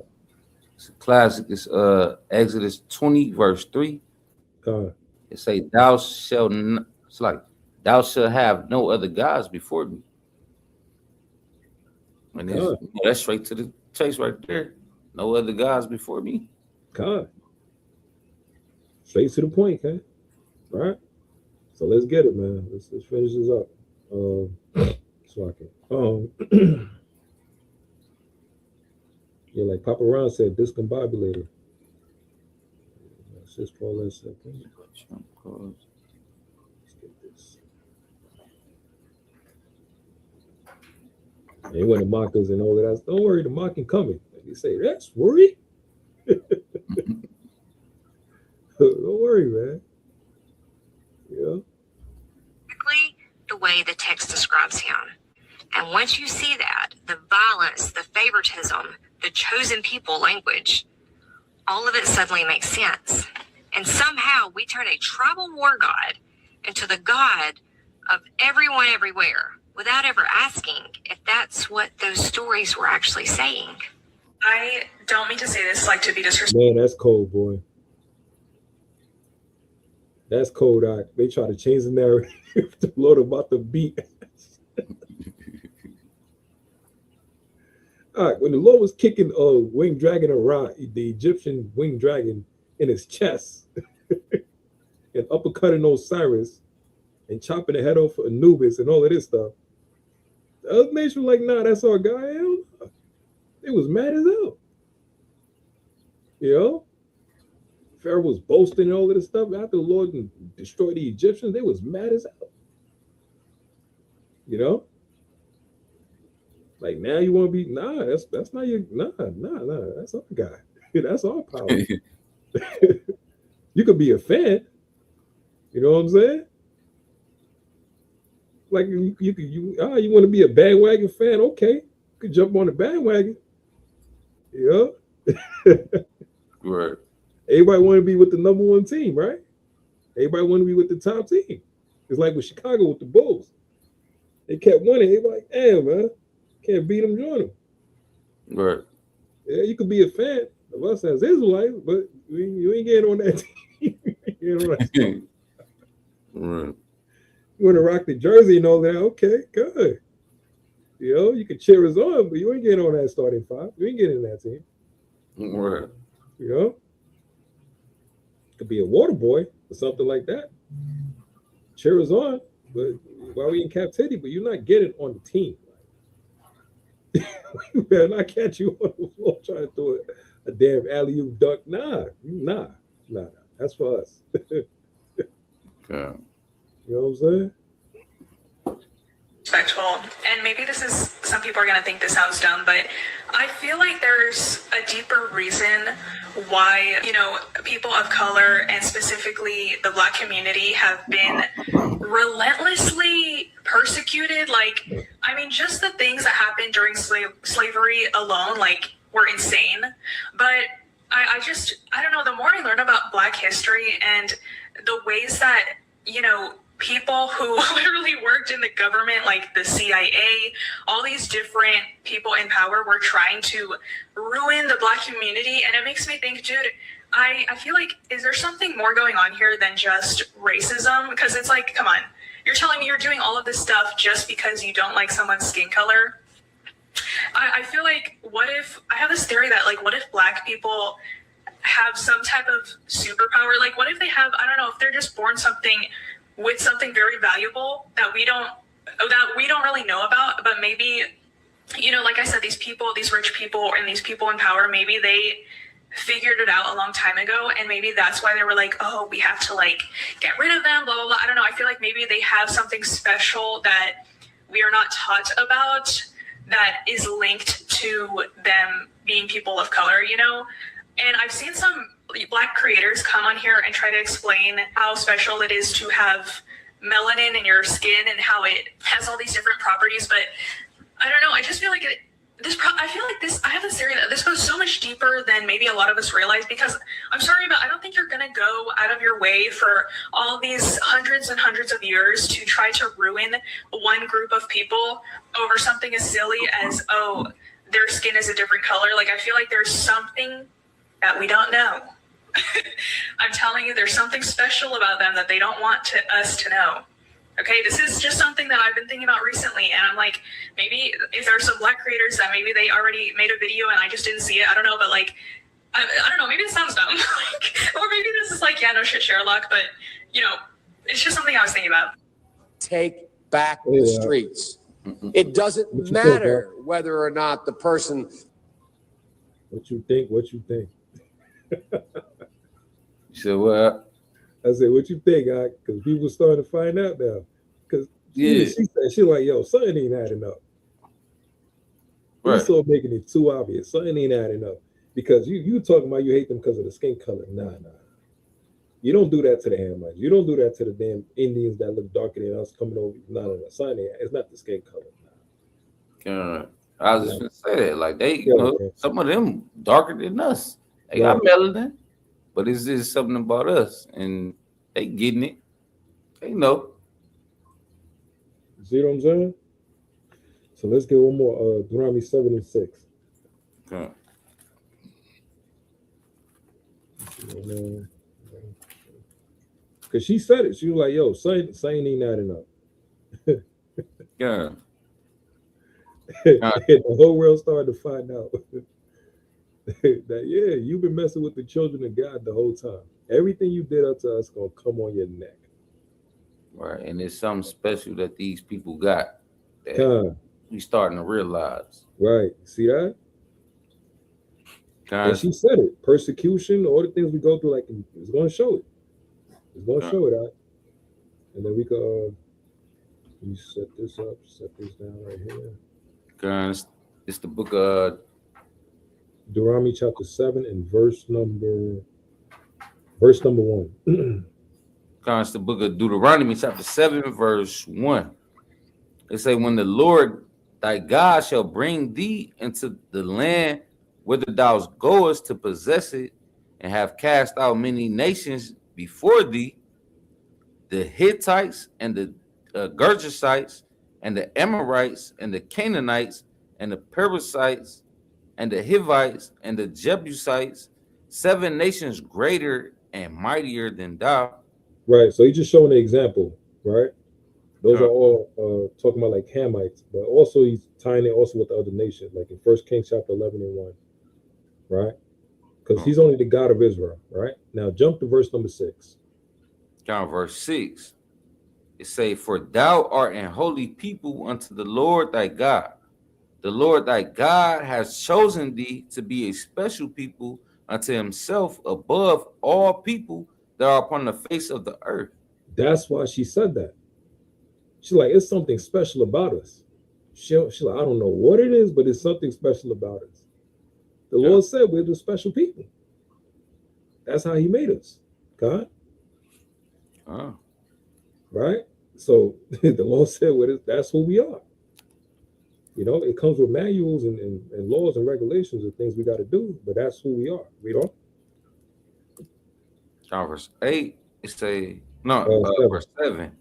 classic. It's Exodus 20, verse 3. It say, thou shalt have no other gods before me. And that's straight to the chase right there. No other gods before me. God. Straight to the point, okay? All right. So let's get it, man. Let's finish this up. So I can. Yeah, like Papa Ron said, discombobulator. Let's just call that second. Let's get this. And when the mockers and all of that, don't worry, the mocking coming. You say, that's worry. Don't worry, man. Yeah. The way the text describes him. And once you see that, the violence, the favoritism, the chosen people language, all of it suddenly makes sense. And somehow we turn a tribal war god into the god of everyone everywhere without ever asking if that's what those stories were actually saying. I don't mean to say this like to be disrespectful. Man, that's cold, boy. That's cold. They try to change the narrative. The Lord about to beat. All right, when the Lord was kicking winged dragon around, the Egyptian winged dragon in his chest, and uppercutting Osiris, and chopping the head off of Anubis and all of this stuff, the other nation was like, nah, that's our guy. Hell no. It was mad as hell. You know? Pharaoh was boasting and all of this stuff after the Lord destroyed the Egyptians. They was mad as hell. You know? Like now you want to be, nah, that's not your, nah, that's our guy. That's our power. You could be a fan. You know what I'm saying? Like you want to be a bandwagon fan? Okay. You could jump on the bandwagon. You know? Right. Everybody want to be with the number one team, right? Everybody want to be with the top team. It's like with Chicago with the Bulls. They kept winning. They like, damn, man, can't beat them, join them. Right. Yeah, you could be a fan of us as Israelites, but you ain't getting on that team. You know what I'm saying? Right. You want to rock the jersey and all that? Okay, good. You know, you can cheer us on, but you ain't getting on that starting five. You ain't getting in that team. Right. You know? Could be a water boy or something like that. Cheer us on, but while we in captivity, but you're not getting on the team. You better not catch you on the floor trying to throw a damn alley-oop dunk. Nah. That's for us. Yeah. You know what I'm saying? Respectful, and maybe this is, some people are going to think this sounds dumb, but I feel like there's a deeper reason why, you know, people of color and specifically the Black community have been relentlessly persecuted. Like, I mean, just the things that happened during slavery alone, like, were insane. But I don't know, the more I learn about Black history and the ways that, you know, people who literally worked in the government, like the CIA, all these different people in power were trying to ruin the Black community. And it makes me think, dude, I feel like, is there something more going on here than just racism? Because it's like, come on, you're telling me you're doing all of this stuff just because you don't like someone's skin color? I feel like, what if, I have this theory that, like, what if Black people have some type of superpower? Like, what if they have, I don't know, if they're just born with something very valuable that we don't really know about, but maybe, you know, like I said, these people, these rich people and these people in power, maybe they figured it out a long time ago, and maybe that's why they were like, oh, we have to, like, get rid of them, blah, blah, blah. I don't know. I feel like maybe they have something special that we are not taught about, that is linked to them being people of color, you know? And I've seen some Black creators come on here and try to explain how special it is to have melanin in your skin and how it has all these different properties, but I don't know, I just feel like I have this theory that this goes so much deeper than maybe a lot of us realize, because I'm sorry, but I don't think you're gonna go out of your way for all these hundreds and hundreds of years to try to ruin one group of people over something as silly as, oh, their skin is a different color. Like, I feel like there's something that we don't know. I'm telling you, there's something special about them that they don't want us to know. Okay, this is just something that I've been thinking about recently, and I'm like, maybe if there are some Black creators that maybe they already made a video and I just didn't see it, I don't know, but like, I don't know, maybe it sounds dumb, or maybe this is like, yeah, no shit, Sherlock, but you know, it's just something I was thinking about. Take back the streets. It doesn't matter whether or not the person. What you think? What you think? So what? I said, what you think? Because people starting to find out now. Because Yeah. she said, she like, yo, something ain't adding up. Right. You start making it too obvious. Something ain't adding up. Because you talking about you hate them because of the skin color. Nah. You don't do that to the Hamites. You don't do that to the damn Indians that look darker than us coming over. No. Something ain't. It's not the skin color. I was just gonna say that, like they, some of them darker than us. They got melanin, but it's just something about us, and they getting it. They know. See what I'm saying? So let's get one more. Deuteronomy 7 and 6. Okay. Because she said it. She was like, yo, saying ain't adding up. Yeah. And the whole world started to find out that, yeah, you've been messing with the children of God the whole time. Everything you did up to us gonna come on your neck. Right, and it's something special that these people got that we starting to realize. Right, see that? And she said it. Persecution, all the things we go through, like, it's gonna show it. It's gonna show it out. And then we can you set this up, set this down right here. Guys, it's the book of Deuteronomy chapter 7 and verse number 1. It's the book of Deuteronomy chapter 7 verse 1. It say, when the Lord thy God shall bring thee into the land whither thou goest to possess it, and have cast out many nations before thee, the Hittites and the Girgashites and the Amorites and the Canaanites and the Perizzites and the Hivites and the Jebusites, 7 nations greater and mightier than thou. Right. So he's just showing an example, right? Those are all talking about like Hamites, but also he's tying it also with the other nations, like in 1 Kings chapter 11 and 1, right? Because he's only the God of Israel, right? Now jump to verse number 6. Down verse 6. It say, for thou art an holy people unto the Lord thy God. The Lord thy God has chosen thee to be a special people unto himself above all people that are upon the face of the earth. That's why she said that. She's like, it's something special about us. She's like, I don't know what it is, but it's something special about us. The Lord said we're the special people. That's how he made us. God. Right? So the Lord said that's who we are. You know, it comes with manuals and laws and regulations and things we got to do, but that's who we are. We don't. Verse 8, it say, verse 7.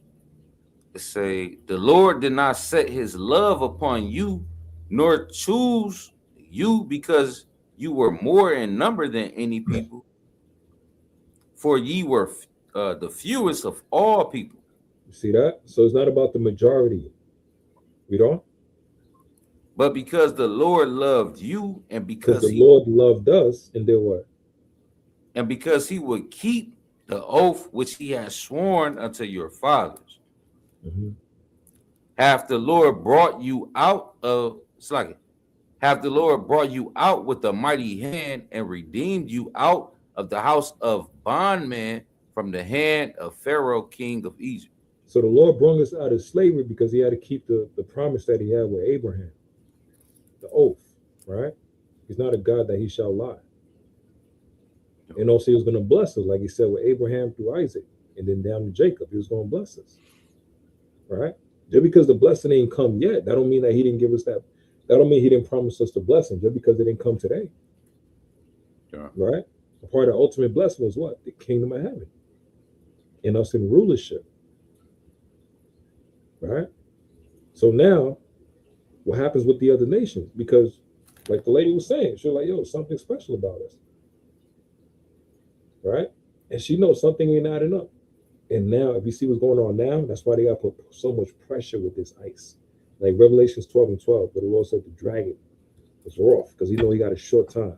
It say, the Lord did not set his love upon you, nor choose you because you were more in number than any people, for ye were the fewest of all people. You see that? So it's not about the majority. We don't. But because the Lord loved you, and because the Lord loved us, and did what? And because he would keep the oath which he has sworn unto your fathers. Have the Lord brought you out of have the Lord brought you out with a mighty hand and redeemed you out of the house of bondmen from the hand of Pharaoh, king of Egypt. So the Lord brought us out of slavery because he had to keep the promise that he had with Abraham. the oath, right? He's not a God that he shall lie. And also he was going to bless us, like he said with Abraham through Isaac, and then down to Jacob, he was going to bless us, right? Just because the blessing ain't come yet, that don't mean that he didn't give us that. That don't mean he didn't promise us the blessing just because it didn't come today, right? A part of the ultimate blessing was what? The kingdom of heaven and us in rulership, right? So now, what happens with the other nations? Because, like the lady was saying, she was like, yo, something special about us, right? And she knows something ain't adding up. And now, if you see what's going on now, that's why they got to put so much pressure with this ice. Like Revelations 12:12, but the Lord said the dragon was wroth because he know he got a short time,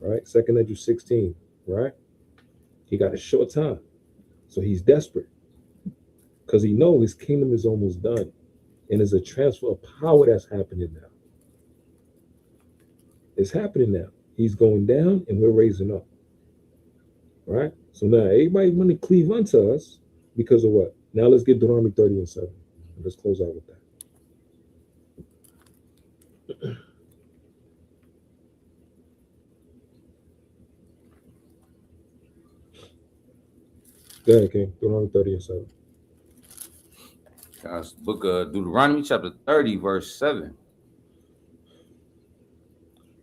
right? 2 Ezra 16, right? He got a short time. So he's desperate because he knows his kingdom is almost done. And there's a transfer of power that's happening now. It's happening now. He's going down and we're raising up, right? So now everybody want to cleave unto us because of what? Now let's get Deuteronomy 30:7. Let's close out with that. Go ahead, King. Deuteronomy 30:7. God's book of Deuteronomy chapter 30, verse 7.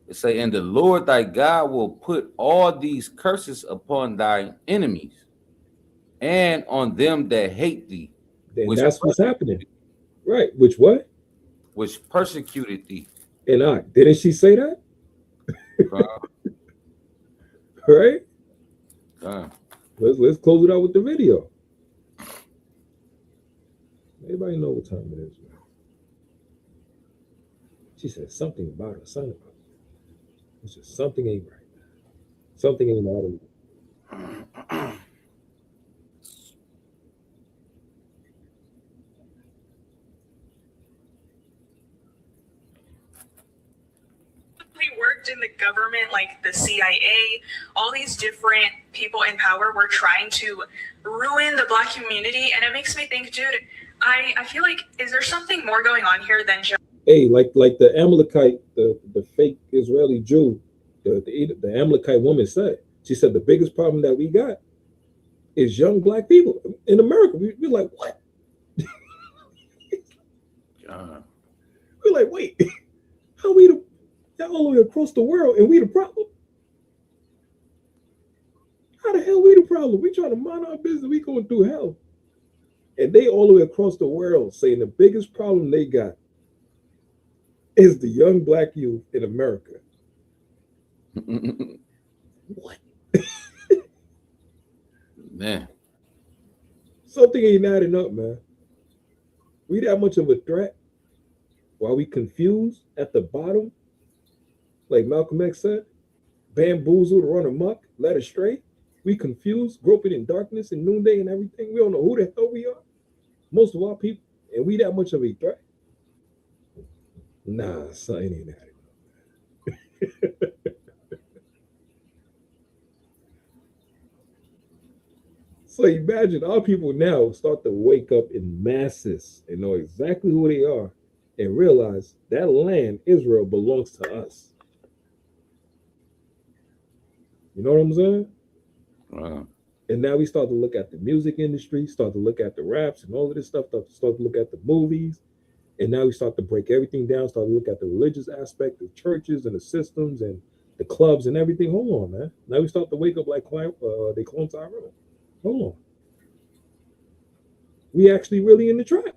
It say, and the Lord thy God will put all these curses upon thy enemies and on them that hate thee. And that's what's happening. Right. Which what? Which persecuted thee. And didn't she say that? Right? Let's close it out with the video. Everybody know what time it is, man. She said something about her son. It's just something ain't right. Something ain't out of me. Worked in the government, like the CIA, all these different people in power were trying to ruin the Black community, and it makes me think, dude, I feel like, is there something more going on here than just like the Amalekite, the fake Israeli Jew, the Amalekite woman said. She said the biggest problem that we got is young Black people in America. We're like, what? We're like, wait, how we the all the way across the world and we the problem? How the hell we the problem? We trying to mind our business. We going through hell. And they all the way across the world saying the biggest problem they got is the young Black youth in America. What? Man. Something ain't adding up, man. We that much of a threat while we confused at the bottom. Like Malcolm X said, bamboozled, run amok, led astray. We confused, groping in darkness and noonday and everything. We don't know who the hell we are. Most of our people, and we that much of a threat. Nah, something ain't adding up. So imagine our people now start to wake up in masses and know exactly who they are and realize that land, Israel, belongs to us. You know what I'm saying? Wow. And now we start to look at the music industry, start to look at the raps and all of this stuff, start to look at the movies. And now we start to break everything down, start to look at the religious aspect of churches and the systems and the clubs and everything. Hold on, man. Now we start to wake up like they clone Tyrone. Hold on. We actually really in the trap.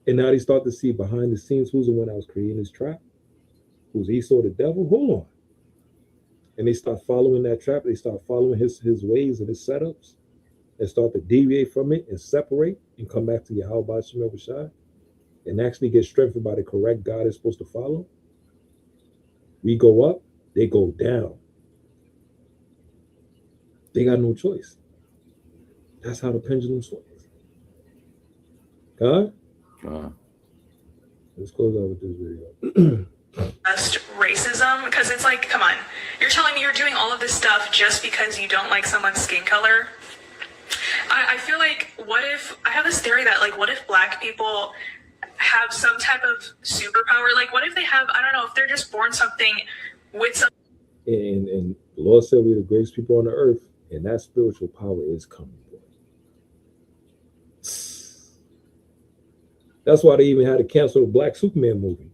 And now they start to see behind the scenes who's the one that was creating this trap, who's Esau the devil. Hold on. And they start following that trap. They start following his ways and his setups and start to deviate from it and separate and come back to Yahweh Shem Shai and actually get strengthened by the correct God is supposed to follow. We go up, they go down. They got no choice. That's how the pendulum swings. God? Let's close out with this video. just racism? Because it's like, come on, you're telling me you're doing all of this stuff just because you don't like someone's skin color? I feel like, what if, I have this theory that, like, what if Black people have some type of superpower? Like, what if they have, I don't know, if they're just born something with some. And the Lord said we're the greatest people on the earth, and that spiritual power is coming. That's why they even had to cancel the Black Superman movie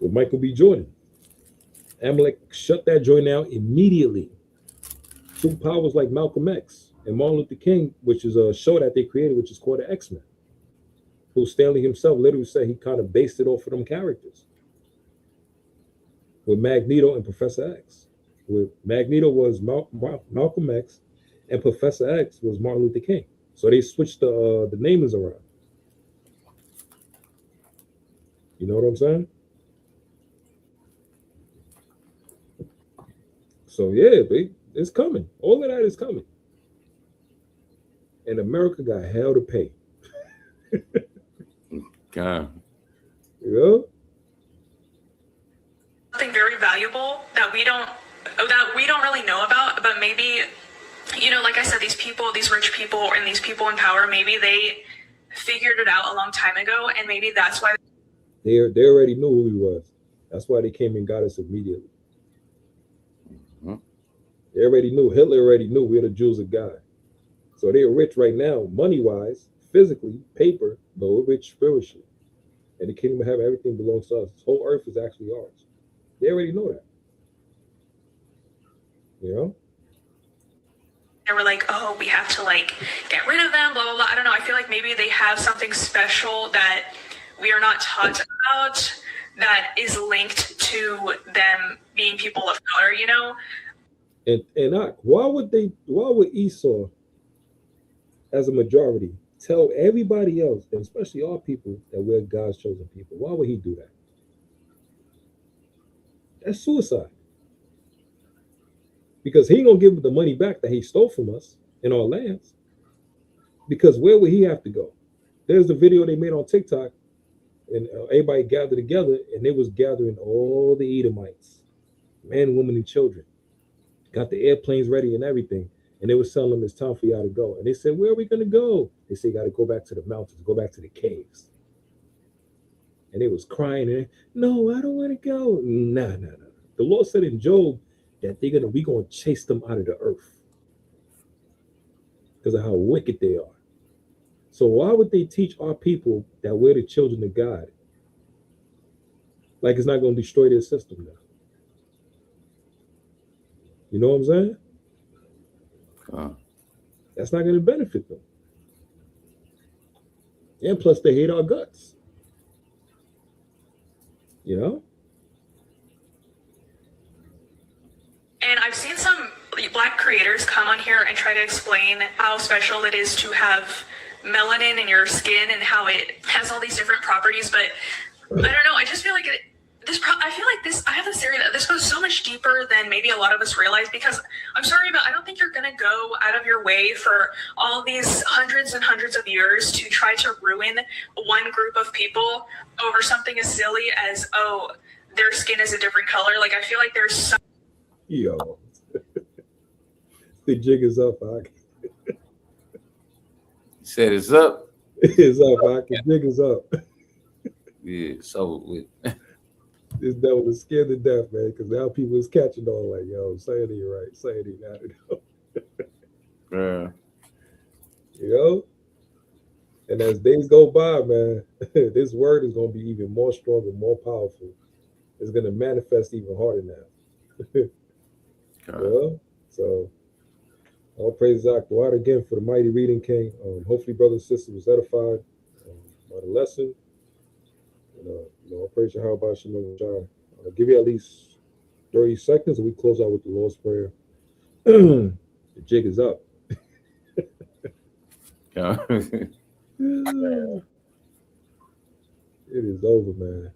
with Michael B. Jordan. Amalek shut that joint down immediately. Superpowers like Malcolm X and Martin Luther King, which is a show that they created, which is called the X-Men, who Stanley himself literally said he kind of based it off of them characters. With Magneto and Professor X. With Magneto was Malcolm X, and Professor X was Martin Luther King. So they switched the namings around. You know what I'm saying? So yeah, it's coming. All of that is coming. And America got hell to pay. God. You know? Something very valuable that we don't really know about, but maybe, you know, like I said, these people, these rich people and these people in power, maybe they figured it out a long time ago, and maybe that's why They already knew who he was. That's why they came and got us immediately. They already knew. Hitler already knew we're the Jews of God. So they're rich right now, money-wise, physically, paper, but we're rich spiritually. And the kingdom of heaven, everything belongs to us. This whole earth is actually ours. They already know that. You know? they were like, oh, we have to like get rid of them, blah, blah, blah. I don't know. I feel like maybe they have something special that we are not taught about that is linked to them being people of color, you know? And why would Esau, as a majority, tell everybody else, and especially our people, that we're God's chosen people? Why would he do that? That's suicide. Because he ain't gonna give the money back that he stole from us in our lands. Because where would he have to go? There's the video they made on TikTok, and everybody gathered together, and they was gathering all the Edomites, men, women, and children. Got the airplanes ready and everything. And they were telling them it's time for y'all to go. And they said, where are we going to go? They said, got to go back to the mountains, go back to the caves. And they was crying. And no, I don't want to go. No. The Lord said in Job that we going to chase them out of the earth because of how wicked they are. So why would they teach our people that we're the children of God? Like it's not going to destroy their system now. You know what I'm saying? That's not going to benefit them. And plus, they hate our guts. You know? And I've seen some Black creators come on here and try to explain how special it is to have melanin in your skin and how it has all these different properties. But I don't know. I just feel like I have this theory that this goes so much deeper than maybe a lot of us realize, because I'm sorry, but I don't think you're going to go out of your way for all these hundreds and hundreds of years to try to ruin one group of people over something as silly as, oh, their skin is a different color. Like, I feel like there's some... Yo. The jig is up, Hawk. Said it's up. It's up, Hawk. The jig is up. Yeah, so with this devil is scared to death, man, because now people is catching on like, yo, say it ain't right, say it ain't yeah. You know? And as days go by, man, this word is going to be even more stronger, more powerful. It's going to manifest even harder now. Yeah? So, all praise Zach Watt again for the mighty reading, King. Hopefully, brothers and sisters was edified by the lesson. I'll praise you. How about you? I'll give you at least 30 seconds and we close out with the Lord's Prayer. The jig is up. It is over, man.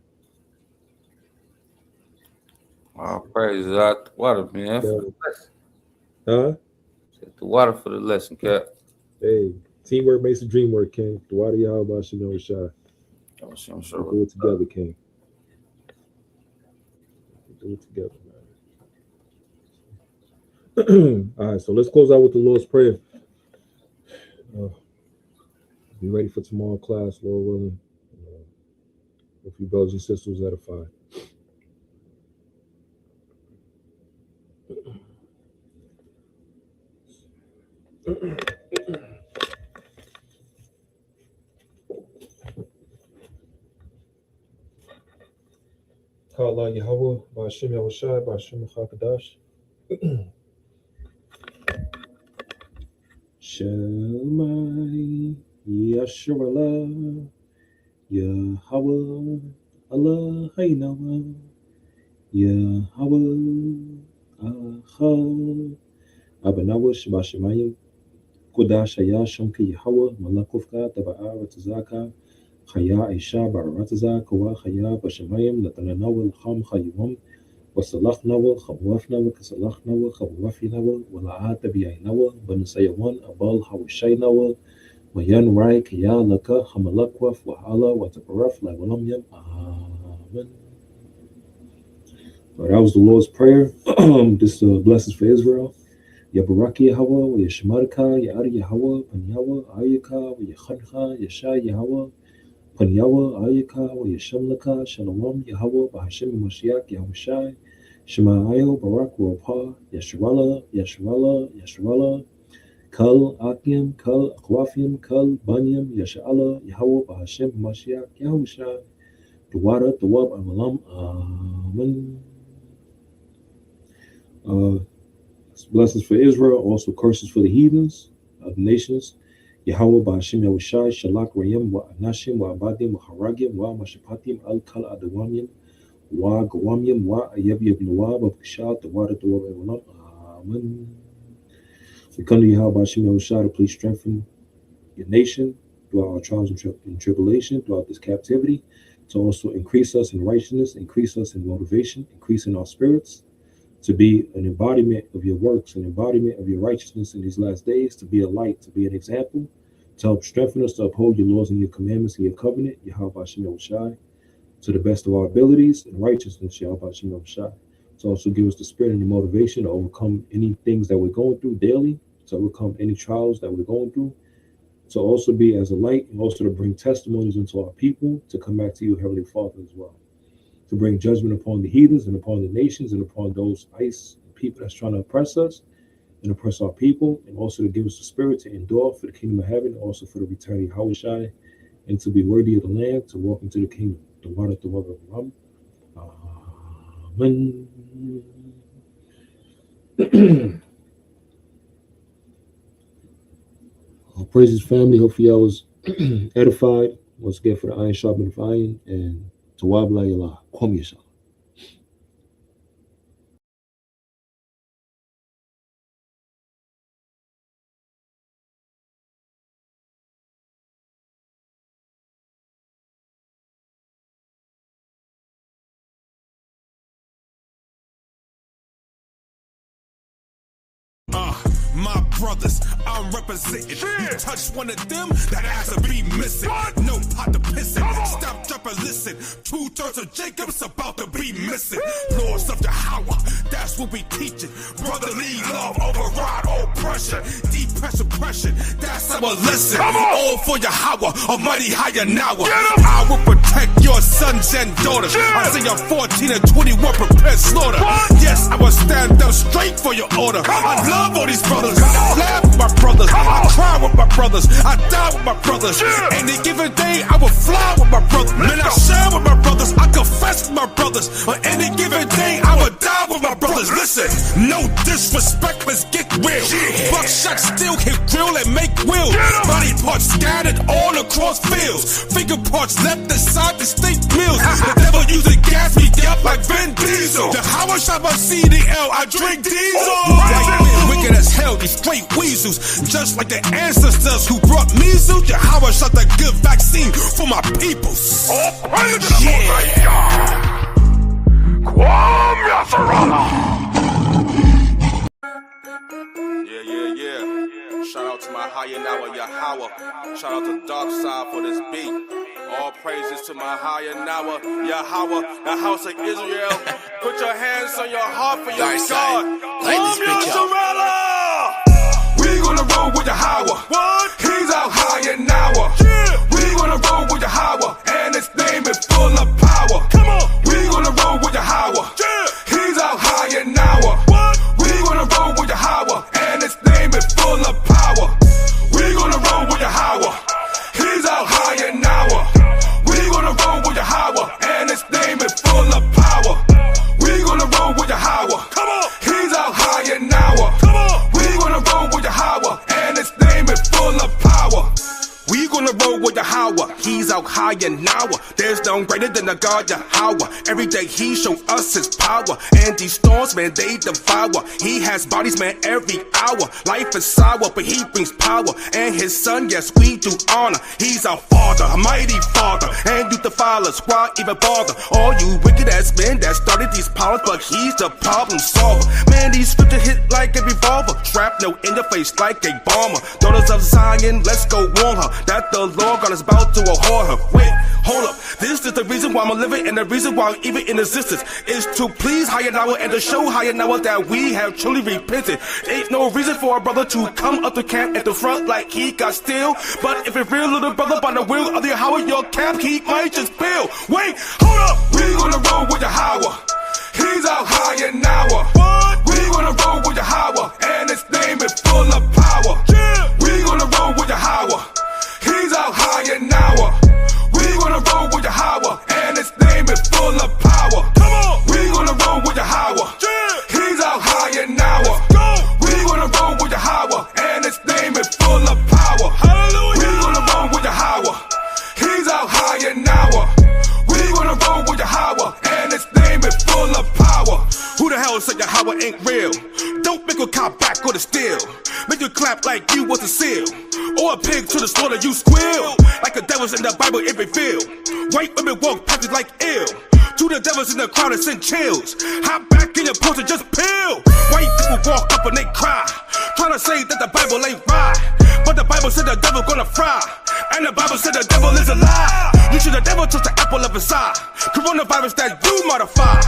I'll praise out the water, man. Huh? The water for the lesson, Cap. Hey, teamwork makes the dream work, King. The water, y'all about you shot. I'm sure. We'll do it together, King. We'll do it together, man. All right, so let's close out with the Lord's Prayer. Be ready for tomorrow class, Lord willing. If you brothers and sisters edified. Ka'Allah Yahweh, Ba'ashem Yahushai, Ba'ashem Chakadash. Shemai Yasharallah, Yahweh, Allah Hainawa, Yahweh, Achad, Abanawa, Shabashemayim, Kodash Hayasham Ki Yahweh, Malakufka, Taba'a, Ratazaka, Chaya Aisha, Barataza, Kawa, Chaya, Bashemayim, Natanawal, Ham, Chayuam, Wasalachnawa, Chamwafnawa, Kasalachnawa, Chamwafinawa, Wala'ata Biainawa, Banusayawan, Abal, Hawashainawa, Mayan Rai, Kaya, Laka, Hamalakwaf, Wahala, Wataparaf, Lawalamyam, Amen. That was the Lord's Prayer. This blessings for Israel. Yabaraki Yahweh, Yashamarka, Yari Yahweh, Panyawa, Ayaka, Yachancha, Yasha Yahweh, Panyawa, Ayaka, Yashamlaka, Shalom, Yahweh, Bahashem Mashiach, Yahushai, Shema'ayo, Barak, Ropa, Yasharala, Yasharala, Yasharala, Kal Akim, Kal Akwafim, Kal Banyam, Yasha'ala, Yahweh, Bahashem Mashiach, Yahushai, Dawada, Dawab, Amalam, Amen. Blessings for Israel, also curses for the heathens of the nations. Yahweh Ba'ashem Yahushai, Shalak Rayim, Wa Anashim, Wa Abadim, Wa Haragim, Wa Mashapatim, Al Kal Adawamim, Wa Gawamim, Wa Ayabi of Nawab, of Kishal, Tawada, Tawab, Ewalam. Amen. We come to Yahweh Ba'ashem Yahushai to please strengthen your nation throughout our trials and tribulation, throughout this captivity, to also increase us in righteousness, increase us in motivation, increase in our spirits, to be an embodiment of your works, an embodiment of your righteousness in these last days, to be a light, to be an example, to help strengthen us, to uphold your laws and your commandments and your covenant, Yahweh Ba'ashem Yahushai, to the best of our abilities in righteousness, Yahweh Ba'ashem Yahushai, to also give us the spirit and the motivation to overcome any things that we're going through daily, to overcome any trials that we're going through, to also be as a light and also to bring testimonies into our people, to come back to you, Heavenly Father, as well. To bring judgment upon the heathens and upon the nations and upon those ice people that's trying to oppress us and oppress our people, and also to give us the spirit to endure for the kingdom of heaven, also for the return of Yahushai, and to be worthy of the land, to walk into the kingdom. The water, the water, Amen. All praises, family. Hopefully y'all was edified. Once again, for the iron sharpened iron, and Tawab la ilah. Kwam Yasha. My brothers, I'm representing. You touch one of them, that ass will be missing. No pot to pissin'. Stop, drop, and listen. 2/3 of Jacob's about to be missing. Lords of Yahweh, that's what we teaching. Brotherly love, override oppression. Depression, oppression, that's our lesson. All for Yahweh, Almighty Hayanawa. I will protect your sons and daughters. Isaiah 14 and 21, prepare slaughter. Yes, I will stand up straight for your order. I love all these brothers. I laugh with my brothers. I cry with my brothers. I die with my brothers. Any given day, I will fly with my brothers. Man, I share with my brothers. I confess with my brothers. On any given day, I will die with my brothers. Listen, no disrespect, let's get real. Buckshot still hit grill and make will. Body parts scattered all across fields. Finger parts left inside the state mills. The devil using gas me up like Vin Diesel. The how I shot my CDL, I drink diesel. Wicked as hell, these straight weasels. Just like the ancestors who brought measles. Yahweh shot the good vaccine for my peoples. Oh, praise to the Most High. Kwam Yasharala. Yeah. Shout out to my Hayanawa Yahweh. Shout out to Dark Side for this beat. All praises to my Hayanawa Yahweh, the house of Israel. Put your hands on your heart for your God. Kwam Yasharala. We gonna roll with Yahweh. What? He's out high and now. Yeah. We gonna roll with Yahweh, and his name is full of power. Come on. We gonna roll with Yahweh. Yeah. He's out high and now. What? We gonna roll with Yahweh, and his name is full of power. We gonna roll with Yahweh. He's out high and now. We gonna roll with Yahweh, and his name is full of power. We gonna roll with Yahweh. Come on. He's out high and now. Come on. We gonna roll with Yahweh, and his name is full of power. We gonna roll with Yahweh, he's out high and now. There's none greater than the God Yahweh. Every day he show us his power, and these storms, man, they devour. He has bodies, man, every hour. Life is sour, but he brings power, and his son, yes, we do honor. He's our father, a mighty father, and you defile us, why even bother? All you wicked ass men that started these problems, but he's the problem solver. Man, these scriptures hit like a revolver, shrapnel in your face like a bomber. Daughters of Zion, let's go warn her that the Lord God is about to abhor her. Wait, hold up. This is the reason why I'm living, and the reason why I'm even in existence is to please Hayanawa and to show Hayanawa that we have truly repented. Ain't no reason for a brother to come up to camp at the front like he got still. But if it's real, little brother, by the will of the Yahweh, your camp, he might just fail. Wait, hold up. We gonna roll with Yahweh. He's out high and now. What? We gonna roll with Yahweh, and his name is full of power. Yeah. We gonna roll with Yahweh. He's out high and now. We gonna roll with Yahweh, and his name is full of power. Come on. We gonna roll with Yahweh. Yeah. He's out high and now. Go. We gonna roll with Yahweh, and his name is full of power. Hallelujah. We gonna roll with Yahweh. He's out high and now. We gonna roll with Yahweh, and his name is full of power. Who the hell said Yahweh ain't real? Don't make a cop back or the steal. Make you clap like you was a seal, or a pig to the slaughter you squeal. Like the devils in the Bible it revealed. White women walk past you like ill. To the devils in the crowd and send chills. Hop back in your post and just peel. White people walk up and they cry, trying to say that the Bible ain't right. But the Bible said the devil gonna fry, and the Bible said the devil is a lie. You should the devil touch the apple of his eye. Coronavirus that you modify.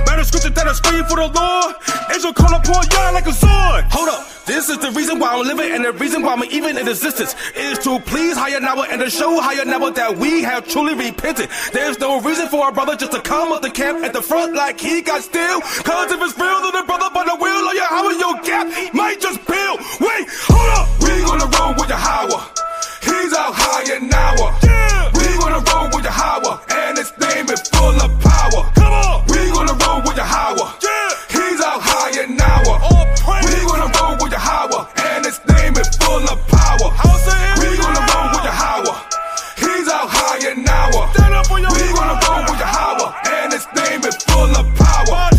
Better scripture that are screaming for the Lord. Israel call upon y'all like a sword. Hold up. This is the reason why I'm living, and the reason why I'm even in existence is to please Hayanawa and to show Hayanawa that we have truly repented. There's no reason for our brother just to come up the camp at the front like he got still. Cause if it's real, little brother, by the will of Yahweh, your gap might just peel. Wait, hold up. We gonna roll with Yahweh. He's out high and now. Yeah. We gonna roll with Yahweh, and his name is full of power. Come on. We gonna roll with Yahweh. Yeah. He's out high and now. We gonna roll with Yahweh, and his name is full of power. We gonna roll with Yahweh. He's out high and now. We gonna roll with Yahweh, and his name is full of power.